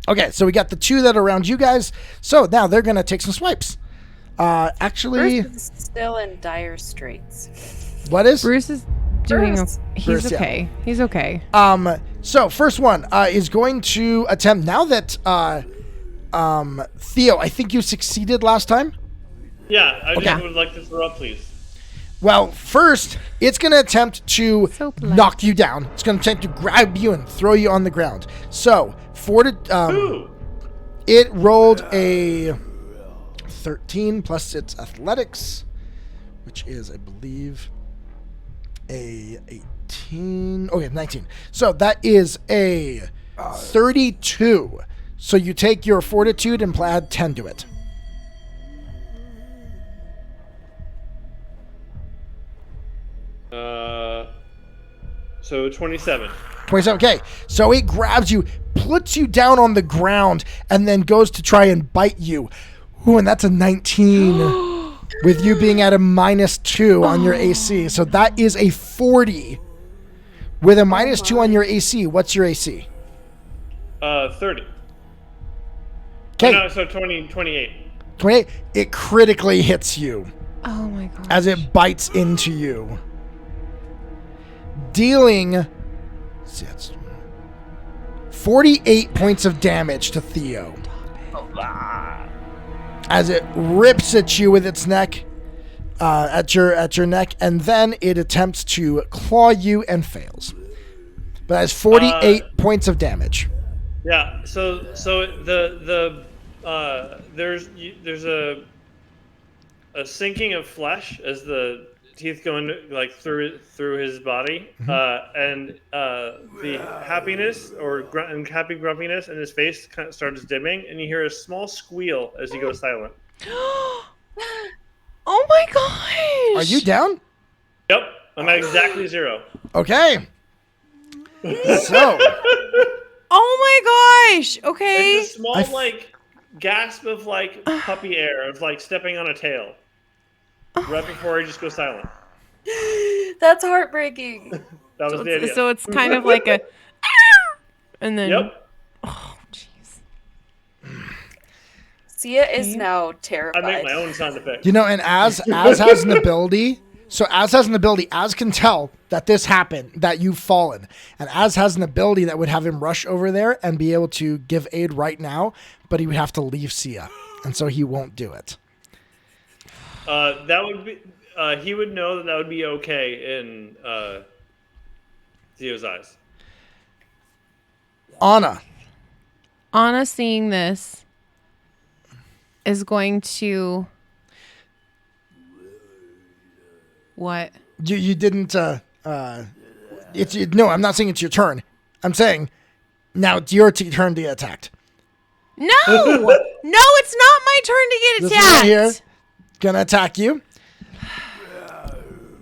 Okay, so we got the 2 that are around you guys. So now they're going to take some swipes. Actually... Bruce is still in dire straits. What is? Bruce is doing... Bruce. He's Bruce, yeah. okay. He's okay. So first one is going to attempt... Now that... Theo, I think you succeeded last time. Yeah, I Okay. just would like to throw up, please. Well, first, it's going to attempt to So polite. knock you down. It's going to attempt to grab you and throw you on the ground. So, Ooh. it rolled a 13 plus its athletics, which is, I believe, a 18. Okay, 19. So that is a 32. So you take your fortitude and add 10 to it. So 27. 27. Okay, so it grabs you, puts you down on the ground, and then goes to try and bite you. Ooh, and that's a 19 with you being at a -2 on your AC. So that is a 40 with a -2 on your AC. What's your AC? 30. Okay, No, so 28. 28. It critically hits you Oh my god. as it bites into you, dealing 48 points of damage to Theo as it rips at you with its neck, at your neck, and then it attempts to claw you and fails. But it has 48 points of damage. Yeah. So there's a sinking of flesh as the teeth go into, like through his body, and the happiness or happy grumpiness in his face kind of starts dimming, and you hear a small squeal as he goes silent. Oh my gosh. Are you down? Yep, I'm at exactly 0. Okay. So, Oh my gosh. Okay. It's a small like gasp of like puppy air of like stepping on a tail right before he just goes silent. That's heartbreaking. That was the idea. So it's kind of like a and then Yep. oh jeez. Sia is now terrified. I make my own sound effect. You know, and Az has an ability. So Az has an ability. Az can tell that this happened, that you've fallen. And Az has an ability that would have him rush over there and be able to give aid right now, but he would have to leave Sia. And so he won't do it. That would be... he would know that would be okay in Theo's eyes. Anna, seeing this, is going to... What? You didn't... no, I'm not saying it's your turn. I'm saying now it's your turn to get attacked. No! No, it's not my turn to get This attacked. one right here, gonna attack you.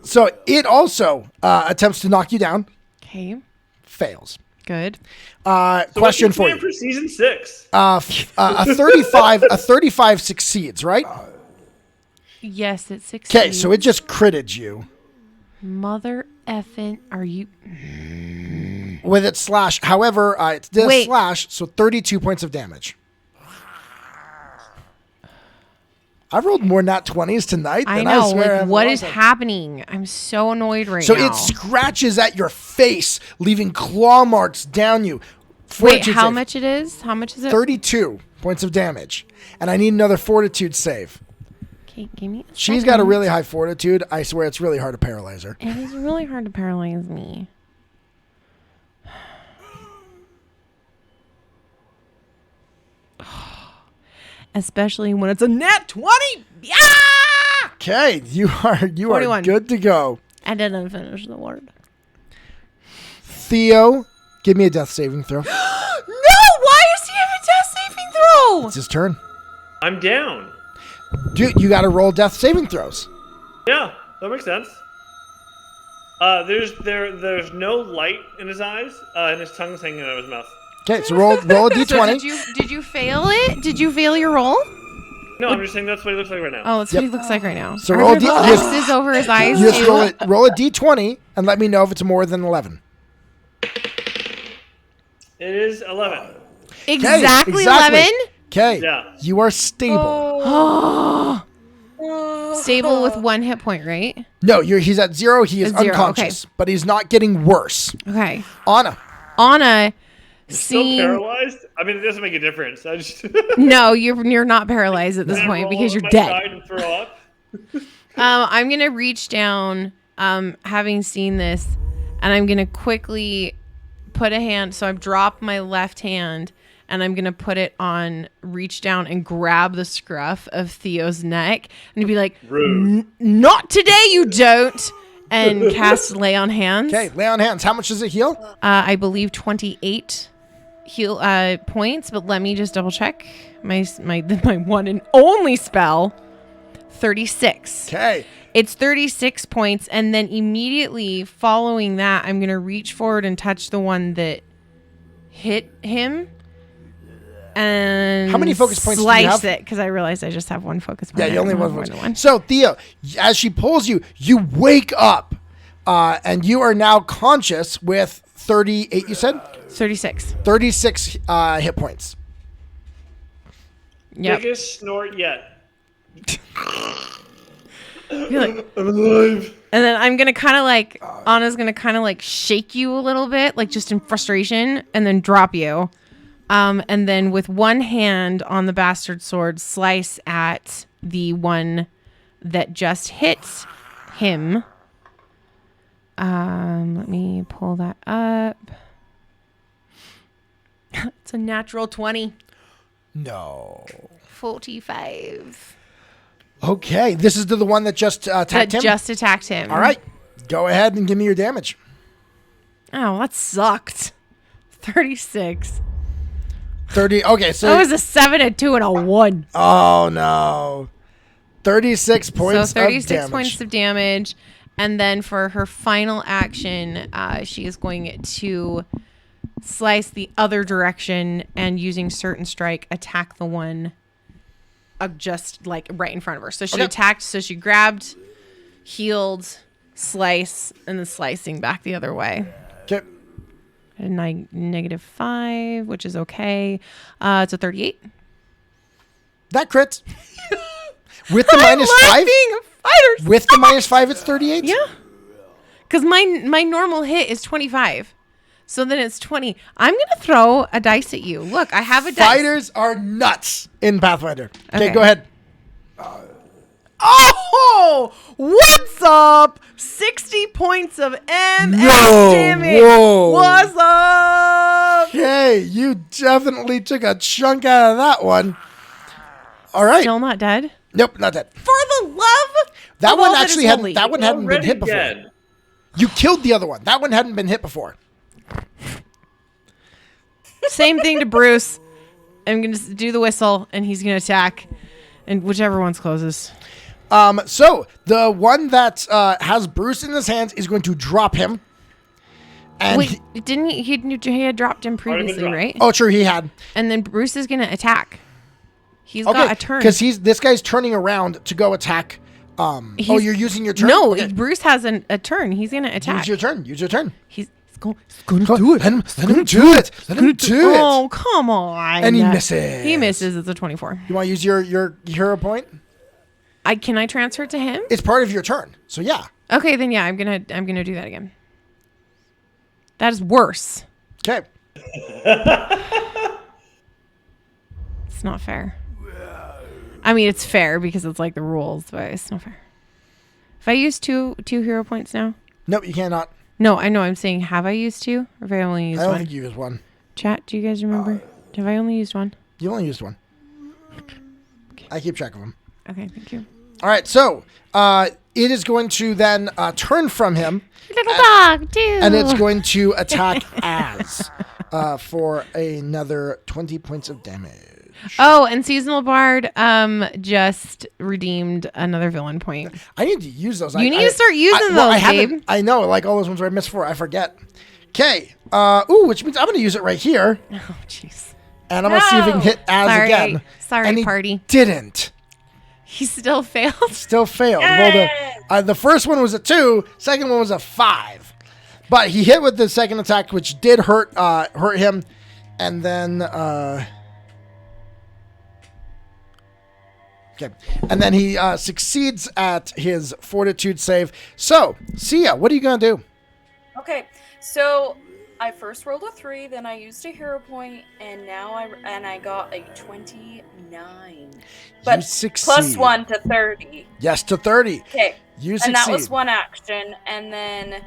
So it also attempts to knock you down. Okay. Fails. Good. Question for you. For season 6. A 35 succeeds, right? Yes, it succeeds. Okay, so it just critted you. Mother effing, are you... With its slash. However, it did a Wait. slash, so 32 points of damage. I've rolled more nat 20s tonight than I know. swear Like, I've what lost is it. happening? I'm so annoyed right So now. it scratches at your face, leaving claw marks down you. Wait, Fortitude how save. much it is? How much is it? 32 points of damage. And I need another fortitude save. Okay, give me a She's got a second. really high fortitude. I swear it's really hard to paralyze her. It is really hard to paralyze me. Especially when it's a nat 20. Yeah! Okay, you are 41. good to go. I didn't finish the word. Theo, give me a death saving throw. No! Why does he have a death saving throw? It's his turn. I'm down. Dude, you got to roll death saving throws. Yeah, that makes sense. There's no light in his eyes, and his tongue's hanging out of his mouth. Okay, so roll a d20. So did you fail it? Did you fail your roll? No, I'm just saying that's what he looks like right now. Oh, that's what he looks like right now. So Are roll there little X's over his eyes You just too? roll a d20 and let me know if it's more than 11. It is 11. Exactly 11? Okay, Yeah. you are stable. Stable with 1 hit point, right? No, he's at 0. He is At 0, unconscious, but he's not getting worse. Okay. Anna, Still seeing... paralyzed? I mean, it doesn't make a difference. I just No, you're not paralyzed at this point because you're dead. And throw up. I'm going to reach down, having seen this, and I'm going to quickly put a hand. So I've dropped my left hand, and I'm going to put it on, reach down and grab the scruff of Theo's neck and be like, not today, you don't. And cast Lay on Hands. okay, lay on hands. How much does it heal? I believe 28 heal points, but let me just double check my one and only spell. 36. Okay. It's 36 points, and then immediately following that, I'm gonna reach forward and touch the one that hit him, and How many focus points do you slice have? it because I realized I just have 1 focus point. Yeah, you only I don't have have more than one. So, Theo, as she pulls you, you wake up, and you are now conscious with 38, you said? 36. 36 hit points. Yep. Biggest snort yet. You're like, I'm alive. and then I'm gonna kind of like Anna's gonna kind of like shake you a little bit, like just in frustration, and then drop you. And then with one hand on the bastard sword, slice at the one that just hit him. Let me pull that up. It's a natural 20. No. 45. Okay, this is the one that just attacked That him? just attacked him. All right, go ahead and give me your damage. Oh, that sucked. 36. 30, okay, so... That was a 7, a 2, and a 1. Oh, no. 36 points So 36 of damage. points of damage. And then for her final action, she is going to slice the other direction and using certain strike, attack the one just like right in front of her. So she attacked, so she grabbed, healed, slice, and then slicing back the other way. Okay. And -5, which is okay. It's a 38. That crits. With the -5? Fighters. With the -5, it's 38? Yeah. Because my normal hit is 25. So then it's 20. I'm going to throw a dice at you. Look, I have a dice. Fighters are nuts in Pathfinder. Okay, Okay. go ahead. Oh, what's up? 60 points of MS damage. Whoa. What's up? Okay, you definitely took a chunk out of that one. All right. Still not dead? Nope, not dead. For the love That of one all that actually is hadn't. holy. That one hadn't been Already hit before. dead. You killed the other one. That one hadn't been hit before. Same thing to Bruce. I'm going to do the whistle, and he's going to attack, and whichever one's closest. So the one that has Bruce in his hands is going to drop him. And Wait, didn't he had dropped him previously, dropped. right? oh, sure, he had. And then Bruce is going to attack. He's got a turn. because this guy's turning around to go attack. You're using your turn. No, Okay. Bruce has a turn. He's going to attack. Use your turn. Use your turn. He's going to Do it. Let him do it. Let him do it. Oh, come on. And he misses. He misses. It's a 24. You want to use your hero point? Can I transfer it to him? It's part of your turn. So yeah. Okay, then yeah, I'm gonna do that again. That is worse. Okay. It's not fair. I mean, it's fair because it's like the rules, but it's not fair. If I use two hero points now? Nope, you cannot. No, I know. I'm saying, have I used two, or have I only used I don't one? think you used one. Chat, do you guys remember? Have I only used one? You only used one. I keep track of them. Okay, thank you. All right, so it is going to then turn from him. Little dog, dude. And it's going to attack Az for another 20 points of damage. Oh, and Seasonal Bard just redeemed another villain point. I need to use those. You need to start using those, babe. I know, like all those ones where I missed before. I forget. Okay. Which means I'm going to use it right here. Oh, jeez. And I'm going to see if we can hit Az Sorry. again. Sorry, and he party. didn't. He still failed. Still failed. Well, the first one was a 2. Second one was a 5. But he hit with the second attack, which did hurt him. And then... okay. And then he succeeds at his fortitude save. So, Sia, what are you going to do? Okay, so I first rolled a 3, then I used a hero point, and now I got a 29. But You succeed. plus 1 to 30. Yes, to 30. Okay. You And succeed. that was one action, and then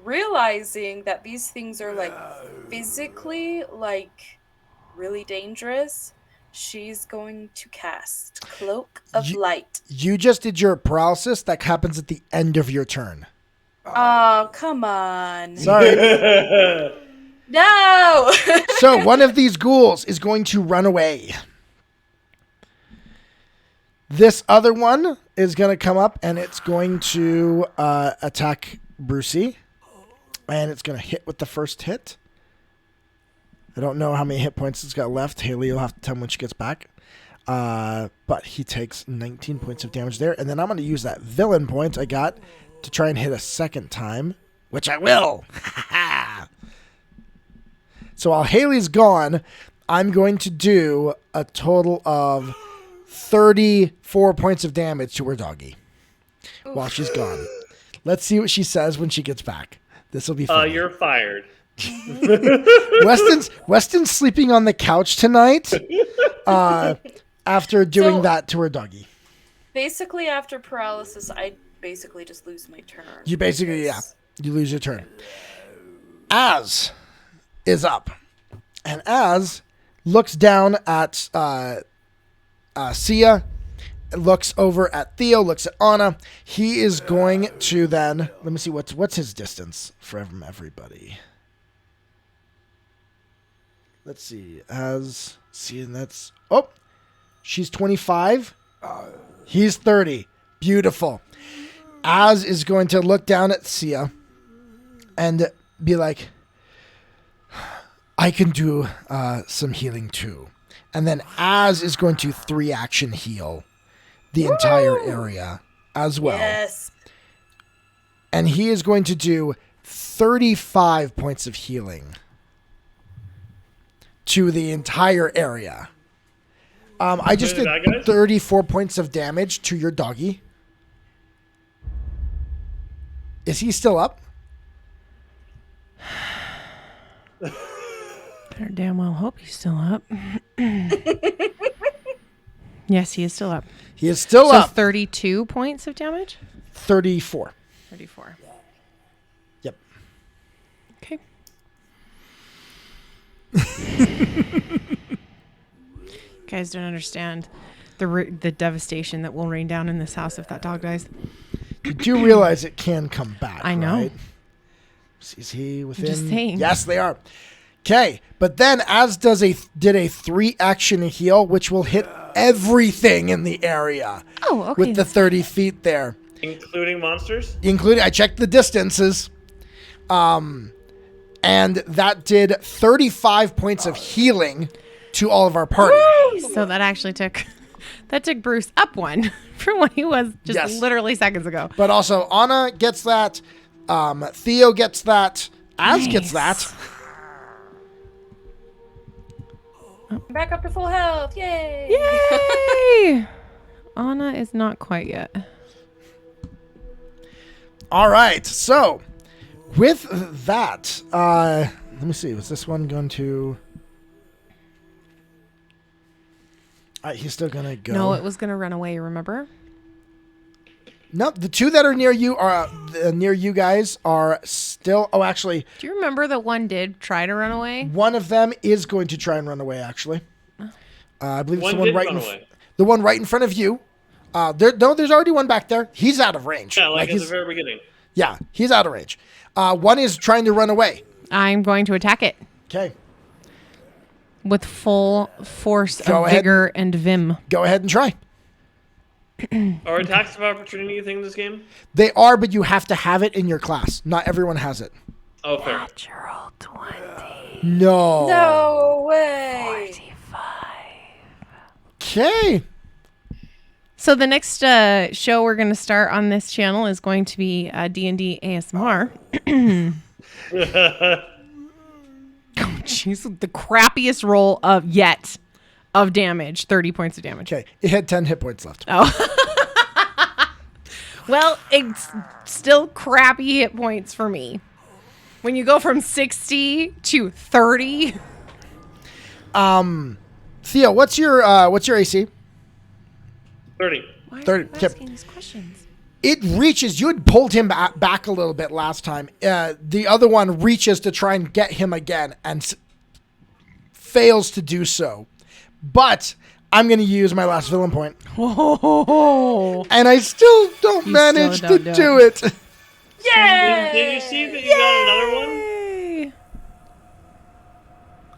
realizing that these things are like physically like really dangerous, she's going to cast Cloak of Light. You just did your paralysis. That happens at the end of your turn. Oh, come on. Sorry. No! So one of these ghouls is going to run away. This other one is going to come up and it's going to attack Brucey. And it's going to hit with the first hit. I don't know how many hit points it's got left. Hayley will have to tell him when she gets back. But he takes 19 points of damage there. And then I'm going to use that villain point I got to try and hit a second time, which I will. So while Hayley's gone, I'm going to do a total of 34 points of damage to her doggy while she's gone. Let's see what she says when she gets back. This will be fun. You're fired. Weston's sleeping on the couch tonight after doing that to her doggy. Basically, after paralysis, I basically just lose my turn. You basically, you lose your turn. Az is up. And Az looks down at Sia, looks over at Theo, looks at Anna. He is going to then, let me see, what's his distance from everybody? Let's see. And that's, she's 25. He's 30. Beautiful. Az is going to look down at Sia and be like, I can do some healing too. And then Az is going to 3-action heal the entire area as well. Yes. And he is going to do 35 points of healing to the entire area. I just did Bad guys? 34 points of damage to your doggy. Is he still up? Better damn well hope he's still up. Yes, he is still up. He is still So up. 32 points of damage? 34. 34. Yep. Okay. You guys don't understand the devastation that will rain down in this house if that dog dies. You do realize it can come back, I know. right? Is he within? Just saying. Yes, they are. Okay, but then as did a 3-action heal, which will hit everything in the area. Oh, okay. With the 30 feet there. Including monsters? I checked the distances. And that did 35 points of healing to all of our party. So that actually took Bruce up one from what he was just Yes. literally seconds ago. But also Anna gets that. Theo gets that. Az gets that. Back up to full health. Yay! Yay! Anna is not quite yet. All right. So with that, let me see. Was this one going to... he's still going to go. No, it was going to run away, remember? No, the two that are near you guys are still... Oh, actually, Do you remember that one did try to run away? one of them is going to try and run away, actually. I believe it's One the one did right run in away. the one right in front of you. There's already one back there. He's out of range. Yeah, like at he's, the very beginning. yeah, he's out of range. One is trying to run away. I'm going to attack it Okay, with full force Go of ahead. vigor and vim. go ahead and try. Are attacks of opportunity a thing in this game? They are, but you have to have it in your class. Not everyone has it. Oh, fair. Natural 20. No. No way! 45. Okay. So the next show we're going to start on this channel is going to be D&D ASMR. Oh, jeez, the crappiest roll of yet of damage. 30 points of damage. Okay. It had 10 hit points left. Well, it's still crappy hit points for me. When you go from 60 to 30. Theo, what's your AC? 30. Why are 30. you Okay. asking these questions? It reaches. You had pulled him back a little bit last time. The other one reaches to try and get him again and fails to do so. But I'm going to use my last villain point. Oh, And I still don't manage still to don't do it. Yay! Did you see that you got another one? Yay.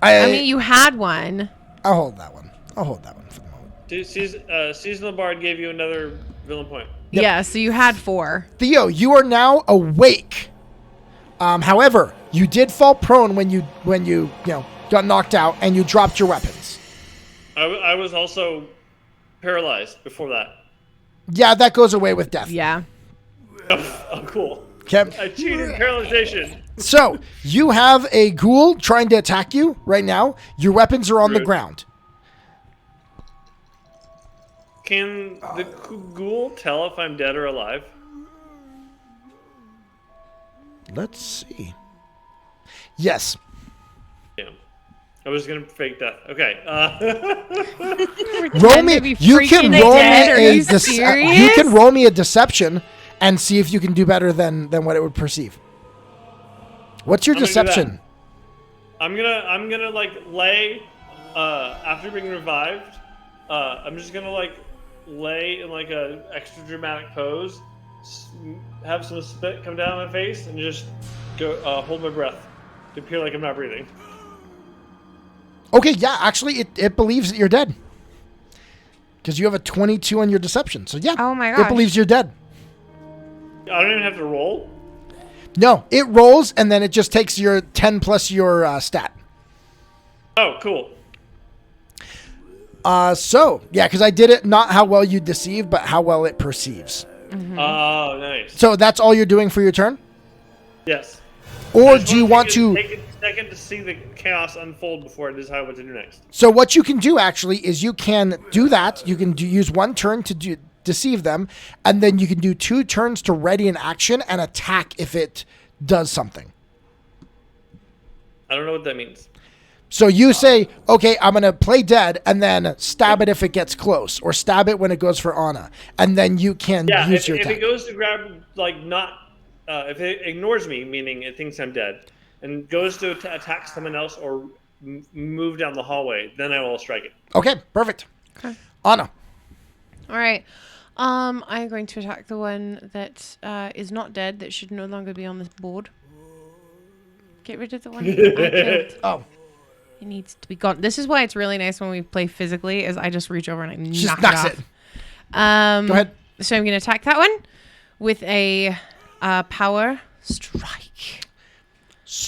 I I mean, you had one. I'll hold that one. I'll hold that one for the moment. Dude, Seasonal Bard gave you another villain point. Yep. Yeah, so you had 4. Theo, you are now awake. However, you did fall prone when you got knocked out and you dropped your weapons. I was also paralyzed before that. Yeah, that goes away with death. Yeah. Oh, cool. Okay. I cheated paralyzation. So you have a ghoul trying to attack you right now. Your weapons are on the Rude. ground. Can the ghoul tell if I'm dead or alive? Let's see. Yes. Damn. I was gonna fake death. Okay. Roll me. to be You can freaking roll dead. Are me you you can serious? roll me a deception and see if you can do better than what it would perceive. What's your I'm gonna do that. deception? I'm gonna like lay after being revived. I'm just gonna like lay in like a extra dramatic pose, have some spit come down my face, and just go hold my breath to appear like I'm not breathing. Okay, yeah, actually, it believes that you're dead. Because you have a 22 on your deception. So, yeah. Oh my It gosh. believes you're dead. I don't even have to roll. No, it rolls, and then it just takes your 10 plus your stat. Oh, cool. So, yeah, because I did it not how well you deceive, but how well it perceives. Oh, nice. So that's all you're doing for your turn? Yes. Or I just do you wanna want to... take a second to see the chaos unfold before I decide what to do next. So what you can do actually is you can do that. You can use one turn to deceive them, and then you can do 2 turns to ready an action and attack if it does something. I don't know what that means. So you say, okay, I'm going to play dead and then stab it if it gets close, or stab it when it goes for Anna. And then you can use your attack. If it goes to grab, if it ignores me, meaning it thinks I'm dead, and goes to attack someone else or move down the hallway, then I will strike it. Okay, perfect. Okay. Anna. All right. I'm going to attack the one that is not dead, that should no longer be on this board. Get rid of the one I killed. Oh. It needs to be gone. This is why it's really nice when we play physically, is I just reach over and I knock knocks it Go off. ahead. So I'm going to attack that one with a power strike.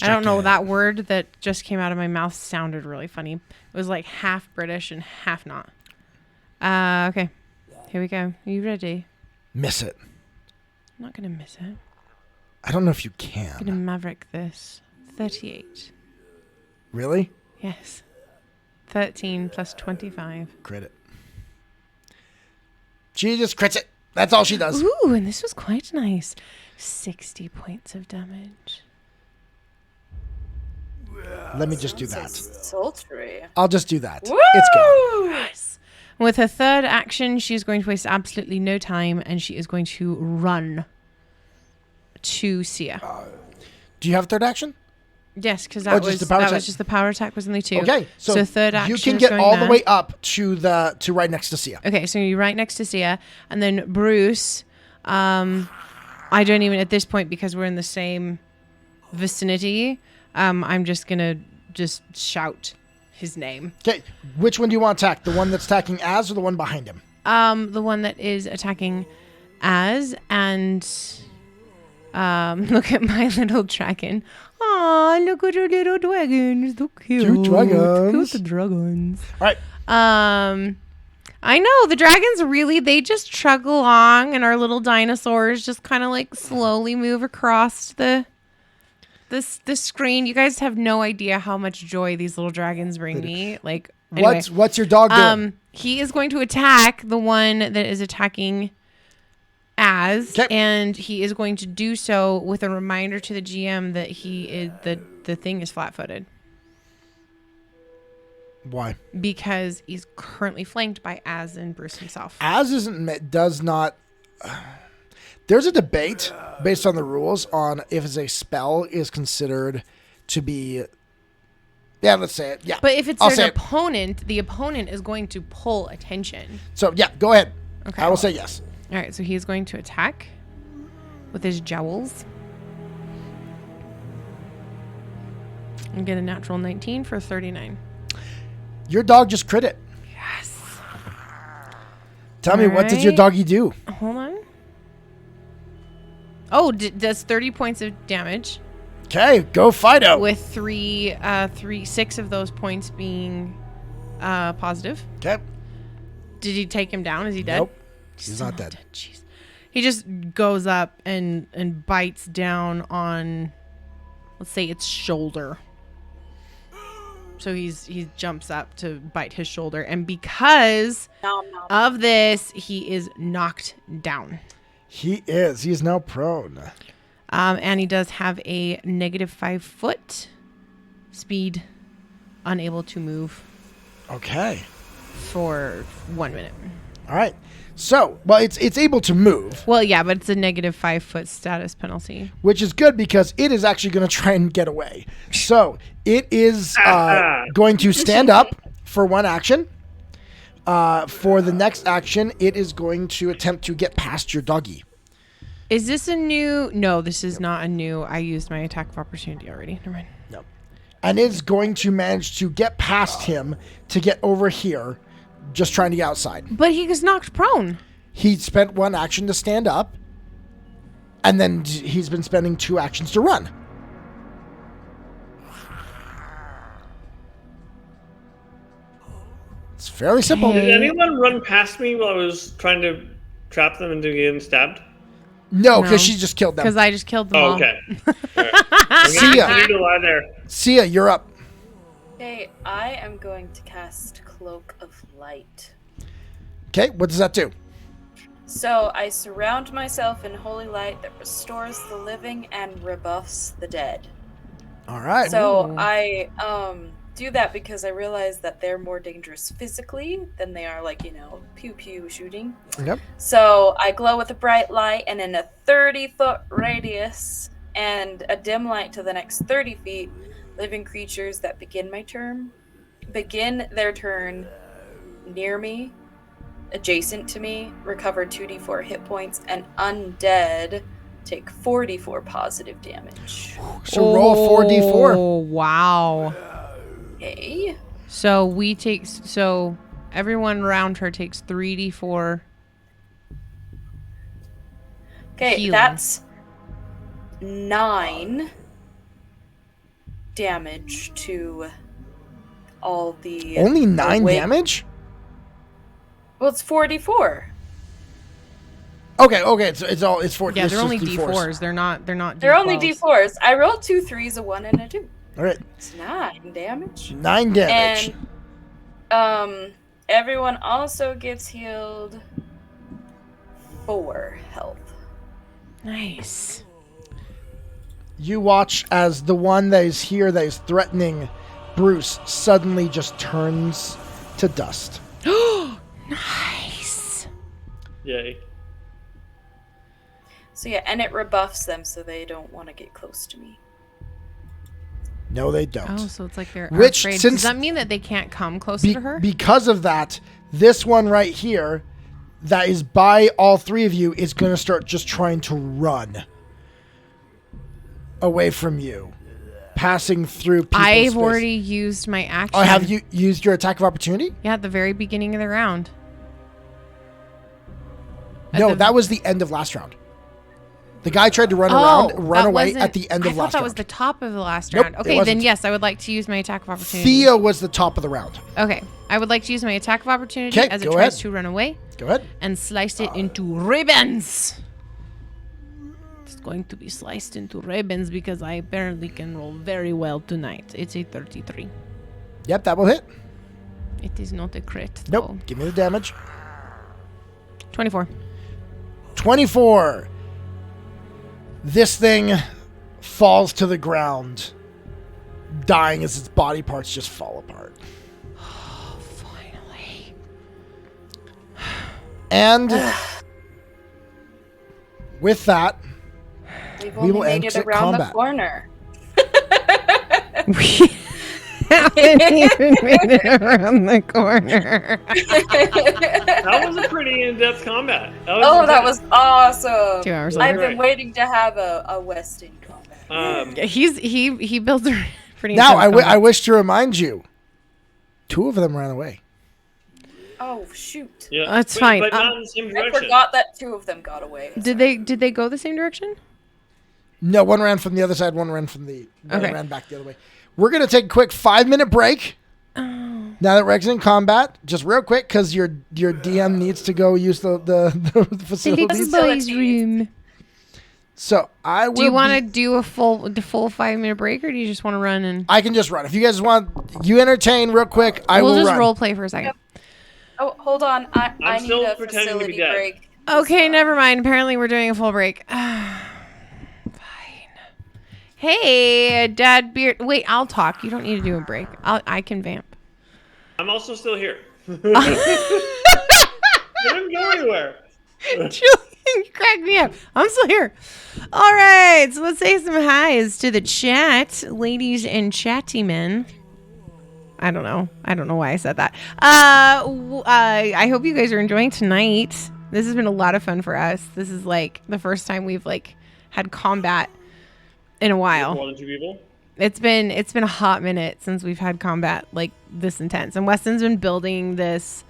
I don't know, that word that just came out of my mouth sounded really funny. It was like half British and half not. Okay. Here we go. Are you ready? Miss it. I'm not going to miss it. I don't know if you can. I'm going to maverick this. 38. Really? Yes. 13 plus 25. Crit it. She just crits it. That's all she does. Ooh, and this was quite nice. 60 points of damage. Let me just do that. Sultry. I'll just do that. Woo! It's gone. Yes. With her third action, she's going to waste absolutely no time, and she is going to run to Sia. Do you have third action? Yes, because that was just the power attack was only 2. Okay, so third action. you can is get going all there. the way up to right next to Sia. Okay, so you're right next to Sia, and then Bruce. I don't even at this point, because we're in the same vicinity. I'm just gonna shout his name. Okay, which one do you want to attack? The one that's attacking Az or the one behind him? The one that is attacking Az, and look at my little dragon. Aw, look at your little dragons. So cute. Cute dragons. Cute dragons. All right. I know the dragons they just chug along, and our little dinosaurs just kind of like slowly move across the screen. You guys have no idea how much joy these little dragons bring me. Like, anyway, what's your dog doing? He is going to attack the one that is attacking Az, and he is going to do so with a reminder to the GM that the thing is flat-footed. Why? Because he's currently flanked by Az and Bruce himself. Az does not. There's a debate based on the rules on if a spell is considered to be. Yeah, let's say it. Yeah, but if it's an opponent, the opponent is going to pull attention. So yeah, go ahead. Okay. I will say yes. All right, so he's going to attack with his jowls and get a natural 19 for 39. Your dog just crit it. Yes. Tell me, what did your doggy do? Hold on. Oh, does 30 points of damage. Okay, go Fido. With 6 of those points being positive. Okay. Did he take him down? Is he dead? Nope. He's not dead. Jeez. He just goes up and bites down on, let's say, its shoulder. So he jumps up to bite his shoulder, and because of this, he is knocked down. He is. He is now prone. And he does have a -5 foot speed, unable to move. Okay. For 1 minute. All right. So, well, it's able to move. Well, yeah, but it's a -5 foot status penalty. Which is good because it is actually going to try and get away. So, it is going to stand up for one action. For the next action, it is going to attempt to get past your doggy. Is this a new? No, this is not a new. I used my attack of opportunity already. Never mind. No. And it's going to manage to get past him to get over here, just trying to get outside. But he was knocked prone. He spent one action to stand up, and then he's been spending 2 actions to run. It's fairly simple. Did anyone run past me while I was trying to trap them into getting stabbed? No, because she just killed them. Because I just killed them all. Okay. All right. See ya. We need to lie there. Sia, you're up. Okay, I am going to cast Cloak of Light. Okay, what does that do? So I surround myself in holy light that restores the living and rebuffs the dead. All right. So I do that because I realize that they're more dangerous physically than they are like, pew pew shooting. Yep. So I glow with a bright light, and in a 30-foot radius and a dim light to the next 30 feet, living creatures that begin their turn near me, adjacent to me, recover 2d4 hit points, and undead take 4d4 positive damage. So roll a 4d4. Oh, wow. Okay. So everyone around her takes 3d4. Okay, healing. that's 9 damage to all the... Only 9 damage? Well, it's 4d4. Okay. It's 4. Yeah, it's they're just only D4s. They're not They're only D12s. d4s. I rolled 2 3s, a 1, and a 2. All right. It's 9 damage. 9 damage. And everyone also gets healed 4 health. Nice. You watch as the one that is here that is threatening Bruce suddenly just turns to dust. Nice. Yay. So yeah, and it rebuffs them so they don't want to get close to me. No, they don't. Oh, so it's like they're Which, afraid. since- Does that mean that they can't come closer to her? Because of that, this one right here that is by all 3 of you is going to start just trying to run away from you, passing through people's I've space. already used my action. Oh, have you used your attack of opportunity? Yeah, at the very beginning of the round. No, that was the end of last round. The guy tried to run away at the end of last round. I thought that was the top of the last Nope, round. it Okay, then wasn't. yes, I would like to use my attack of opportunity. Theo was the top of the round. Okay, I would like to use my attack of opportunity Okay, as it go tries ahead. to run away Go ahead. and slice it into ribbons. It's going to be sliced into ribbons because I apparently can roll very well tonight. It's a 33. Yep, that will hit. It is not a crit. Nope. Though. Give me the damage. 24. 24. This thing falls to the ground, dying as its body parts just fall apart. Finally. And with that, We've We will only made it exit around combat. the corner. We haven't even made it around the corner. That was a pretty in-depth combat. That was awesome. 2 hours I've later. been waiting to have a Weston combat. Yeah, he builds a pretty. now intense combat. I wish to remind you, 2 of them ran away. Oh shoot! Yeah, That's fine. But not in the same I direction. forgot that 2 of them got away. Did they go the same direction? No, one ran from the other side, one ran from one Okay. ran back the other way. We're going to take a quick 5-minute break. Oh. Now that we're exiting combat, just real quick, because your DM needs to go use the facilities. boys' room. So I will. Do you want to do a full 5-minute break, or do you just want to run and? I can just run. If you guys want, you entertain real quick. I We'll will just run. role play for a second. Oh, hold on. I I'm need still a pretending to be facility dead. break. Okay, never mind. Apparently, we're doing a full break. Fine. Hey, Dad Beard. Wait, I'll talk. You don't need to do a break. I can vamp. I'm also still here. I didn't go anywhere. Julian, you cracked me up. I'm still here. All right, so let's say some highs to the chat, ladies and chatty men. I don't know why I said that. I hope you guys are enjoying tonight. This has been a lot of fun for us. This is like the first time we've like had combat in a while. 1 or 2 people. It's been a hot minute since we've had combat like this intense. And Weston's been building this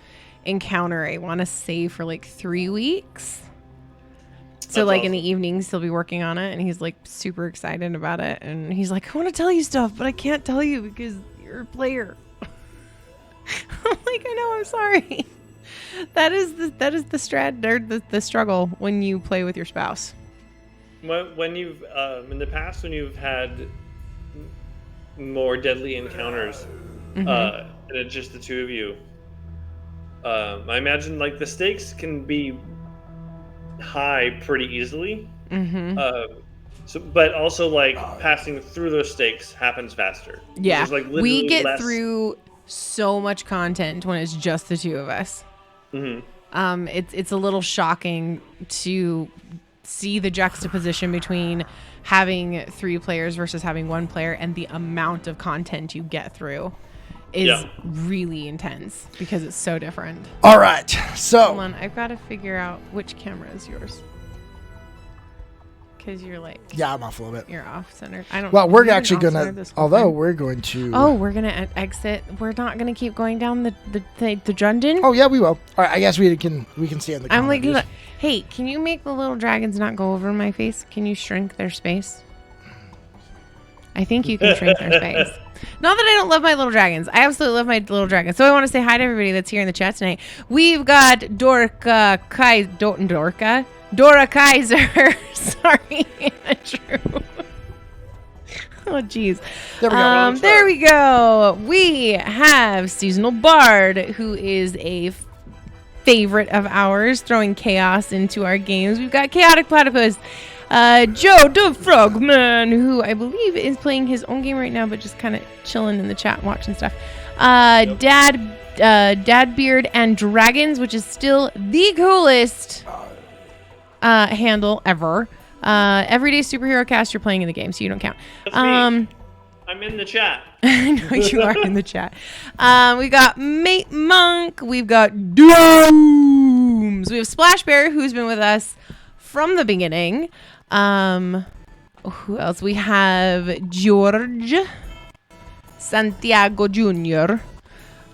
encounter, I want to say, for like 3 weeks. So That's like in awesome. the evenings he'll be working on it, and he's like super excited about it, and he's like, I want to tell you stuff, but I can't tell you because you're a player. I'm like, I know, I'm sorry. That is the strat or the struggle when you play with your spouse. when you've in the past when you've had more deadly encounters, and it's just the two of you, I imagine like the stakes can be high pretty easily. So, but also like passing through those stakes happens faster. Yeah, There's, like, we literally get less. through so much content when it's just the two of us. It's a little shocking to see the juxtaposition between having 3 players versus having 1 player, and the amount of content you get through is really intense because it's so different. All right, so Hold on, I've got to figure out which camera is yours. Because you're like, yeah, I'm off a little bit. you're off center. I don't. Well, we're you've been actually off-centered gonna, this whole although time. we're going to. Oh, we're gonna exit. We're not gonna keep going down the dungeon. Oh yeah, we will. All right, I guess we can see in the. I'm like, comments. hey, can you make the little dragons not go over my face? Can you shrink their space? I think you can shrink their space. Not that I don't love my little dragons. I absolutely love my little dragons. So I want to say hi to everybody that's here in the chat tonight. We've got Dora Kaiser. Sorry, Andrew. Oh, geez. There we go. There we go. We have Seasonal Bard, who is a favorite of ours, throwing chaos into our games. We've got Chaotic Platypus. Joe the Frogman, who I believe is playing his own game right now, but just kind of chilling in the chat, watching stuff. Dadbeard and Dragons, which is still the coolest handle ever. Everyday Superhero Cast, you're playing in the game, so you don't count. I'm in the chat. I know you are in the chat. We got Mate Monk. We've got Dooms. We have Splash Bear, who's been with us from the beginning. Who else? We have George Santiago Jr.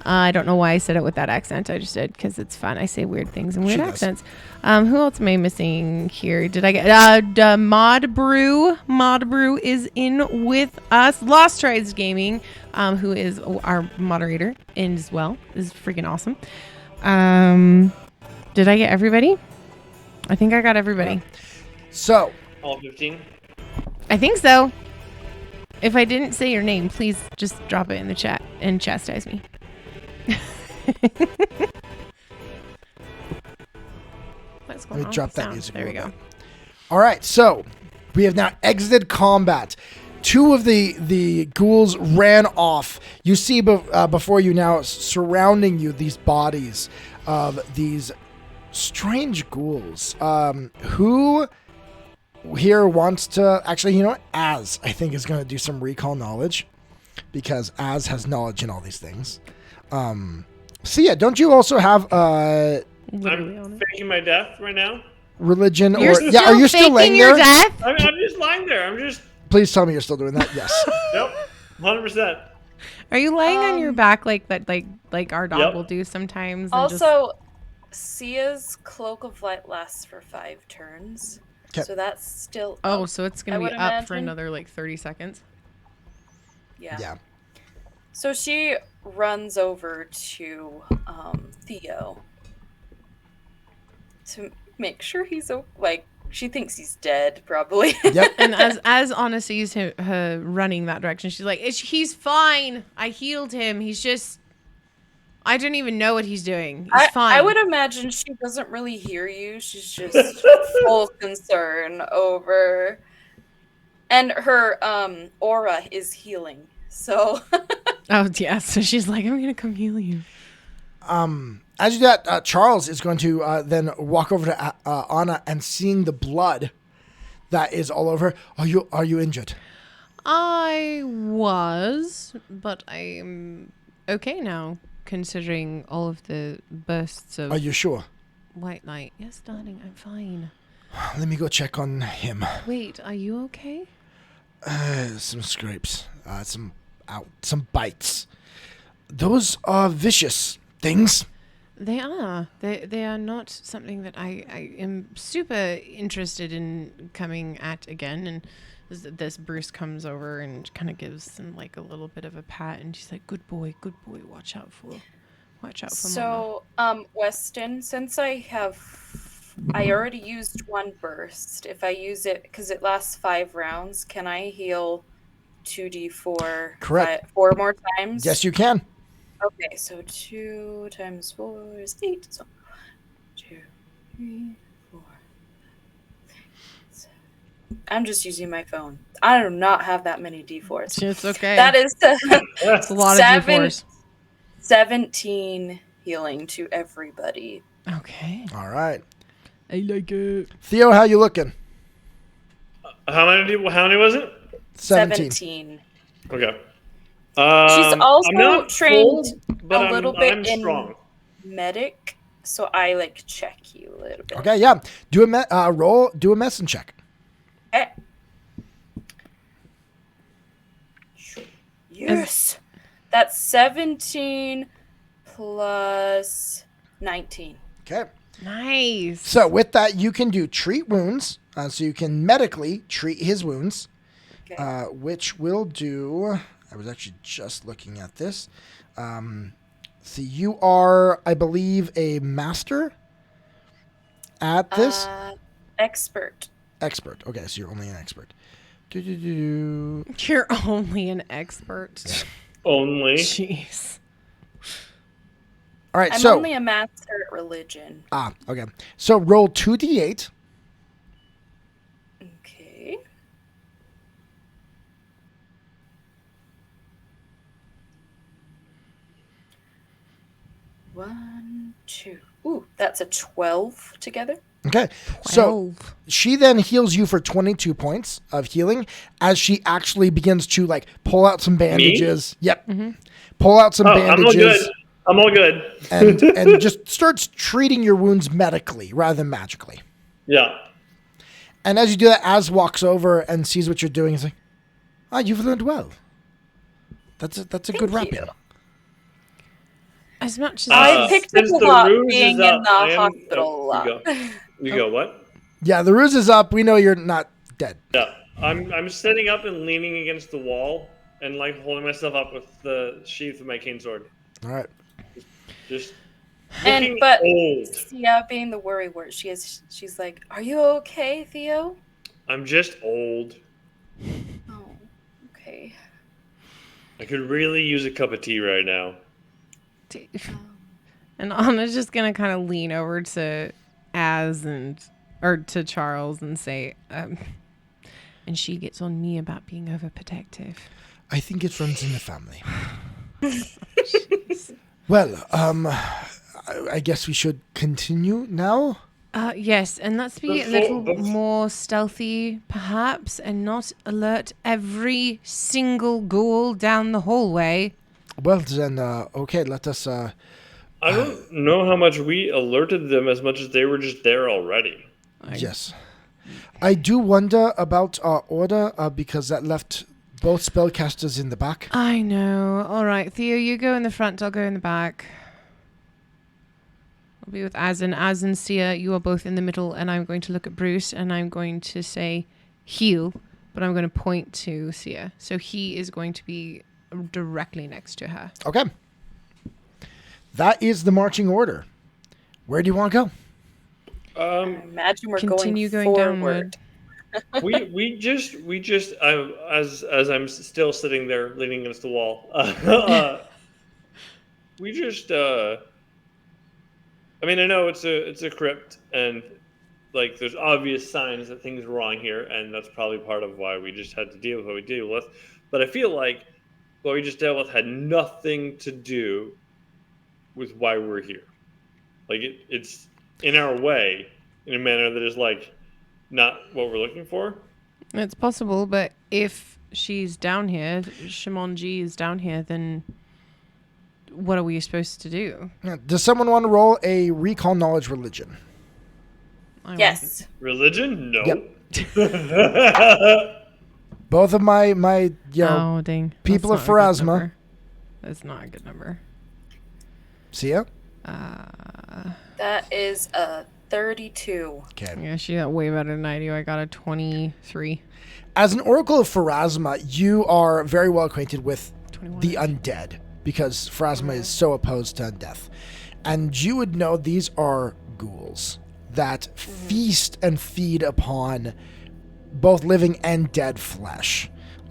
I don't know why I said it with that accent. I just did because it's fun. I say weird things in weird accents. Who else am I missing here? Did I get Mod Brew? Mod Brew is in with us. Lost Strides Gaming, who is our moderator as well. This is freaking awesome. Did I get everybody? I think I got everybody. So All 15. I think so. If I didn't say your name, please just drop it in the chat and chastise me. What's going let me on drop with that sound? music. There a we little go. bit. All right, so we have now exited combat. 2 of the ghouls ran off. You see before you now, surrounding you, these bodies of these strange ghouls. Who here wants to actually, you know what? Az, I think, is going to do some recall knowledge, because Az has knowledge in all these things. So yeah, don't you also have Literally on I'm it. faking my death right now. religion? You're Or yeah, are you still faking laying your there? death? I'm just lying there. I'm just. Please tell me you're still doing that. Yes. Yep. 100%. Are you laying on your back like that, like our dog Yep. will do sometimes? And Also, Sia's Cloak of Light lasts for 5 turns. 'Kay. So that's still oh, up. so it's I gonna be would up for imagine. another like 30 seconds. Yeah. Yeah. So she runs over to Theo to make sure he's like, she thinks he's dead, probably. Yep. And as Anna sees her running that direction, she's like, he's fine. I healed him. He's just, I don't even know what he's doing. He's fine. I would imagine she doesn't really hear you. She's just full concern over, and her aura is healing. So Oh yeah. So she's like, I'm gonna come heal you. As you do that, Charles is going to then walk over to Anna, and seeing the blood that is all over. Are you injured? I was, but I'm okay now, considering all of the bursts of Are you sure? white light. Yes, darling, I'm fine. Let me go check on him. Wait, are you okay? Some scrapes, some bites. Those are vicious things. They are. They are not something that I am super interested in coming at again. And this Bruce comes over and kind of gives him like a little bit of a pat, and she's like, good boy, watch out for Mama." So, Weston, since I have I already used one burst. If I use it, because it lasts 5 rounds, can I heal 2d4 Correct. 4 more times? Yes, you can. Okay, so 2 times 4 is 8. So 2, 3, 4. 7. I'm just using my phone. I do not have that many d4s. It's okay. That is It's a lot of D4s. 17 healing to everybody. Okay. All right. I like it. Theo, how you looking? How many was it? 17. Okay. She's also I'm not trained full, but a little bit I'm in strong. medic, so I like check you a little bit. Okay, yeah. Do a roll. Do a medicine check. Okay. Yes. That's 17 plus 19. Okay. Nice. So with that, you can do treat wounds. So you can medically treat his wounds, Okay. which will do. I was actually just looking at this. So you are, I believe, a master at this. Expert. Expert. Okay, so you're only an expert. Do. You're only an expert. Only. Jeez. All right, I'm so only a master at religion. okay. So roll 2d8. Okay. One, two. Ooh, that's a 12 together. Okay, so she then heals you for 22 points of healing as she actually begins to like pull out some bandages. Me? Yep. Pull out some bandages. I'm all good. and just starts treating your wounds medically rather than magically. Yeah. And as you do that, Az walks over and sees what you're doing. He's like, you've learned well. That's a good wrapping. As much as I picked up a lot being in the I hospital a lot. You go what? Yeah, the ruse is up. We know you're not dead. Yeah. I'm sitting up and leaning against the wall and like holding myself up with the sheath of my cane sword. All right. Just looking old. Sia being the worry word, she's like, "Are you okay, Theo?" I'm just old. Oh, okay. I could really use a cup of tea right now. And Anna's just gonna kind of lean over to or to Charles and say, and she gets on me about being overprotective. I think it runs in the family. Well, I guess we should continue now. Yes, and let's be a little more stealthy, perhaps, and not alert every single ghoul down the hallway. Well, then, okay, let us... I don't know how much we alerted them as much as they were just there already. Yes. I do wonder about our order, because that left both spellcasters in the back. I know. All right, Theo, you go in the front, I'll go in the back. I'll be with Az and Sia, you are both in the middle, and I'm going to look at Bruce, and I'm going to say heal, but I'm going to point to Sia. So he is going to be directly next to her. Okay. That is the marching order. Where do you want to go? I imagine we're Continue going downward. we just as I'm still sitting there leaning against the wall. We just I mean, I know it's a crypt and like there's obvious signs that things are wrong here, and that's probably part of why we just had to deal with what we deal with. But I feel like what we just dealt with had nothing to do with why we're here. Like it's in our way in a manner that is like not what we're looking for. It's possible, but if she's down here, Shemon-ji is down here, then what are we supposed to do? Does someone want to roll a recall knowledge religion? Yes. Religion? No. Yep. Both of my oh, dang. people of Pharasma. That's not a good number. Sia? That is a 32. Okay. Yeah, she got way better than I do. I got a 23. As an Oracle of Pharasma, you are very well acquainted with 21. the undead, because Pharasma is so opposed to death. And you would know these are ghouls. that feast and feed upon both living and dead flesh.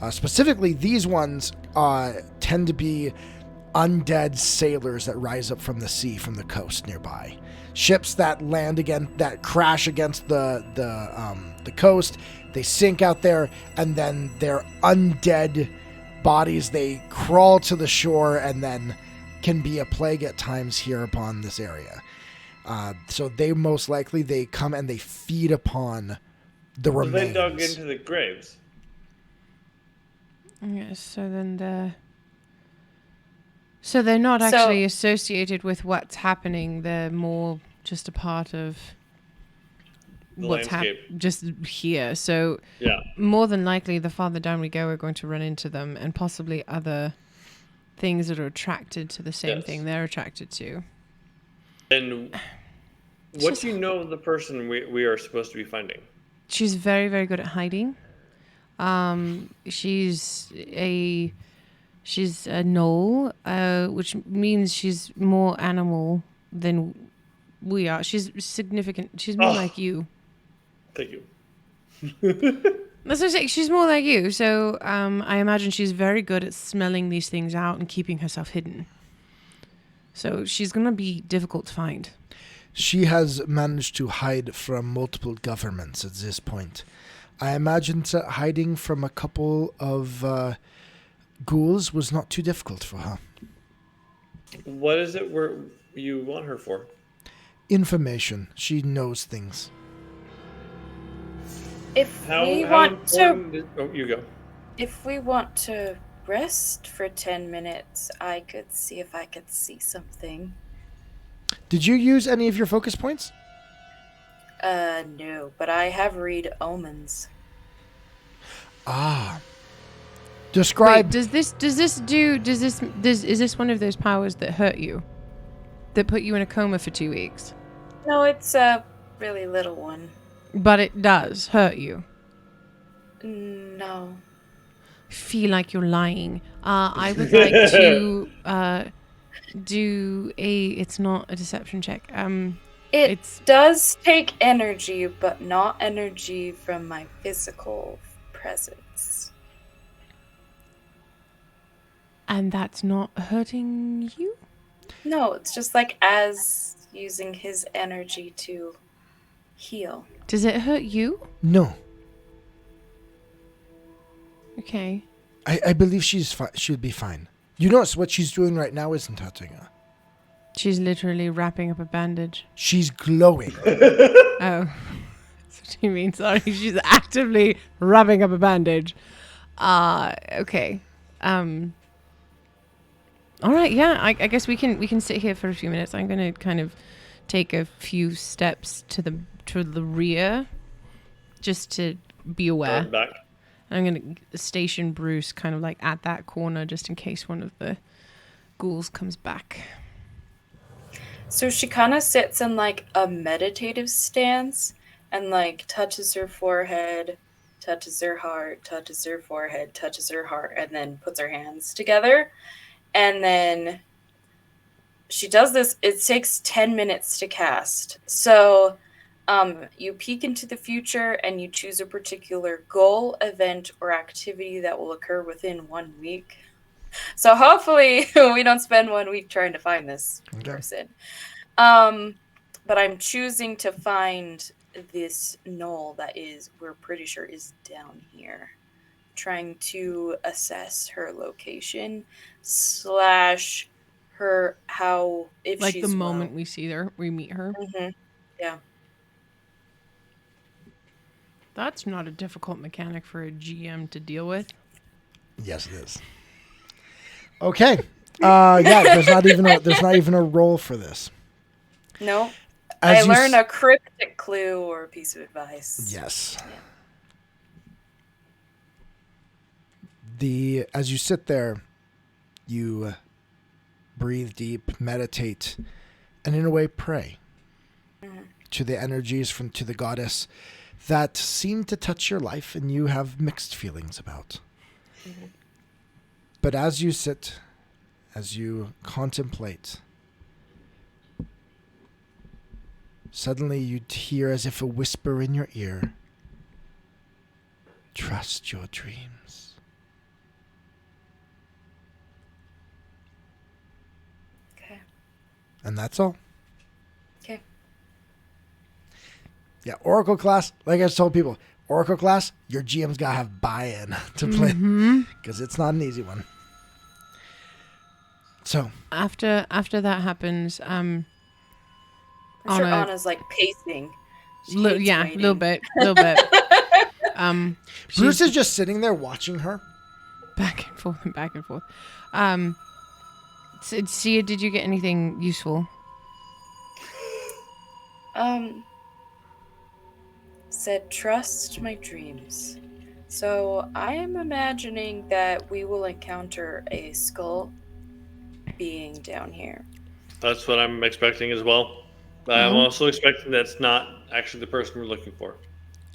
Specifically, these ones tend to be undead sailors that rise up from the sea, from the coast nearby. Ships that land again, that crash against the coast. They sink out there, and then their undead bodies, they crawl to the shore, and then can be a plague at times here upon this area. So they most likely, they come and they feed upon the remains. They dug into the graves. Yes, so then they're not actually associated with what's happening. They're more just a part of The what's landscape. just here. So Yeah. more than likely, the farther down we go, we're going to run into them, and possibly other things that are attracted to the same thing they're attracted to. And what do you know of the person we are supposed to be finding? She's very, very good at hiding. She's a gnoll, which means she's more animal than we are. She's significant. She's more like you. Thank you. That's what I'm saying. She's more like you. So I imagine she's very good at smelling these things out and keeping herself hidden. So she's going to be difficult to find. She has managed to hide from multiple governments at this point. I imagine that hiding from a couple of ghouls was not too difficult for her. What is it you want her for? Information. She knows things. If How we want to, important you go. if we want to rest for 10 minutes, I could see if I could see something. Did you use any of your focus points? No, but I have read omens. Ah. Describe. Wait, is this one of those powers that hurt you? That put you in a coma for 2 weeks? No, it's a really little one. But it does hurt you. No. Feel like you're lying. I would like to do a. It's not a deception check. It does take energy, but not energy from my physical presence. And that's not hurting you? No, it's just like as using his energy to heal. Does it hurt you? No. Okay. I believe she'll be fine. You notice what she's doing right now isn't hurting her. She's literally wrapping up a bandage. She's glowing. Oh. That's what you mean. Sorry. She's actively wrapping up a bandage. Okay. All right. Yeah. I guess we can sit here for a few minutes. I'm going to kind of take a few steps to the rear just to be aware. Back. I'm going to station Bruce kind of like at that corner just in case one of the ghouls comes back. So she kind of sits in like a meditative stance and like touches her forehead, touches her heart, touches her forehead, touches her heart, and then puts her hands together. And then she does this. It takes 10 minutes to cast. So you peek into the future and you choose a particular goal, event, or activity that will occur within 1 week. So hopefully we don't spend 1 week trying to find this person. But I'm choosing to find this knoll that we're pretty sure is down here. Trying to assess her location / her how if like she's the moment we meet her. Mm-hmm. Yeah. That's not a difficult mechanic for a GM to deal with. Yes, it is. Okay. Yeah, there's not even a roll for this. No. As I learn a cryptic clue or a piece of advice. Yes. Yeah. As you sit there, you breathe deep, meditate, and in a way pray to the energies to the goddess that seem to touch your life and you have mixed feelings about. Mm-hmm. But as you sit, as you contemplate, Suddenly you'd hear as if a whisper in your ear. Trust your dreams. Okay. And that's all. Okay. Yeah, Oracle class, like I told people, Oracle class, your GM's got to have buy-in to play, because it's not an easy one. So After that happens, I'm sure Anna's like pacing. She hates yeah, a waiting. little bit. Bruce is just sitting there watching her. Back and forth and back and forth. So, Sia, did you get anything useful? Said trust my dreams. So I am imagining that we will encounter a skull being down here. That's what I'm expecting as well. I'm also expecting that's not actually the person we're looking for.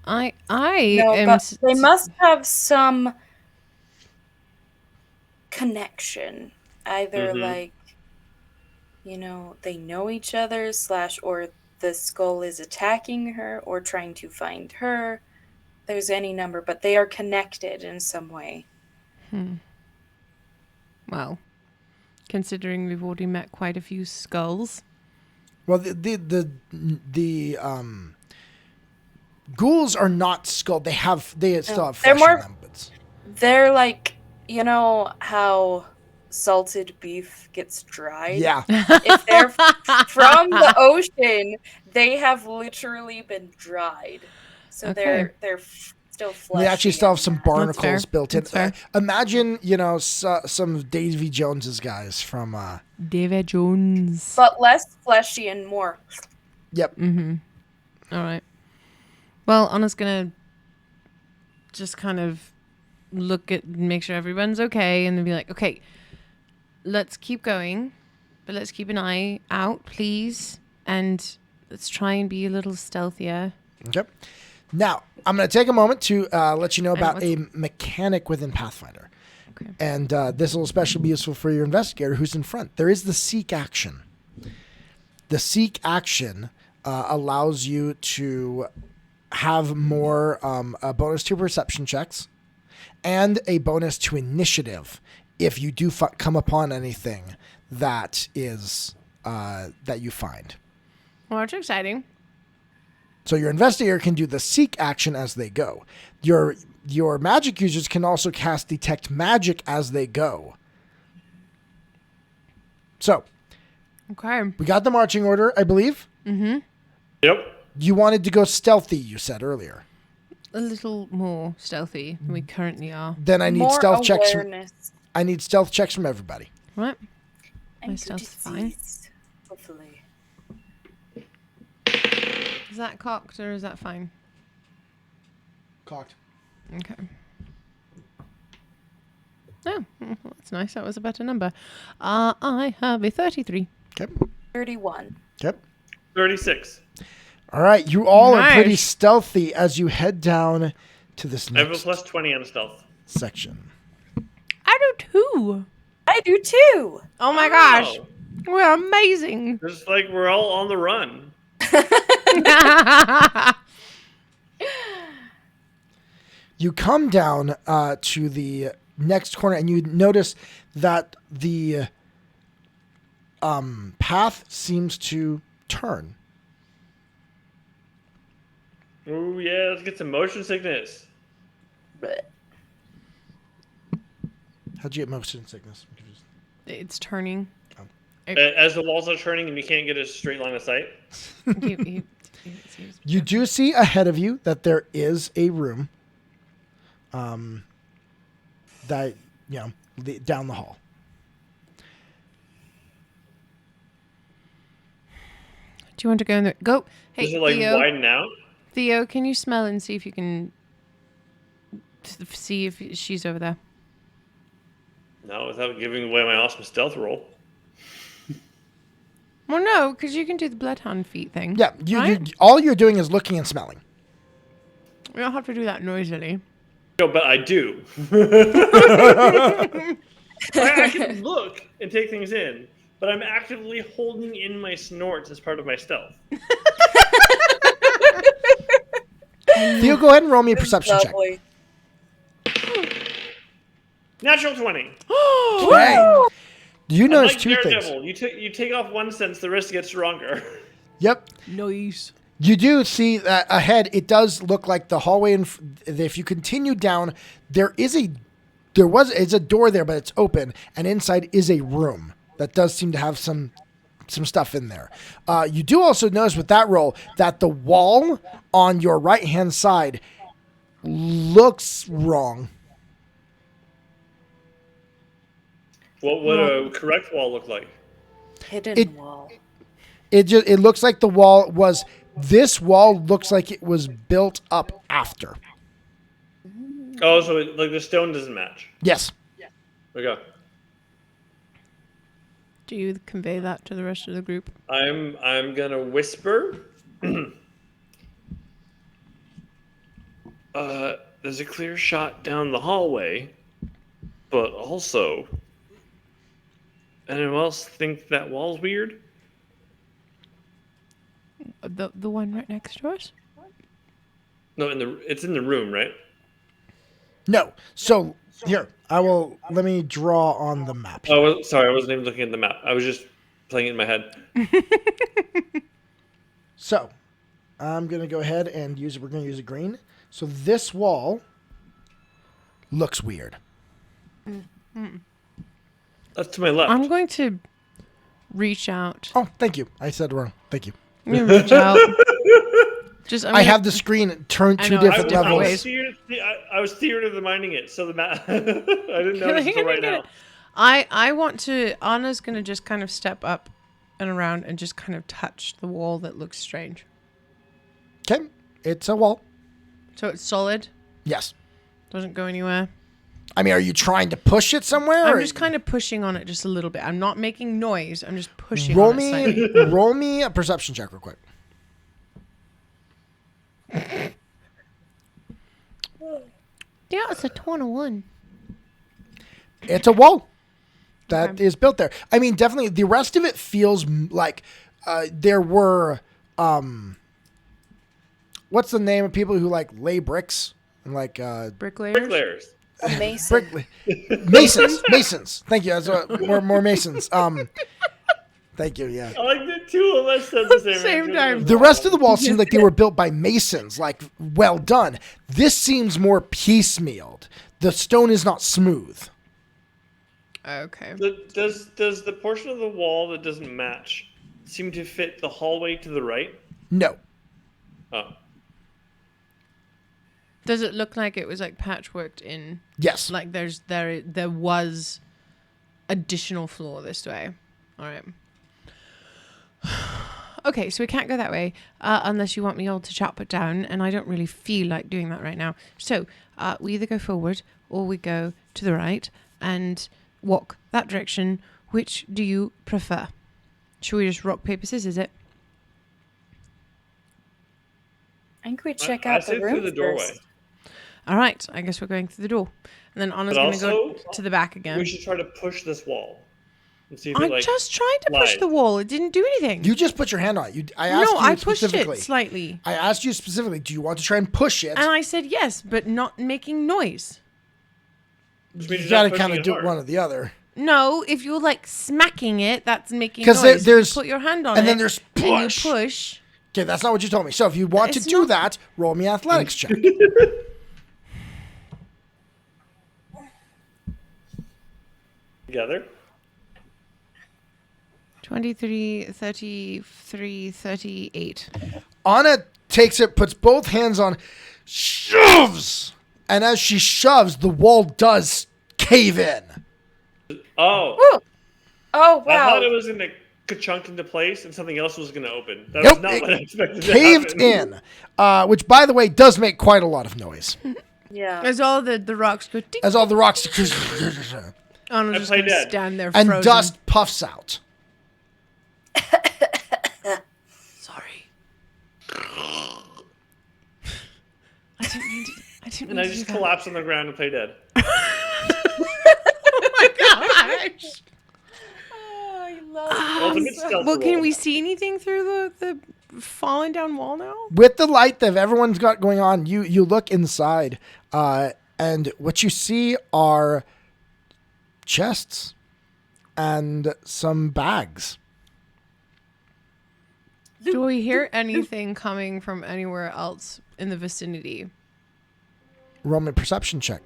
I No, am. but they must have some connection. Either like, they know each other / or the skull is attacking her or trying to find her. There's any number, but they are connected in some way. Well, considering we've already met quite a few skulls. Well, the ghouls are not skull. They still have flesh in them. But They're like, you know how salted beef gets dried? yeah. If they're from the ocean, they have literally been dried. So Okay. they're still fleshy. They actually still have some fair. barnacles built in. That's fair. Imagine, some of Davy Jones's guys from. David Jones. But less fleshy and more. Yep. All right. Well, Anna's gonna just kind of make sure everyone's okay, and then be like, okay, let's keep going, but let's keep an eye out, please, and let's try and be a little stealthier. Okay. Now, I'm going to take a moment to let you know about a mechanic within Pathfinder. Okay. And this will especially be useful for your investigator who's in front. There is the seek action. The seek action allows you to have more a bonus to perception checks and a bonus to initiative if you do come upon anything that is that you find. Well, that's exciting. So your investigator can do the seek action as they go. Your magic users can also cast detect magic as they go. So, Okay. we got the marching order, I believe. Yep. You wanted to go stealthy, you said earlier. A little more stealthy than we currently are. Then I need More stealth checks. awareness. I need stealth checks from everybody. Right. And My stealth's fine. disease, hopefully. Is that cocked or is that fine? Cocked. Okay. Oh, that's nice. That was a better number. I have a 33. Okay. 31. Okay. 36. All right. You all are pretty Nice. stealthy as you head down to this I have a next plus 20 on stealth. section. I do too. I do too. Oh my gosh. Wow. We're amazing. It's like we're all on the run. You come down to the next corner and you notice that the path seems to turn. Ooh, yeah, let's get some motion sickness. How'd you get motion sickness? It's turning. As the walls are turning and you can't get a straight line of sight. You do see ahead of you that there is a room that, down the hall. Do you want to go in there? Go. Hey, Does it like Theo. widen out? Theo, can you smell and see if you can see if she's over there? No, without giving away my awesome stealth roll. Well, no, because you can do the bloodhound feet thing. Yeah, right? all you're doing is looking and smelling. We don't have to do that noisily. No, but I do. I can look and take things in, but I'm actively holding in my snorts as part of my stealth. Theo, go ahead and roll me a perception check. Lovely. Natural 20. Okay. Do you notice Like two things? Daredevil, you take off one sense, the rest gets stronger. Yep. Nice. You do see that ahead. It does look like the hallway. If you continue down, it's a door there, but it's open, and inside is a room that does seem to have some stuff in there. You do also notice with that roll that the wall on your right hand side looks wrong. What would a correct wall look like? Hidden wall. It looks like the wall was. This wall looks like it was built up after. Oh, so like the stone doesn't match. Yes. Okay. Do you convey that to the rest of the group? I'm gonna whisper. There's a clear shot down the hallway, but also, anyone else think that wall's weird? The one right next to us? No, it's in the room, right? No. So here, let me draw on the map. Oh, sorry, I wasn't even looking at the map. I was just playing it in my head. So I'm going to go ahead and we're going to use a green. So this wall looks weird. That's to my left. I'm going to reach out. Oh, thank you. I said wrong. Thank you. I'm going to reach out. I have the screen turned two different different levels. ways. I was theater minding it, so the map. I didn't know until right now. I want to. Anna's going to just kind of step up and around and just kind of touch the wall that looks strange. Okay. It's a wall. So it's solid? Yes. Doesn't go anywhere? I mean, are you trying to push it somewhere? I'm just kind of pushing on it just a little bit. I'm not making noise. I'm just pushing on it slightly. Roll me a perception check real quick. Yeah, it's a 21. It's a wall that is built there. I mean, definitely the rest of it feels like there were what's the name of people who like lay bricks and like Bricklayers? Mason. Masons. Thank you. That's what, more Masons. Thank you. Yeah. I like the two of us said the Same time. The rest of the wall seemed like they were built by masons, like well done. This seems more piecemealed. The stone is not smooth. Okay. Does the portion of the wall that doesn't match seem to fit the hallway to the right? No. Oh. Does it look like it was like patchworked in? Yes. Like there was additional floor this way. All right. Okay, so we can't go that way unless you want me all to chop it down, and I don't really feel like doing that right now. So we either go forward or we go to the right and walk that direction. Which do you prefer? Should we just rock, paper, scissors it? I think we check out the room through the doorway. first. All right, I guess we're going through the door. And then Anna's going to go to the back again. We should try to push this wall. And see if it, I just tried to push lies. the wall. It didn't do anything. You just put your hand on it. I pushed it slightly. I asked you specifically, do you want to try and push it? And I said yes, but not making noise. You got to kind of do one or the other. No, if you're like smacking it, that's making Because noise. there's you put your hand on and it. then there's push. And you push. Okay, that's not what you told me. So if you want to do that, roll me athletics check. Together. 23, 33, 38. Anna takes it, puts both hands on, shoves, and as she shoves, the wall does cave in. Oh. Woo. Oh, wow. I thought it was going to ka-chunk into place and something else was going to open. That Nope, was not what I expected to caved happen. in, which, by the way, does make quite a lot of noise. Yeah. As all the rocks go ding. As all the rocks I'm just play going to dead. stand there and frozen. dust puffs out. Sorry. I didn't mean to And I just do collapse on the ground and play dead. that. Oh my gosh. Oh, I love Well, ultimate stealth Well, can roll. we see anything through the fallen down wall now? With the light that everyone's got going on, you look inside, and what you see are chests and some bags. Do we hear anything coming from anywhere else in the vicinity? Roll me a perception check.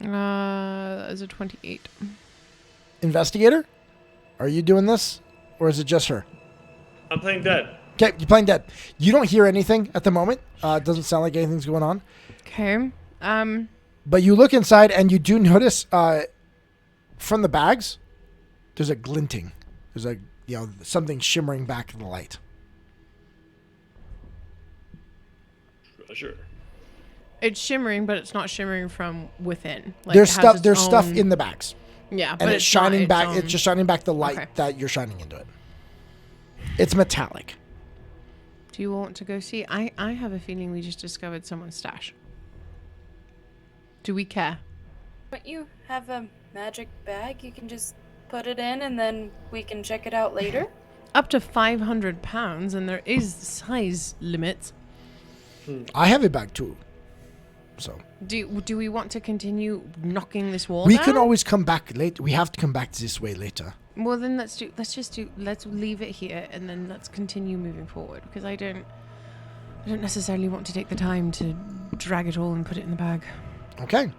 That is a 28. Investigator, are you doing this, or is it just her? I'm playing dead. Okay, you're playing dead. You don't hear anything at the moment. It doesn't sound like anything's going on. Okay. But you look inside, and you do notice from the bags, there's a glinting. There's something shimmering back in the light. Treasure. It's shimmering, but it's not shimmering from within. Like, There's it has stuff. its There's stuff own- in the bags, Yeah, and but it's shining not back. its It's just shining back the light Okay. that you're shining into it. It's metallic. Do you want to go see? I have a feeling we just discovered someone's stash. Do we care? Don't you have a magic bag? You can just put it in and then we can check it out later. Up to 500 pounds, and there is size limits. I have a bag too. So Do we want to continue knocking this wall we down? can always come back later. We have to come back this way later. Well, then let's leave it here, and then let's continue moving forward, because I don't necessarily want to take the time to drag it all and put it in the bag. Okay.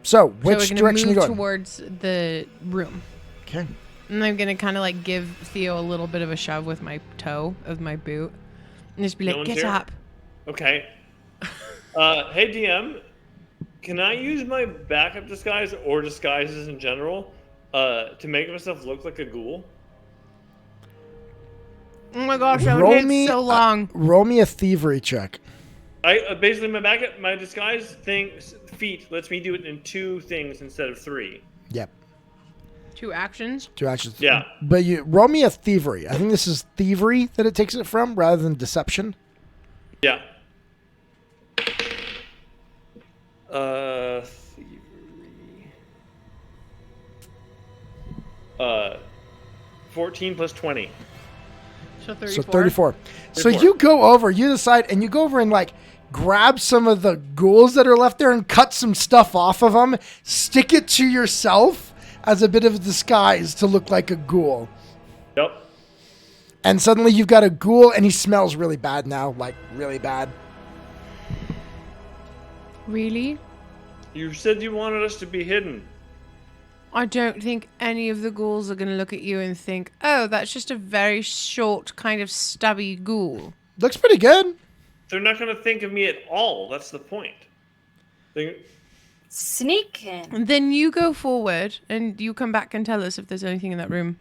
So which so we're direction move you going? towards the room. Okay. And I'm gonna kind of like give Theo a little bit of a shove with my toe of my boot, and just be No like, one's "Get here? up!" Okay. Hey DM, can I use my backup disguise or disguises in general to make myself look like a ghoul? Oh my gosh, that Roll would take me so long. Roll me a thievery check. I basically my disguise feat lets me do it in 2 things instead of 3. Yep. 2 actions. 2 actions. Yeah. But you roll me a thievery. I think this is thievery that it takes it from rather than deception. Yeah. Thievery. 14 plus 20. So 34. So 34. So 34. you go over, you decide, and you go over and like grab some of the ghouls that are left there and cut some stuff off of them, stick it to yourself as a bit of a disguise to look like a ghoul. Yep. And suddenly you've got a ghoul and he smells really bad now, like really bad. Really? You said you wanted us to be hidden. I don't think any of the ghouls are going to look at you and think, "Oh, that's just a very short, kind of stubby ghoul." Looks pretty good. They're not going to think of me at all. That's the point. Sneak in. And then you go forward and you come back and tell us if there's anything in that room.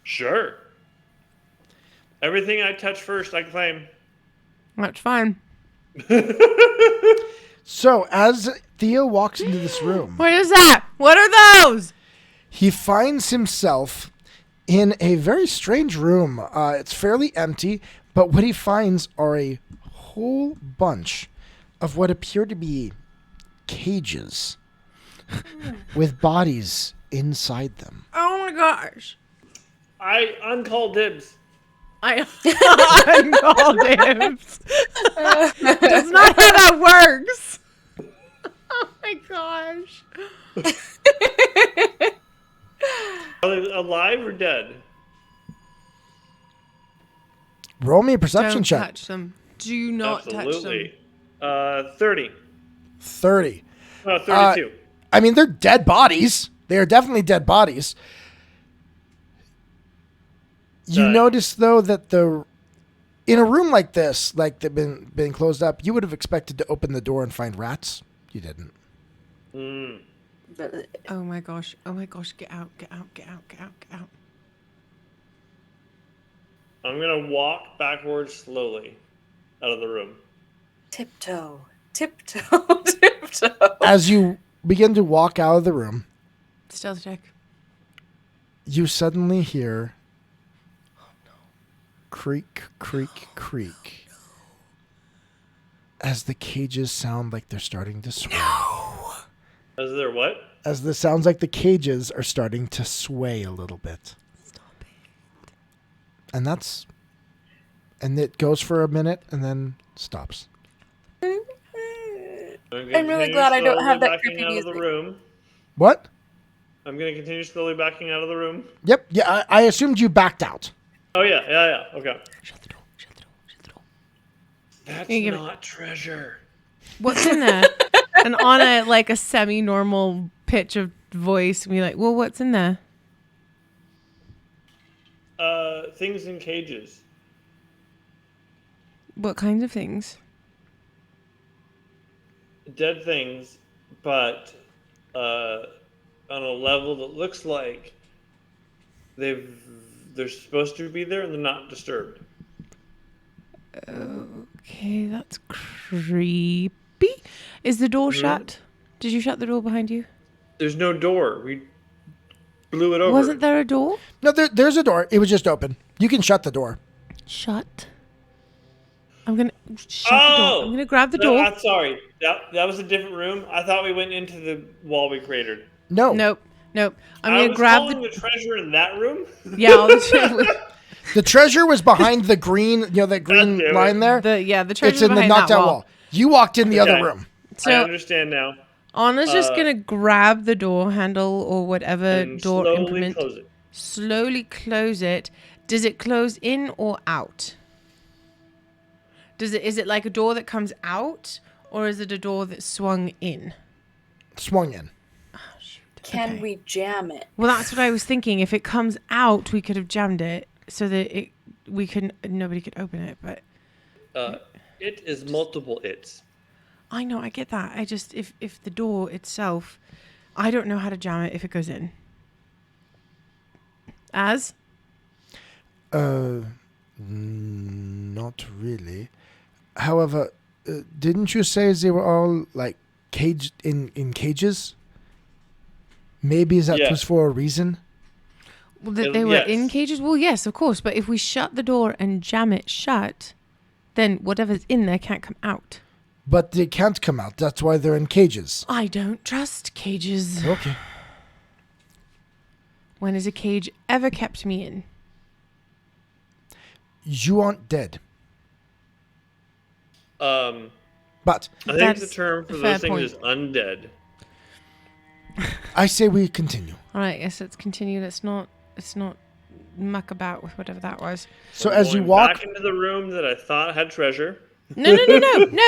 Sure. Everything I touch first, I claim. That's fine. So as Theo walks into this room, What is that? What are those? he finds himself in a very strange room. It's fairly empty, but what he finds are a whole bunch of what appear to be cages with bodies inside them. Oh my gosh. I uncall dibs. I uncalled dibs. That's not how that works. Oh my gosh. Are they alive or dead? Roll me a perception Don't check. touch them. Do not touch them. Absolutely. 30. 30. No, 32. I mean, they're dead bodies. They are definitely dead bodies. You Right. notice, though, that in a room like this, like they've been closed up, you would have expected to open the door and find rats. You didn't. Oh my gosh. Oh my gosh. Get out. Get out. Get out. Get out. Get out. I'm going to walk backwards slowly out of the room. Tiptoe. Tiptoe. Tiptoe. As you begin to walk out of the room, Stealth check. you suddenly hear creak, creak, creak. As the cages sound like they're starting to swing. Is there what? As this sounds like the cages are starting to sway a little bit. Stop it. And it goes for a minute and then stops. I'm really glad I don't have that creepy music. What? I'm going to continue slowly backing out of the room. Yep. Yeah, I assumed you backed out. Oh, yeah. Okay. Shut the door. That's not treasure. What's in there? And on a semi-normal pitch of voice, be like, well, what's in there? Things in cages. What kinds of things? Dead things, but on a level that looks like they're supposed to be there and they're not disturbed. Okay, that's creepy. Is the door shut? Did you shut the door behind you? There's no door. We blew it over. Wasn't there a door? No, there's a door. It was just open. You can shut the door. Shut. I'm going to shut the door. I'm going to grab the door. I'm sorry. That was a different room. I thought we went into the wall we cratered. No. Nope. I'm going to grab the treasure in that room? Yeah. The treasure was behind the green, that green line there. The treasure it's in the knockdown wall. You walked in the other room. So, I understand now. Anna's just going to grab the door handle or whatever door implement. Slowly close it. Does it close in or out? Is it like a door that comes out, or is it a door that's swung in? Swung in. Oh, shoot. Can we jam it? Well, that's what I was thinking. If it comes out, we could have jammed it so that nobody could open it. But it is multiple its. I know, I get that. I just if the door itself, I don't know how to jam it if it goes in. Not really. However, didn't you say they were all caged in cages? Maybe that was for a reason. Well, that they were in cages? Well, yes, of course. But if we shut the door and jam it shut, then whatever's in there can't come out. But they can't come out. That's why they're in cages. I don't trust cages. Okay. When has a cage ever kept me in? You aren't dead. But I think the term for those things is undead. I say we continue. All right, yes, let's continue. Let's not muck about with whatever that was. So as you walk back into the room that I thought had treasure. No,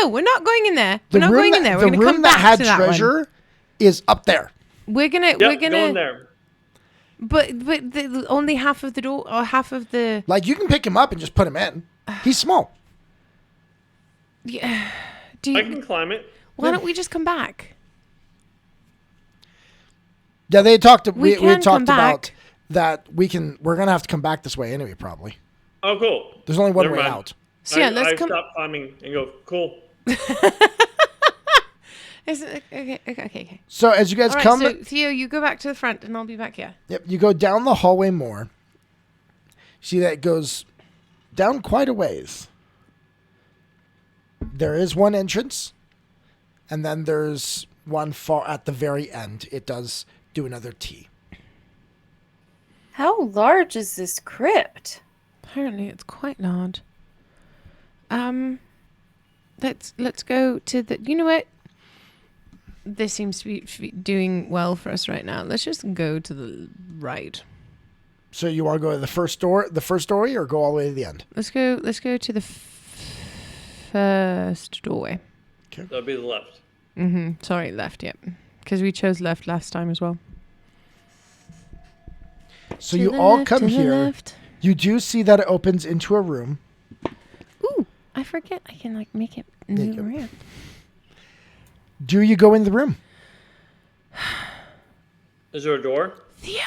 we're not going in there. We're not going in there. We're going to come back to that one. The room that had treasure is up there. We're gonna go in there. But only half of the door or half of the. You can pick him up and just put him in. He's small. Yeah. I can climb it. Why don't we just come back? Yeah, they talked. We had talked about that we're gonna have to come back this way anyway, probably. Oh, cool. There's only one way out. So yeah, let's come. Stop climbing and go. Cool. Okay. So as you guys come, so Theo, you go back to the front, and I'll be back here. Yep, you go down the hallway more. See that it goes down quite a ways. There is one entrance, and then there's one far at the very end. It does do another T. How large is this crypt? Apparently, it's quite large. Let's go to the. You know what? This seems to be doing well for us right now. Let's just go to the right. So you want to go to the first story, or go all the way to the end? Let's go to the first doorway. Okay. That'll be the left. Sorry, left. Yep. Because we chose left last time as well. So you all come here. You do see that it opens into a room. Ooh, I forget. I can make it move around. Do you go in the room? Is there a door? Theo.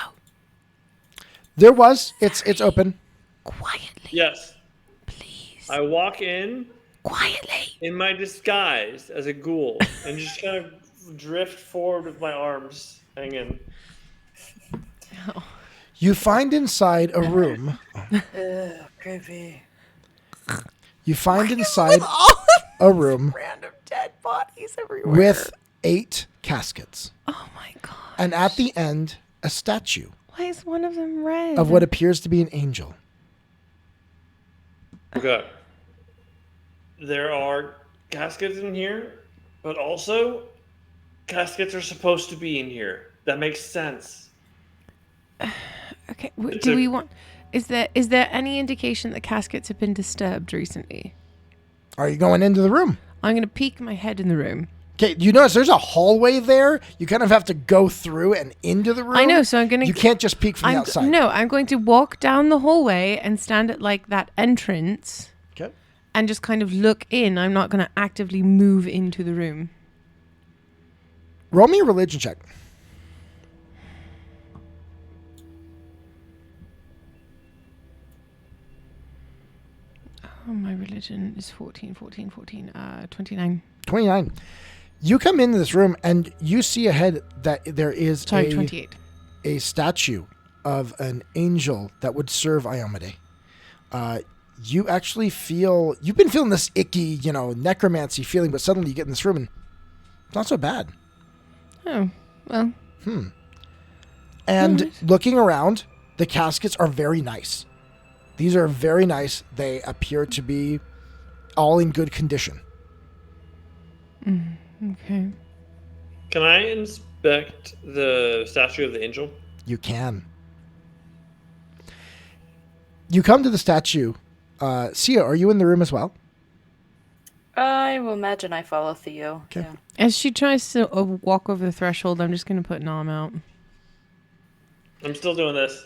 There was. It's open. Quietly. Yes. Please. I walk in. Quietly. In my disguise as a ghoul and just kind of drift forward with my arms hanging. Oh. You find inside a room. Creepy. You find inside a room random dead bodies everywhere with 8 caskets. Oh my god. And at the end, a statue Why is one of them red? of what appears to be an angel. Okay. There are caskets in here, but also caskets are supposed to be in here. That makes sense. Okay. Do we want? Is there any indication that caskets have been disturbed recently? Are you going into the room? I'm gonna peek my head in the room. Okay, you notice there's a hallway there. You kind of have to go through and into the room. I know, so I'm gonna. You can't just peek from the outside. No, I'm going to walk down the hallway and stand at like that entrance. Okay. And just kind of look in. I'm not going to actively move into the room. Roll me a religion check. Oh, my religion is 14, 29. 29. You come into this room and you see ahead that there is 28. a statue of an angel that would serve Iomade. You actually feel, you've been feeling this icky, necromancy feeling, but suddenly you get in this room and it's not so bad. Oh, well. And looking around, the caskets are very nice. These are very nice. They appear to be all in good condition. Okay. Can I inspect the statue of the angel? You can. You come to the statue. Sia, are you in the room as well? I will imagine I follow Theo. Okay. Yeah. As she tries to walk over the threshold, I'm just going to put Nom out. I'm still doing this.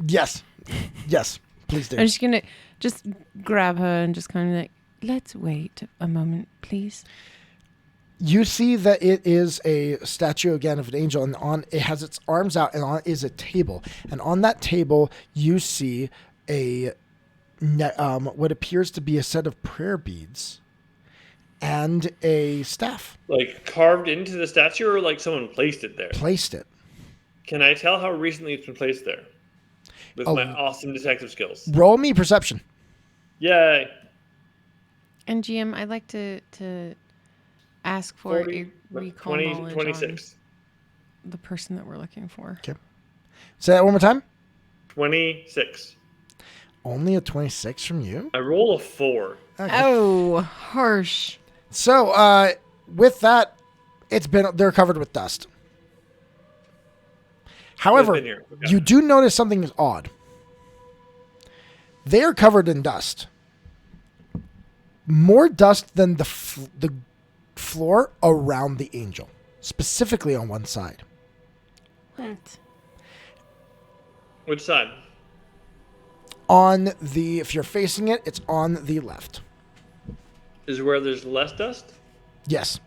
Yes. Yes. Please do. I'm just going to just grab her and just kind of like, let's wait a moment, please. You see that it is a statue again of an angel, and it has its arms out, and on it is a table. And on that table, you see what appears to be a set of prayer beads and a staff. Like carved into the statue, or like someone placed it there? Placed it. Can I tell how recently it's been placed there? With my awesome detective skills. Roll me perception. Yay. And GM, I'd like to ask for 40, a recall 20, knowledge 26. on the person that we're looking for. Okay. Say that one more time. 26. Only a 26 from you? I roll a 4. Okay. Oh, harsh. So, with that, they're covered with dust. However, Okay. you do notice something is odd. They are covered in dust. More dust than the floor around the angel, specifically on one side. What? Which side? If you're facing it, it's on the left. Is where there's less dust? Yes.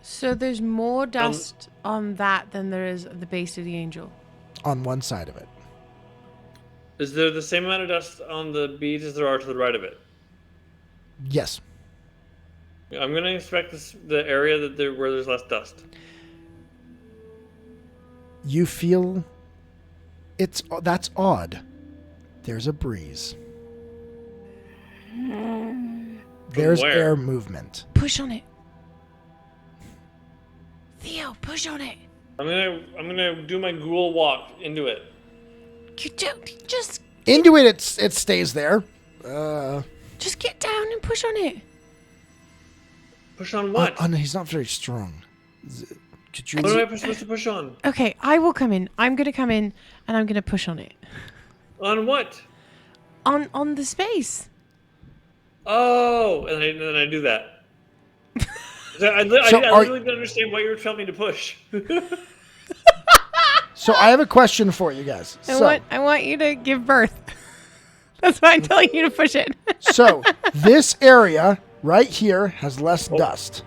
So there's more dust on that than there is at the base of the angel. On one side of it. Is there the same amount of dust on the beads as there are to the right of it? Yes. I'm going to inspect the area where there's less dust. You feel that's odd. There's a breeze. There's where? air movement. Push on it. Theo, push on it. I'm gonna do my ghoul walk into it. You don't just Into it stays there. just get down and push on it. Push on what? No, he's not very strong. Could you? What am I supposed to push on? Okay, I will come in. I'm gonna come in and I'm gonna push on it. On what? On the space. Oh, and then I do that. I literally didn't understand why you were telling me to push. So I have a question for you guys. I want you to give birth. That's why I'm telling you to push it. So this area right here has less dust.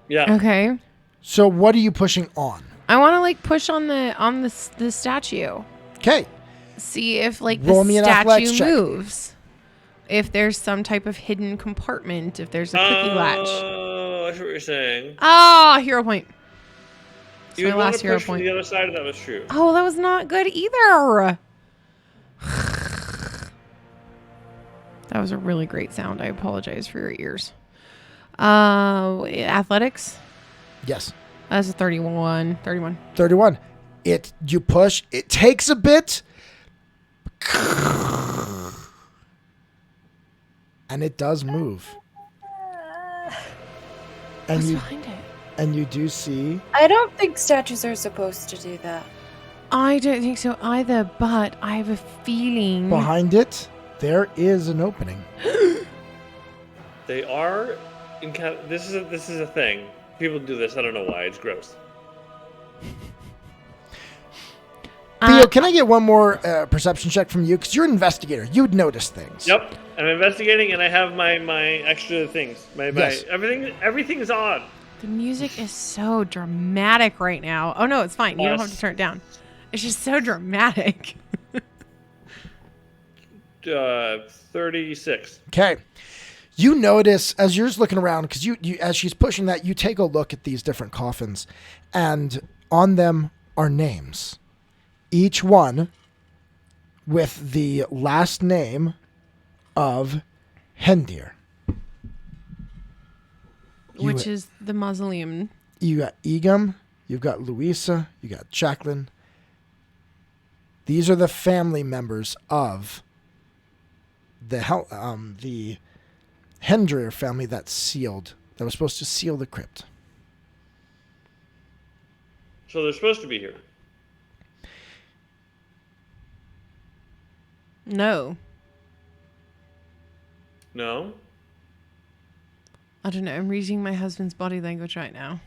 Yeah. Okay. So what are you pushing on? I want to like push on the statue. Okay. See if like Roll me the an athletics statue check. moves. If there's some type of hidden compartment, if there's a quickie latch. Oh, I see what you're saying. Ah, hero point. It's You my would want last to hero push from point. the other side if that was true. Oh, that was not good either. That was a really great sound. I apologize for your ears. Athletics. Yes. That's a 31. 31. You push. It takes a bit. And it does move. And What's you behind it? and you do see. I don't think statues are supposed to do that. I don't think so either, but I have a feeling. Behind it, there is an opening. They are in this is a thing. People do this. I don't know why. It's gross. Theo, can I get one more perception check from you? Because you're an investigator. You'd notice things. Yep. I'm investigating, and I have my extra things. Yes. Everything is odd. The music is so dramatic right now. Oh no, it's fine. You don't have to turn it down. It's just so dramatic. 36. Okay. You notice as you're just looking around, because you as she's pushing that, you take a look at these different coffins, and on them are names. Each one with the last name of Hendir. Which is the mausoleum. You got Egum, you've got Louisa, you got Jacqueline. These are the family members of the Hendir family that was supposed to seal the crypt. So they're supposed to be here. No. No? I don't know. I'm reading my husband's body language right now.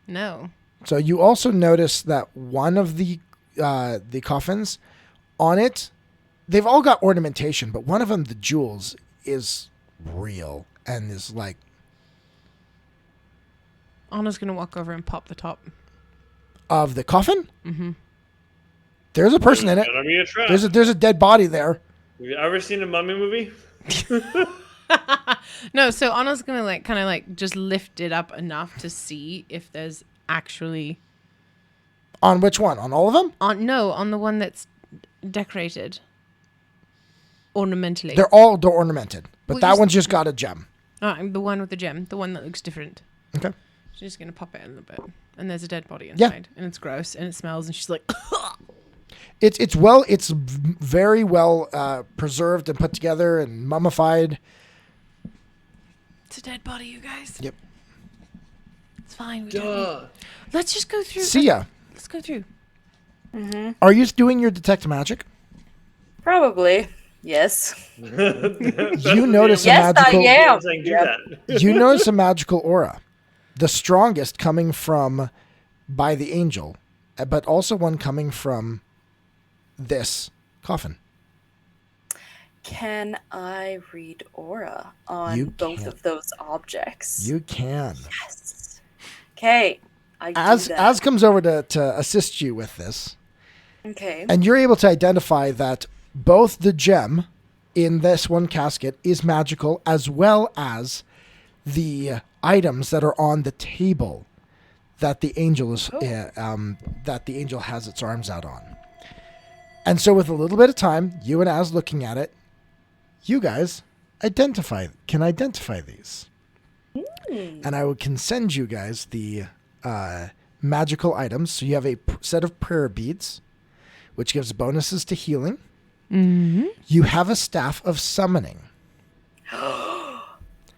No. So you also notice that one of the coffins, on it, they've all got ornamentation, but one of them, the jewels, is real and is like. Anna's gonna walk over and pop the top. Of the coffin? Mm-hmm. There's a person in it. Gonna be a trap. There's a dead body there. Have you ever seen a mummy movie? No, so Anna's gonna kind of just lift it up enough to see if there's actually. On which one? On all of them? On the one that's decorated. Ornamentally. They're ornamented, but Well, that one's just got a gem. The one with the gem, the one that looks different. Okay. She's just gonna pop it in a little bit, and there's a dead body Yeah. inside, and it's gross, and it smells, and she's like, It's very well preserved and put together and mummified. "It's a dead body, you guys. Yep. It's fine. Duh. Let's just go through. See ya. Let's go through." Are you doing your detect magic? Probably. Yes. You notice Yes, a magical. I am. Saying do Yep. that. You notice a magical aura, the strongest coming from by the angel, but also one coming from this coffin. Can I read aura on You both can. of those objects? You can. Yes. Okay. I do Az that. comes over to assist you with this, Okay. and you're able to identify that both the gem in this one casket is magical, as well as the items that are on the table that the angel is that the angel has its arms out on. And so, with a little bit of time, you and Az looking at it, you guys can identify these, and I can send you guys the magical items. So you have a set of prayer beads, which gives bonuses to healing. Mm-hmm. You have a staff of summoning.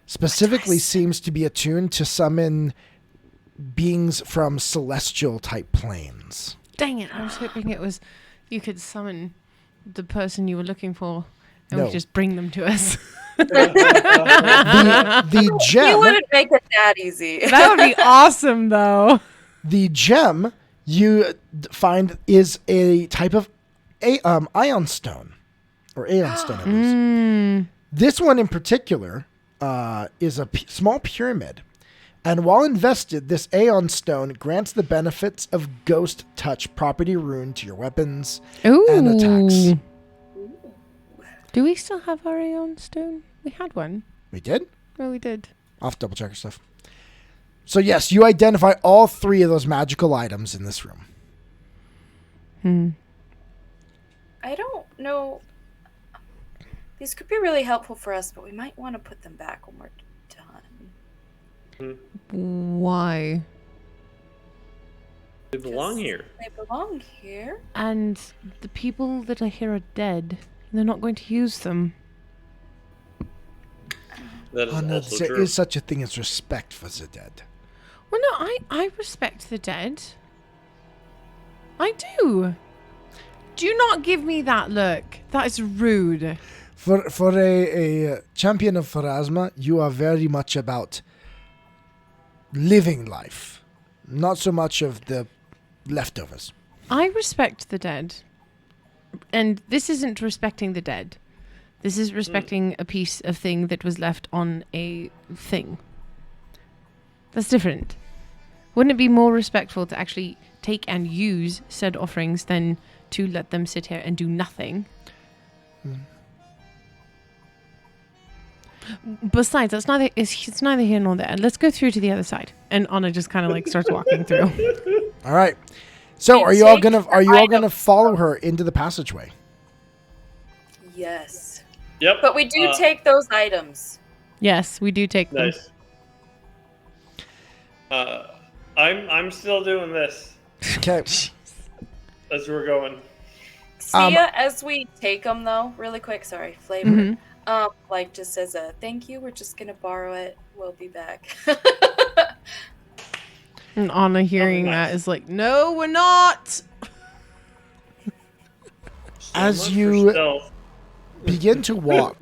Specifically seems to be attuned to summon beings from celestial type planes. Dang it! I was hoping it was you could summon the person you were looking for, and No. we just bring them to us. The You gem, wouldn't make it that easy. That would be awesome, though. the gem you find is a type of ion stone, or aeon stone. It is. This one in particular is a small pyramid, and while invested, this aeon stone grants the benefits of ghost touch property rune to your weapons and attacks. Do we still have our Aeon stone? We had one. We did? Oh, we did. I'll have to double check our stuff. So yes, you identify all three of those magical items in this room. I don't know. These could be really helpful for us, but we might want to put them back when we're done. Why? They belong here. They belong here. And the people that are here are dead. They're not going to use them. That is also there true. is such a thing as respect for the dead. Well, no, I respect the dead. I do. Do not give me that look. That is rude. For a champion of Pharasma, you are very much about living life, not so much of the leftovers. I respect the dead. And this isn't respecting the dead. This is respecting a piece of thing that was left on a thing. That's different. Wouldn't it be more respectful to actually take and use said offerings than to let them sit here and do nothing? Besides, it's neither here nor there. Let's go through to the other side. And Anna just kind of like starts walking through. All right. So, are you all gonna follow her into the passageway? Yes. Yep. But we do take those items. Yes, we do take them. Nice. I'm still doing this Okay. as we're going. Sia, as we take them though, really quick, sorry, flavor. Like just as a thank you, we're just gonna borrow it. We'll be back. And Anna hearing that is like, no, we're not. As you begin to walk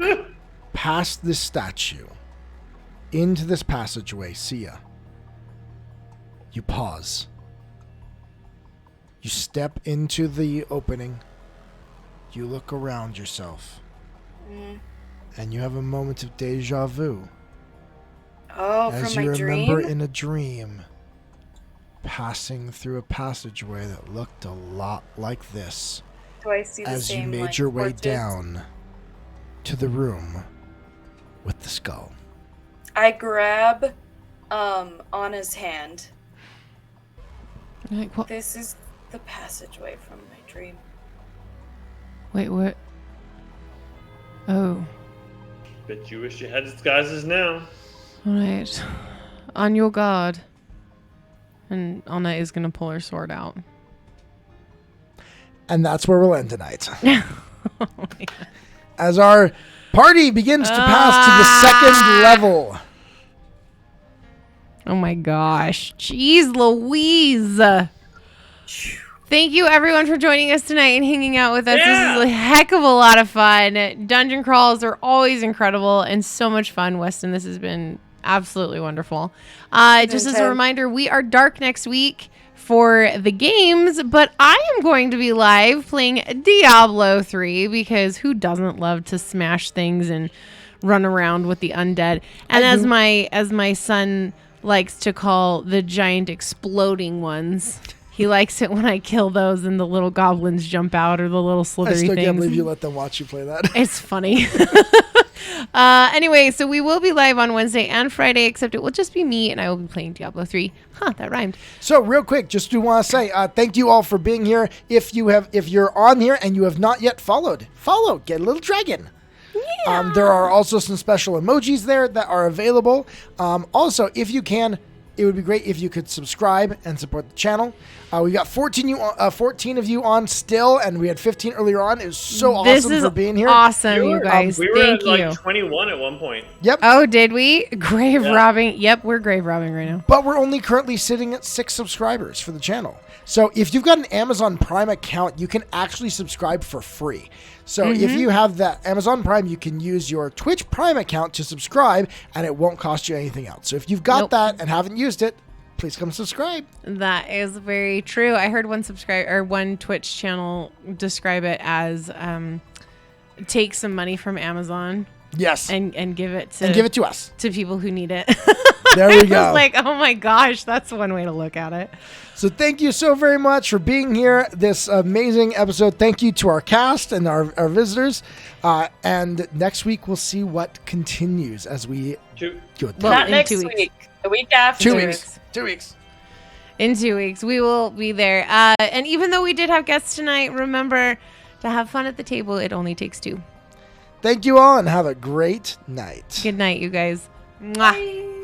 past this statue into this passageway, Sia, you pause. You step into the opening. You look around yourself. And you have a moment of deja vu. Oh, as from you my remember dream? in a dream passing through a passageway that looked a lot like this. Do I see the as same, you made like, your way portraits? down to the room with the skull. I grab Anna's hand. Like, what? This is the passageway from my dream. Wait, what? Oh. Bet you wish you had disguises now. Alright. On your guard. And Anna is going to pull her sword out. And that's where we'll end tonight. Oh my God. As our party begins to pass to the second level. Oh my gosh. Jeez Louise. Thank you everyone for joining us tonight and hanging out with us. Yeah. This is a heck of a lot of fun. Dungeon crawls are always incredible and so much fun. Weston, this has been absolutely wonderful. Just as a reminder, we are dark next week for the games, but I am going to be live playing Diablo 3 because who doesn't love to smash things and run around with the undead? And as my son likes to call the giant exploding ones, he likes it when I kill those and the little goblins jump out or the little slithery things. I still can't believe you let them watch you play that. It's funny. Anyway, so we will be live on Wednesday and Friday, except it will just be me and I will be playing Diablo 3. That rhymed. So real quick, just do want to say thank you all for being here. If you're on here and you have not yet followed, get a little dragon. Yeah. There are also some special emojis there that are available. Also, if you can, it would be great if you could subscribe and support the channel. We got 14 of you on still, and we had 15 earlier on. It was so awesome for being here. Awesome, you guys. We were Thank at you. like 21 at one point. Yep. Oh, did we? Grave robbing. Yep, we're grave robbing right now. But we're only currently sitting at 6 subscribers for the channel. So if you've got an Amazon Prime account, you can actually subscribe for free. So if you have that Amazon Prime, you can use your Twitch Prime account to subscribe, and it won't cost you anything else. So if you've got that and haven't used it, please come subscribe. That is very true. I heard one Twitch channel describe it as take some money from Amazon. Yes. And give it to us. To people who need it. There we go. I was like, oh my gosh, that's one way to look at it. So thank you so very much for being here this amazing episode. Thank you to our cast and our visitors. And next week we'll see what continues as we go. Not next week. The week after. 2 weeks. 2 weeks. In 2 weeks, we will be there. And even though we did have guests tonight, remember to have fun at the table. It only takes two. Thank you all and have a great night. Good night, you guys. Mwah. Bye.